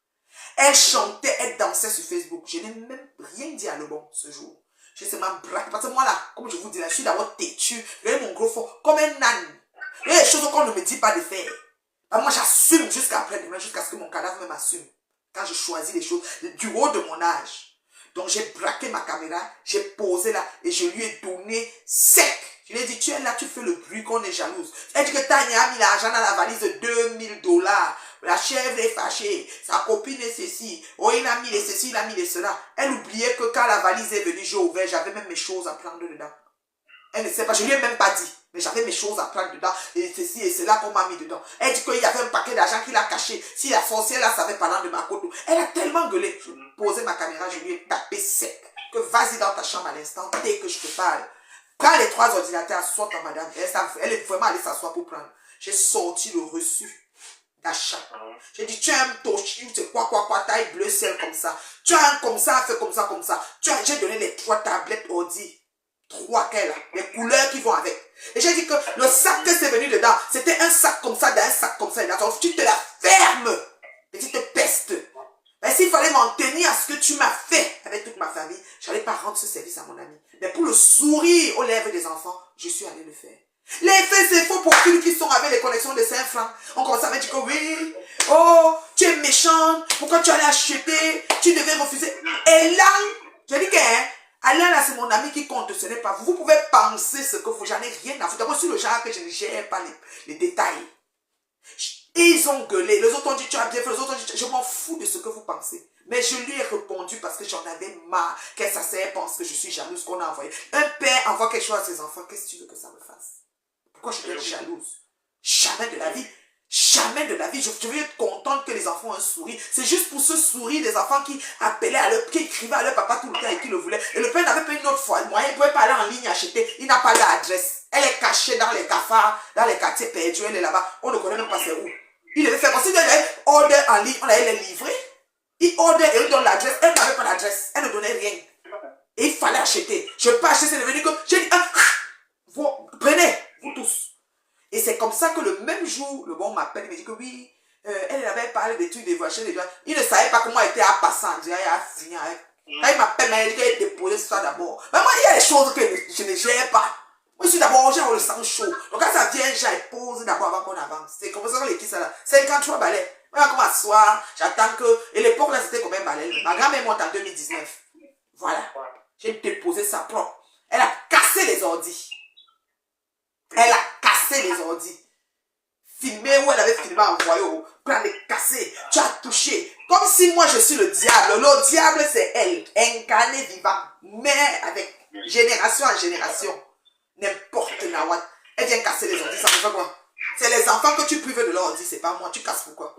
Elle chantait, elle dansait sur Facebook. Je n'ai même rien dit à Lebon ce jour. Je sais ma braque. Parce que moi là, comme je vous dis là, je suis d'abord têtu. Regardez mon gros fond, comme un âne. Il y a des choses qu'on ne me dit pas de faire. Alors moi j'assume jusqu'à après-demain, jusqu'à ce que mon cadavre me m'assume. Quand je choisis les choses du haut de mon âge. Donc j'ai braqué ma caméra, j'ai posé là et je lui ai donné sec. Je lui ai dit, tu es là, tu fais le bruit qu'on est jalouse. Elle dit que Tania a mis l'argent dans la valise de $2000. La chèvre est fâchée. Sa copine est ceci. Oh, il a mis les ceci, il a mis les cela. Elle oubliait que quand la valise est venue, j'ai ouvert, j'avais même mes choses à prendre dedans. Elle ne sait pas, je lui ai même pas dit. Mais j'avais mes choses à prendre dedans. Et ceci et cela qu'on m'a mis dedans. Elle dit qu'il y avait un paquet d'argent qu'il a caché. Si la sorcière là savait parlant de ma côte. Elle a tellement gueulé. Je posais ma caméra, je lui ai tapé sec. Que vas-y dans ta chambre à l'instant, dès que je te parle. Prends les 3 ordinateurs, assois-toi madame. Elle est vraiment allée s'asseoir pour prendre. J'ai sorti le reçu d'achat. J'ai dit, tu as un tochi, tu sais quoi, taille bleu ciel comme ça. Tu as un comme ça, fait comme ça. J'ai donné les 3 tablettes Audi. 3 qu'elle a, les couleurs qui vont avec. Et j'ai dit que le sac que c'est venu dedans, c'était un sac comme ça, dans un sac comme ça. Donc tu te la fermes, petite peste. Mais s'il fallait m'en tenir à ce que tu m'as fait avec toute ma famille, je n'allais pas rendre ce service à mon ami. Mais pour le sourire aux lèvres des enfants, je suis allé le faire. Les faits, c'est faux profils qui sont avec les connexions de 5 francs. On commence à me dire que oui, oh, tu es méchante, pourquoi tu allais acheter, tu devais refuser. Et là, je dis que, Alain, là, c'est mon ami qui compte, ce n'est pas vous. Vous pouvez penser ce que vous, j'en ai rien à foutre. D'abord, sur le genre que je ne gère pas les détails. Ils ont gueulé, les autres ont dit tu as bien fait, les autres ont dit je m'en fous de ce que vous pensez. Mais je lui ai répondu parce que j'en avais marre qu'elle s'asseye pense que je suis jalouse qu'on a envoyé. Un père envoie quelque chose à ses enfants, qu'est-ce que tu veux que ça me fasse? Pourquoi je dois être jalouse? Jamais de la vie. Jamais de la vie. Je veux être contente que les enfants ont un sourire. C'est juste pour ce sourire des enfants qui appelaient qui écrivaient à leur papa tout le temps et qui le voulaient. Et le père n'avait pas une autre fois. Moi, il ne pouvait pas aller en ligne acheter. Il n'a pas l'adresse. Elle est cachée dans les cafards, dans les quartiers perdus. Elle est là-bas. On ne connaît même pas c'est où. Il devait faire comme si il devait order en ligne. On allait les livrer. Il order et il donne l'adresse. Elle n'avait pas l'adresse. Elle ne donnait rien. Et il fallait acheter. Je peux acheter, c'est devenu que j'ai dit, vous prenez, vous tous. Et c'est comme ça que le même jour, le bon m'appelle, il me dit que oui, elle avait parlé des trucs, des voitures, des gens. Il ne savait pas comment elle était à passer en direct, à finir avec. Quand il m'appelle, il dit qu'elle déposé ça d'abord. Mais moi, il y a des choses que je ne gère pas. Moi, je suis d'abord, j'ai le sang chaud. Donc quand ça vient, j'ai pose d'abord avant qu'on avance. C'est comme ça que l'équipe, ça là. 53 balais. Moi, je commence à m'asseoir, j'attends que. Et l'époque là, c'était combien de balais? Ma grand-mère monte en 2019. Voilà. J'ai déposé ça propre. Elle a cassé les ordis. Elle a cassé les ordis. Filmé où elle avait filmé, envoyé au plan de casser. Tu as touché. Comme si moi je suis le diable. Le diable c'est elle. Incarné vivant. Mais avec génération en génération. N'importe Nawat. Elle vient casser les ordis. Ça me fait quoi? C'est les enfants que tu prives de leur ordi. C'est pas moi. Tu casses pourquoi?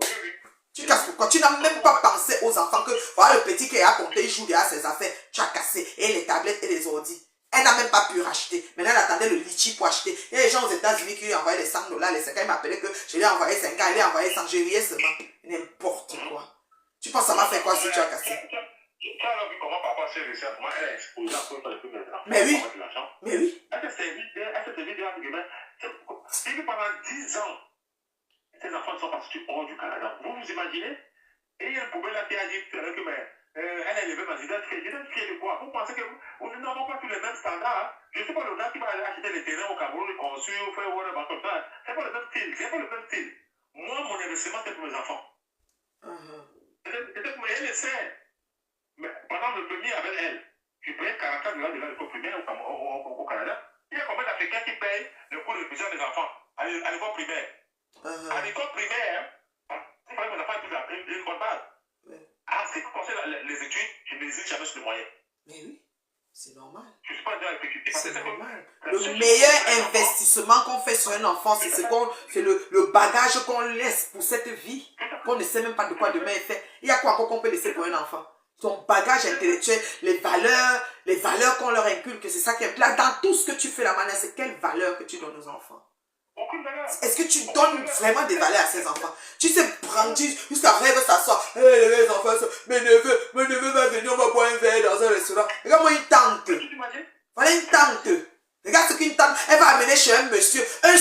Tu casses pourquoi? Tu n'as même pas pensé aux enfants que voilà le petit qui a compté, il joue derrière ses affaires. Tu as cassé. Et les tablettes et les ordis. Elle n'a même pas pu racheter. Maintenant, elle attendait le litchi pour acheter. Il y a les gens aux États-Unis qui lui envoyaient les $100, les 5 ans. Il m'appelait que je lui ai envoyé 5 ans, il lui a envoyé 100. Je riais seulement. N'importe quoi. Tu penses que ça m'a fait quoi si tu as cassé? Tu as vu comment papa s'est réussi à comment elle a exposé à cause de plus maintenant. Mais oui. Mais oui. Elle s'est servi de l'argument. C'est que pendant 10 ans, ces enfants sont partis hors du Canada. Vous vous imaginez? Et il y a une poubelle là qui a dit que elle a élevé ma idée de quoi? Vous pensez que nous n'avons pas tous les mêmes standards? Je ne sais pas le gars qui va aller acheter les terrains au Cameroun, construire, faire whatever comme ça. C'est pas le même style. C'est pas le même style. Moi, mon investissement, c'est pour mes enfants. Peut-être que elle le sait. Mais pendant le premier avec elle, je payais 44 $ de l'école primaire au Canada. Il y a combien d'Africains qui payent le coût de l'éducation des enfants à l'école primaire? À l'école primaire, il fallait que mes enfants aient une bonne base. En ce qui concerne les études, je n'hésite jamais sur les moyens. Mais oui, c'est normal. Je ne suis pas déjà exécuté. C'est normal. Le meilleur investissement qu'on fait sur un enfant, c'est le bagage qu'on laisse pour cette vie, qu'on ne sait même pas de quoi demain est fait. Il y a quoi encore qu'on peut laisser pour un enfant? Ton bagage intellectuel, les valeurs qu'on leur inculque, c'est ça qui est là. Dans tout ce que tu fais la manière, c'est quelle valeur que tu donnes aux enfants? Est-ce que tu donnes vraiment des valeurs à ces enfants? Tu sais prendre jusqu'à rêve s'asseoir. Les enfants, mes neveux va venir, on va boire un verre dans un restaurant. Regarde-moi une tante. Voilà une tante. Regarde ce qu'une tante, elle va amener chez un monsieur, un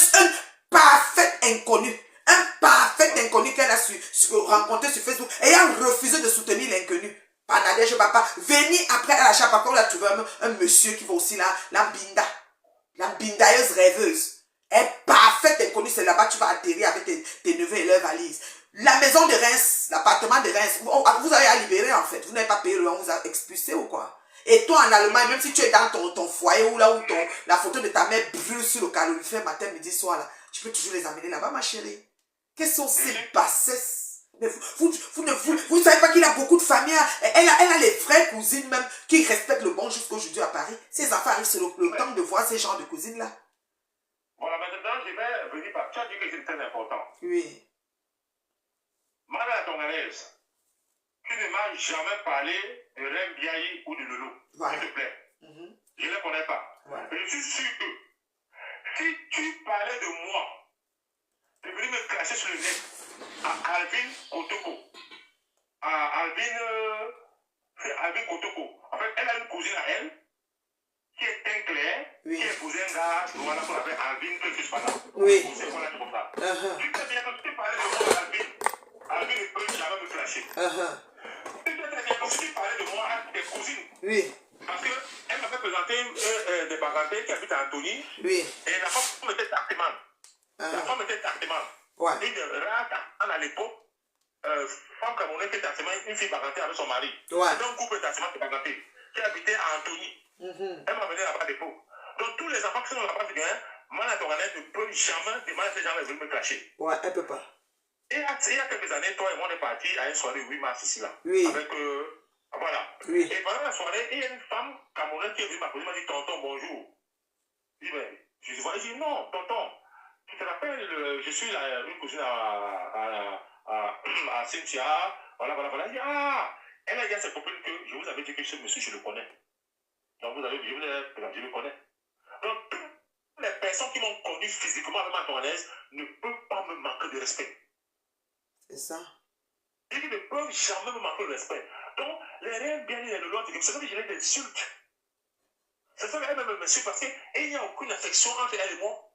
parfait inconnu. Un parfait inconnu qu'elle a rencontré sur Facebook. Et elle a refusé de soutenir l'inconnu. Pas Nadège papa. Venir après à l'achat, par contre, on a trouvé un monsieur qui va aussi là, la bindailleuse rêveuse. Elle est parfaite inconnue, c'est là-bas que tu vas atterrir avec tes neveux et leurs valises. La maison de Reims, l'appartement de Reims, vous avez à libérer en fait. Vous n'avez pas payé le loyer, on vous a expulsé ou quoi? Et toi en Allemagne, même si tu es dans ton foyer ou là où la photo de ta mère brûle sur le calorifère matin, midi, soir, là, tu peux toujours les amener là-bas, ma chérie. Quelles sont ces bassesses? Mais vous ne savez pas qu'il a beaucoup de familles. Elle a les vraies cousines même qui respectent le bon jusqu'aujourd'hui à Paris. Ces enfants arrivent sur le temps de voir ces genres de cousines-là. Voilà, maintenant, je vais venir par. Tu as dit que c'est très important. Oui. Madame Tonganaise, tu ne m'as jamais parlé de Rem Biaye ou de Lolo. Voilà. S'il te plaît. Je ne les connais pas. Voilà. Mais je suis sûr que si tu parlais de moi, de venir me clasher sur le net à Alvin Kotoko, à Alvin Kotoko. En fait, elle a une cousine à elle qui est teint clair, qui est épousée un gars, voilà, qu'on appelle Alvin, quelque chose par là. Oui. C'est voilà, comme ça. Tu sais bien que si tu parlais de moi, Alvin ne peut jamais me clasher. Tu sais bien que si tu parlais de moi à tes cousines, oui. Parce qu'elle m'avait présenté des Bagantais qui habitent à Antony. Oui. Et la femme était Tarteman. La femme était Tarteman. Ouais. Et de Tarteman à l'époque, femme camerounaise qui était Tarteman, une fille Bagantais avec son mari. Ouais. C'était un couple Tarteman et Bagantais qui habitait à Antony. Elle m'a mené là-bas à l'époque. Donc tous les enfants qui sont là-bas, Mana Tonganaise ne peut jamais demander à ces gens de venir me clasher. Ouais, elle peut pas. Et il y a quelques années, toi et moi, on est partis à une soirée le 8 mars ici là. Oui. Avec. Voilà. Oui. Et pendant la soirée, il y a une femme camerounaise qui est venue m'appeler, m'a dit tonton, bonjour. Je dis, ben, je dis non, tonton. Tu te rappelles, je suis une cousine à Cynthia. Voilà. Elle dit, elle a dit à ses copines que je vous avais dit que ce monsieur, je le connais. Donc je le connais. Donc toutes les personnes qui m'ont connu physiquement avec ma Tonganaise ne peuvent pas me manquer de respect. C'est ça. Ils ne peuvent jamais me manquer de respect. Donc, les réels bien et les l'autre, c'est comme si je les insulte. C'est ça qu'elle me suit parce qu'il n'y a aucune affection entre elle et moi.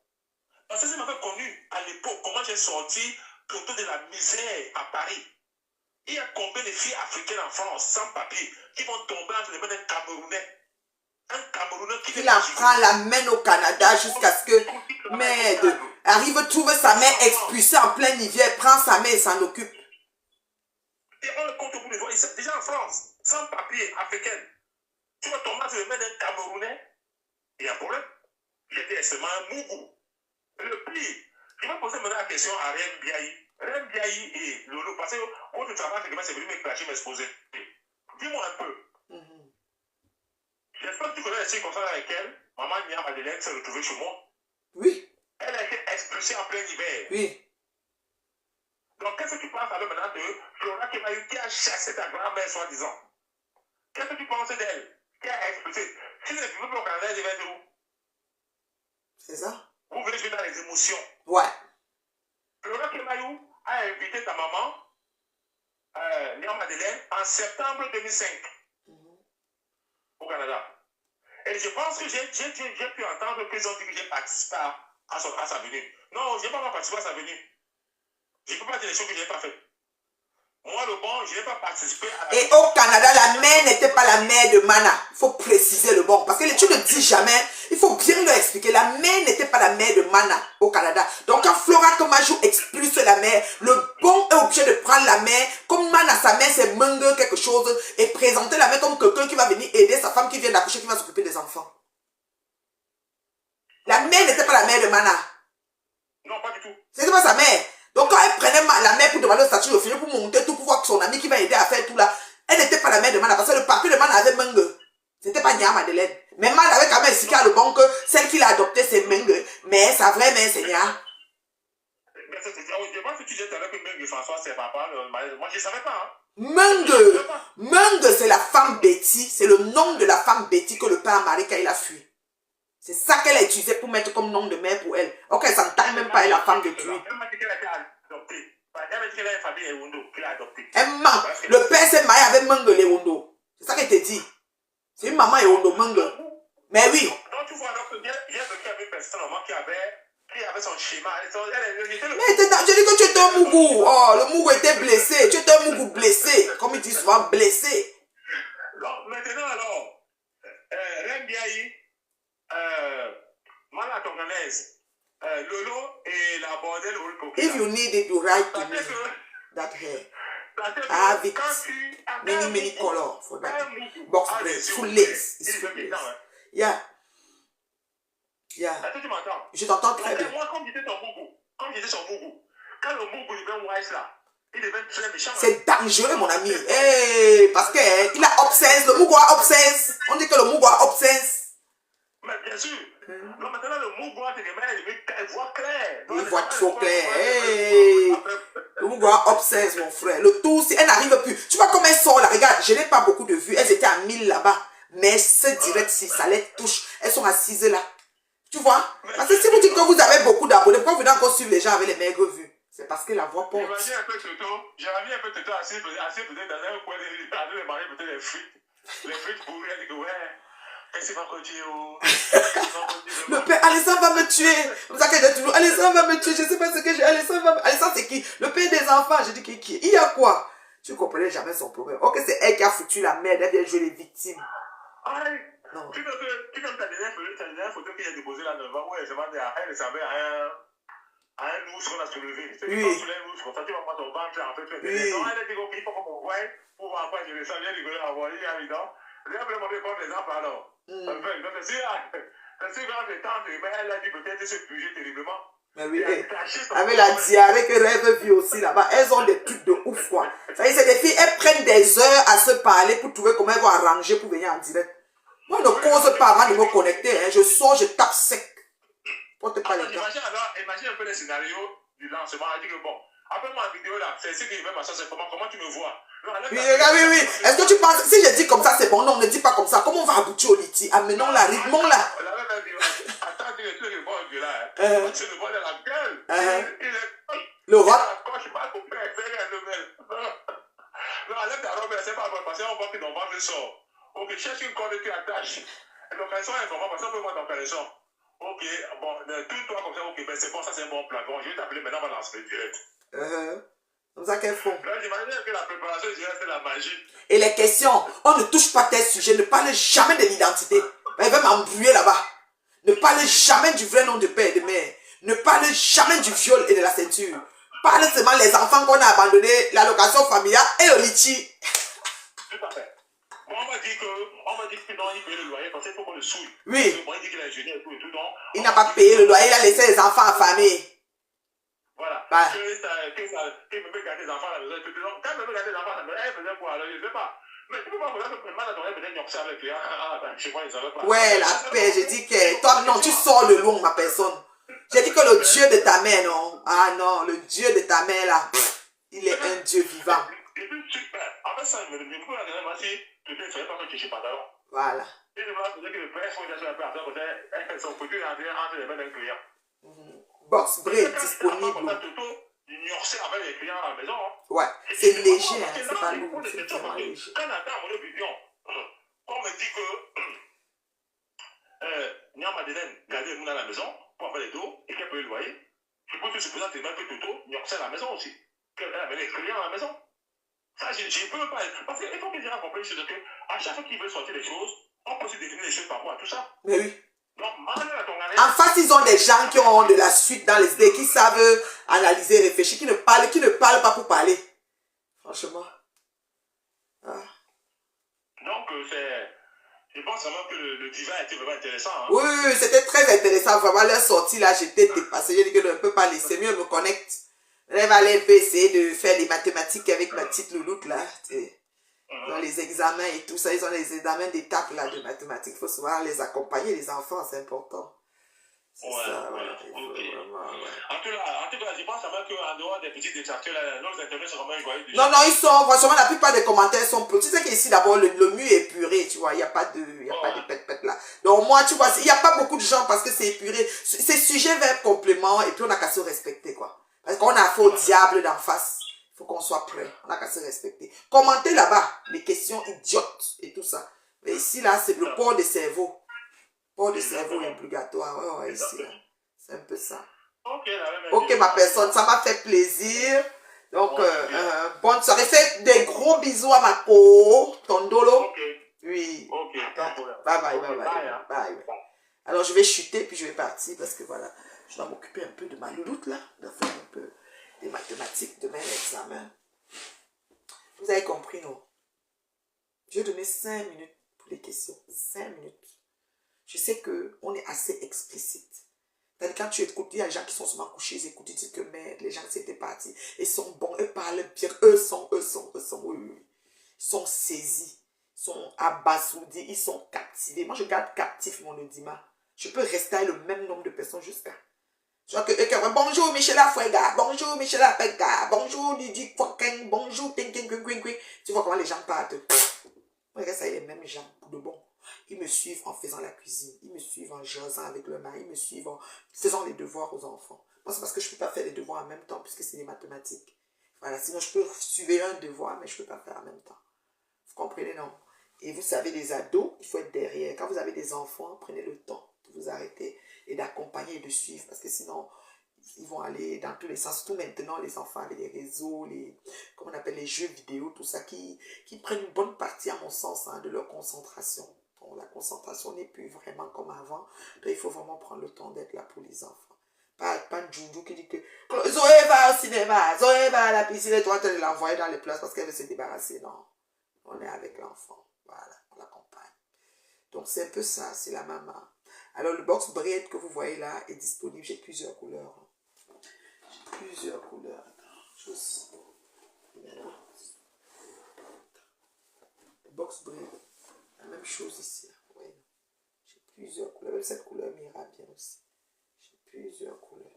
Parce que si m'avait connu à l'époque, comment j'ai sorti plutôt de la misère à Paris. Il y a combien de filles africaines en France, sans papier, qui vont tomber entre les mains d'un Camerounais. Un Camerounais qui... Il apprend, l'amène au Canada jusqu'à ce que... Merde, arrive à trouver sa mère expulsée en plein hiver, prend sa mère et s'en occupe. Et on le compte au bout des doigts. Déjà en France, sans papier, africaine. Tu vas tomber sur le main d'un Camerounais il y a un problème. J'étais extrêmement mougou. Et le pire, je vais poser maintenant la question à Rem Biaï. Rem Biaï et Lolo, parce que votre travail, c'est venu me clasher, m'exposer. Dis-moi un peu. J'espère que tu connais les circonstances dans lesquelles maman Nia Madeleine s'est retrouvée chez moi. Oui. Elle a été expulsée en plein hiver. Oui. Donc, qu'est-ce que tu penses alors maintenant de Flora Kemayou qui a chassé ta grand-mère, soi-disant? Qu'est-ce que tu penses d'elle? Qui a expulsé? Si elle ne vivait plus au Canada, elle devait être où? C'est ça? Vous voulez jouer dans les émotions. Ouais. Flora Kemayou a invité ta maman, Nia Madeleine, en septembre 2005 au Canada. Et je pense que j'ai pu entendre qu'ils ont dit que j'ai participé à sa venue. Non, je n'ai pas participé à sa venue. Je ne peux pas dire les choses que je n'ai pas faites. Moi, le bon, je n'ai pas participé à la... Et au Canada, la mère n'était pas la mère de Mana. Il faut préciser le bon. Parce que tu ne dis jamais. Il faut bien leur expliquer. La mère n'était pas la mère de Mana au Canada. Donc quand Flora Kemayou expulse la mère, le bon est obligé de prendre la mère. Comme Mana, sa mère, c'est Mengue quelque chose. Et présenter la mère comme quelqu'un qui va venir aider sa femme qui vient d'accoucher, qui va s'occuper des enfants. La mère n'était pas la mère de Mana. Non, pas du tout. C'était pas sa mère. Donc quand elle prenait la mère pour demander au statut de fille, pour monter tout, pour voir que son ami qui va aider à faire tout là, elle n'était pas la mère de Mana, parce que le papier de Mana avait Mengue. C'était pas Nia Madeleine. Mais Mana avait quand même expliqué à le bon que celle qui l'a adoptée c'est Mengue. Mais sa vraie mère c'est Nia. Mais je pense que tu disais tout à l'heure que Mengue François c'est papa. Moi je ne savais pas. Hein. Mengue c'est la femme Betty. C'est le nom de la femme Betty que le père a marié quand il a fui. C'est ça qu'elle a utilisé pour mettre comme nom de mère pour elle. Ok, elle s'entend même pas, elle est la femme de lui. Elle m'a dit qu'elle a été adoptée. Elle m'a dit qu'elle a une famille Ewondo, qu'elle a adoptée. Elle ment. Le père s'est marié avec Mengue Ewondo. C'est ça qu'elle te dit. C'est une maman Ewondo, Mengue. Mais oui. Donc tu vois, alors que bien vécu avec une personne qui avait son schéma. Mais je dis que tu étais un mougou. Oh, le mougou était blessé. Tu étais un mougou blessé. Comme il dit souvent, blessé. Donc maintenant alors, Rembiaï, Mana Tonganaise, Lolo et la bordel au Rico. If you need it, you write to me. That hair. I have it. Many color for that. Box dress, full lace. It's full lace. Yeah. Yeah. Est-ce que tu m'entends? Je t'entends très bien. Moi, comme j'étais son mougou, quand le mougou devient wise là, il devient très méchant. C'est dangereux, mon ami. Hey, parce qu'il a obsesse. Le mougou a obsesse. On dit que le mougou a obsesse. Mais bien sûr. Donc maintenant, le mougou a il voit clair. Il voit trop clair. Hey. Le mougou a obsesse, mon frère. Le tout, elle n'arrive plus. Tu vois comment elle sort là? Regarde, je n'ai pas beaucoup de vues. Elles étaient à 1000 là-bas. Mais ce direct, si ça les touche, elles sont assises là. Tu vois? Parce que si vous dites que vous avez beaucoup d'abonnés, pourquoi vous venez encore suivre les gens avec les maigres vues? C'est parce que la voix porte. J'avais un peu Toto assis peut-être dans un coin de les marier peut-être les frites pourries. Elle dit que ouais, qu'est-ce qu'il va continuer? Le père, Alessandre va me tuer. Vous savez que j'ai toujours, Alessandre va me tuer, je ne sais pas ce que j'ai. Alessandre c'est qui? Le père des enfants. Je dis qui? Il y a quoi? Tu ne comprenais jamais son problème. Ok, c'est elle qui a foutu la merde, elle vient jouer les victimes. Non. Tu comme ta dernière photo qu'il a déposée là devant, ouais, je demande à elle, ça avait à un ours qu'on a soulevé. Tu oui. Quand tu lèves un ours, comme ça, tu vas voir ton ventre là, en fait. Oui. Non, elle a dit qu'il faut qu'on voie pour voir après, je descends, bien rigoler à voir, il est évident. Je vais vous montrer comme l'exemple alors. Donc, c'est sûr, quand tes tantes, elle a dit peut-être se puger terriblement. Mais oui, avec la diarrhée que Rêve vit aussi là-bas, elles ont des trucs de ouf quoi. C'est des filles, elles prennent des heures à se parler pour trouver comment elles vont arranger pour venir en direct. Moi, je ne cause pas avant de me connecter. Hein. Je sors, je tape sec. Imagine un peu les scénarios du lancement. Elle dit que bon, après ma vidéo là, c'est ce qui va passer, c'est comment tu me vois. Oui. Est-ce que tu penses, si je dis comme ça, c'est bon? Non, ne dis pas comme ça. Comment on va aboutir au liti? Amenons la rythmons là. Attends, tu le vois au là. Tu le vois dans la gueule. Le roi. Non, enlève ta robe, c'est pas bon, parce qu'on voit que ton ventre sort. Ok, cherche une corde que tu attaches. Et donc, elles sont informables, parce qu'on peut voir dans quelles sont. Ok, bon, tout toi comme ça, ok, ben c'est bon, ça c'est un bon plan. Bon, je vais t'appeler maintenant, on va lancer le direct. Comme ça qu'elles font. Là, j'imagine que la préparation du direct, c'est la magie. Et les questions, on ne touche pas tes sujets, ne parle jamais de l'identité. Elle va m'embrouiller là-bas. Ne parle jamais du vrai nom de père et de mère. Ne parle jamais du viol et de la ceinture. Parle seulement les enfants qu'on a abandonnés, l'allocation familiale et le litchi. Tout à fait. Moi, on m'a dit qu'on On m'a dit que non, il paye le loyer parce qu'il faut qu'on le souille. Oui. Bon, il dit qu'il est ingénieur et tout et tout. Donc, Il n'a pas payé le loyer, il a laissé les enfants affamés. Voilà. Voilà. Que me met garder les enfants à la maison. Quand elle me met garder les enfants à la maison, elle faisait quoi? Alors, je ne sais pas. Mais tu peux pas regarder que mal à ton peut-être nyopser avec les chez moi, ils savaient pas. Ouais, la paix, j'ai dit que toi, non, tu sors de loin, ma personne. J'ai dit que le Dieu de ta mère, non. Ah non, le Dieu de ta mère, là, il est un Dieu vivant. Et puis, super. Après ça, je me dis, la dernière fois, si tu ne savais pas que je suis pantalon. Voilà. Et je me disais que le père, son gars, un peu après, parce qu'elles sont foutues entre les mains d'un client. Box Braid disponible. Il ignorait avec les clients à la maison. Ouais, c'est léger, hein, c'est pas lourd, c'est vraiment léger. Quand on attend mon vision, on me dit que Nia Madeleine gardait nous à la maison pour faire les dos et qu'elle peut le loyer. Je pense que c'est pour ça que Toto ignorait à la maison aussi. Qu'elle avait les clients à la maison. Ça, je ne peux pas. Parce qu'il faut que les gens comprennent qu'à chaque fois qu'ils veulent sortir les choses, on peut se définir les choses par rapport à tout ça. Mais oui. Donc, en face, ils ont des gens qui ont de la suite dans les idées, qui savent analyser, réfléchir, qui ne parlent pas pour parler. Franchement. Ah. Donc, je pense vraiment que le divan était vraiment intéressant. Hein? Oui, c'était très intéressant. Vraiment, leur sortie là, j'étais dépassée. J'ai dit que je ne peux pas laisser. Mieux me connecte. Elle va aller essayer de faire des mathématiques avec ma petite louloute là. Dans les examens et tout ça, ils ont les examens d'étape là de mathématiques. Il faut souvent les accompagner, les enfants, c'est important. C'est ça, ouais. Okay. Vraiment, ouais. En tout cas, je pense qu'en dehors des petits détracteurs, nos intervenants sont vraiment égoïstes. Non, ils sont, franchement, la plupart des commentaires sont petits. Tu sais qu'ici, d'abord, le mur est épuré, tu vois, il n'y a pas de pète-pète là. Donc, moi, tu vois, il n'y a pas beaucoup de gens parce que c'est épuré. C'est sujet, verbe, complément, et puis on n'a qu'à se respecter, quoi. Parce qu'on a fait au diable d'en face. Il faut qu'on soit prêt. On n'a qu'à se respecter. Commentez là-bas les questions idiotes et tout ça. Mais ici, là, c'est le port de cerveau. Port de cerveau obligatoire. Ouais, ici, là. C'est un peu ça. Ok, ma personne, ça m'a fait plaisir. Donc, bonne soirée. Faites des gros bisous à ma co, Tondolo. Oui. Bye. Alors, je vais chuter, puis je vais partir parce que voilà, je dois m'occuper un peu de ma louloute là. Je dois faire un peu des mathématiques demain, l'examen. Vous avez compris, non? Je vais donner 5 minutes pour les questions. 5 minutes. Je sais qu'on est assez explicite. Quand tu écoutes, il y a des gens qui sont souvent couchés, ils écoutent, ils disent que merde, les gens c'était partis. Ils sont bons, eux parlent bien, eux sont, oui. Ils sont saisis, ils sont abasourdis, ils sont captivés. Moi, je garde captif mon audimat. Je peux rester avec le même nombre de personnes jusqu'à. Tu vois que bonjour Michela Fuega, bonjour Michela Pega, bonjour Didi Fokken, bonjour Tinkin. Tu vois comment les gens partent. Moi, je reste avec les mêmes gens pour de bon. Ils me suivent en faisant la cuisine. Ils me suivent en jasant avec le mari. Ils me suivent en faisant les devoirs aux enfants. Moi, c'est parce que je ne peux pas faire les devoirs en même temps puisque c'est des mathématiques. Voilà, sinon je peux suivre un devoir, mais je ne peux pas faire en même temps. Vous comprenez, non? Et vous savez, les ados, il faut être derrière. Quand vous avez des enfants, prenez le temps de vous arrêter et d'accompagner et de suivre. Parce que sinon, ils vont aller dans tous les sens. Surtout maintenant, les enfants avec les réseaux, comment on appelle les jeux vidéo, tout ça, qui prennent une bonne partie, à mon sens, de leur concentration. Donc, la concentration n'est plus vraiment comme avant. Donc, il faut vraiment prendre le temps d'être là pour les enfants. Pas de Joujou qui dit que Zoé va au cinéma, Zoé va à la piscine et toi, tu l'envoyer dans les places parce qu'elle veut se débarrasser. Non, on est avec l'enfant. Voilà, on l'accompagne. Donc, c'est un peu ça, c'est la maman. Alors, le box braid que vous voyez là est disponible. J'ai plusieurs couleurs. Plusieurs couleurs. Attends, juste. Box braid. La même chose ici. Oui. J'ai plusieurs couleurs. Cette couleur m'ira bien aussi. J'ai plusieurs couleurs.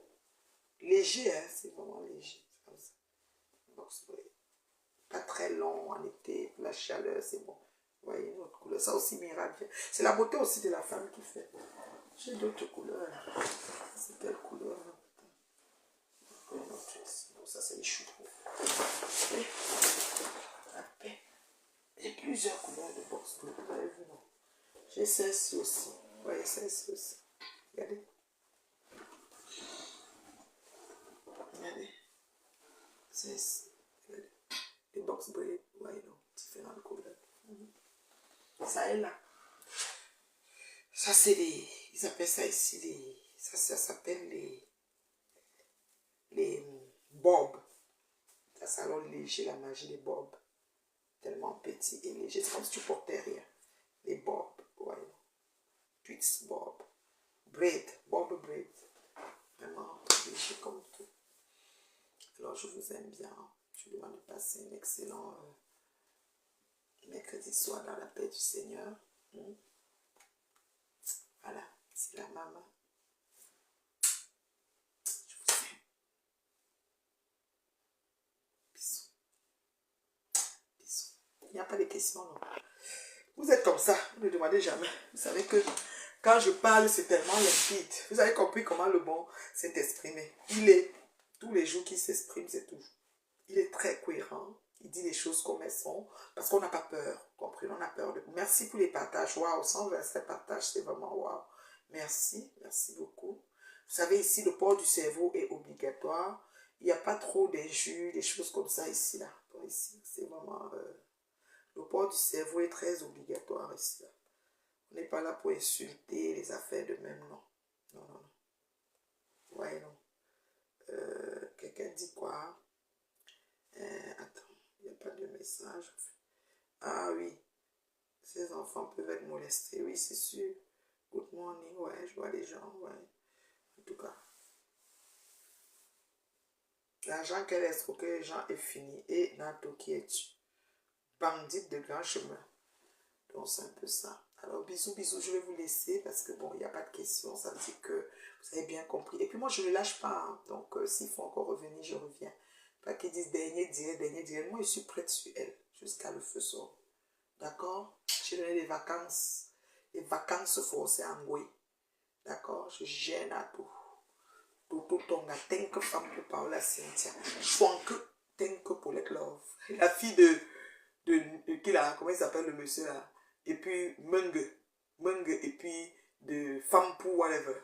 Léger, hein? C'est vraiment léger. C'est comme ça. Box braid. Pas très long en été. La chaleur, c'est bon. Vous voyez une autre couleur. Ça aussi m'ira bien. C'est la beauté aussi de la femme qui fait. J'ai d'autres couleurs. C'est quelle couleur? Ça, c'est les choucroux. J'ai plusieurs couleurs de box bleu. Vous avez vu, non? J'ai celle-ci aussi. Vous voyez, celle-ci aussi. Regardez. Regardez. Celle-ci. Regardez. Les box bleu. Vous voyez, non? Différentes couleurs. Ça est là. Ça, c'est les... Ils appellent ça ici les... Ça s'appelle les bobs. Ça salon léger, la magie des bobs. Tellement petit et léger. C'est comme si tu portais rien. Les Bob, ouais. Twix Bob. Braid, Bob Braid. Vraiment, léger comme tout. Alors, je vous aime bien. Je vous demande de passer un excellent mercredi soir dans la paix du Seigneur. Voilà, c'est la maman. Je vous aime. Bisous. Bisous. Il n'y a pas de questions, non? Vous êtes comme ça, vous ne demandez jamais. Vous savez que quand je parle, c'est tellement limpide. Vous avez compris comment le bon s'est exprimé. Il est, tous les jours qu'il s'exprime, c'est tout. Il est très cohérent. Il dit les choses comme elles sont. Parce qu'on n'a pas peur. Compris? On a peur de... Merci pour les partages. Waouh, 127 partages, c'est vraiment waouh. Merci, merci beaucoup. Vous savez, ici, le port du cerveau est obligatoire. Il n'y a pas trop d'injures, des choses comme ça ici, là. Donc, ici, c'est vraiment... le port du cerveau est très obligatoire ici, là. On n'est pas là pour insulter les affaires de même, non. Non, non, non. Ouais, non. Quelqu'un dit quoi? Attends, il n'y a pas de message. Ah oui, ces enfants peuvent être molestés. Oui, c'est sûr. Good morning, ouais, je vois les gens, ouais. En tout cas. L'argent qu'elle a escroqué les gens est fini. Et Nato qui est bandite de grand chemin. Donc c'est un peu ça. Alors bisous, bisous, je vais vous laisser parce que bon, il n'y a pas de questions. Ça veut dire que vous avez bien compris. Et puis moi, je ne lâche pas. Hein. Donc s'il faut encore revenir, je reviens. Pas qu'ils disent dernier direct. Moi, je suis prête sur elle jusqu'à le feu sort. D'accord? J'ai donné des vacances. Les vacances forcées en Goué. D'accord? Je gêne à tout. Toto Tonga, Tenke femme pour Paola Cynthia. Chouanque, Tenke Paulette Love. La fille de qui là, comment il s'appelle le monsieur là? Et puis Menge, et puis de femme pour whatever.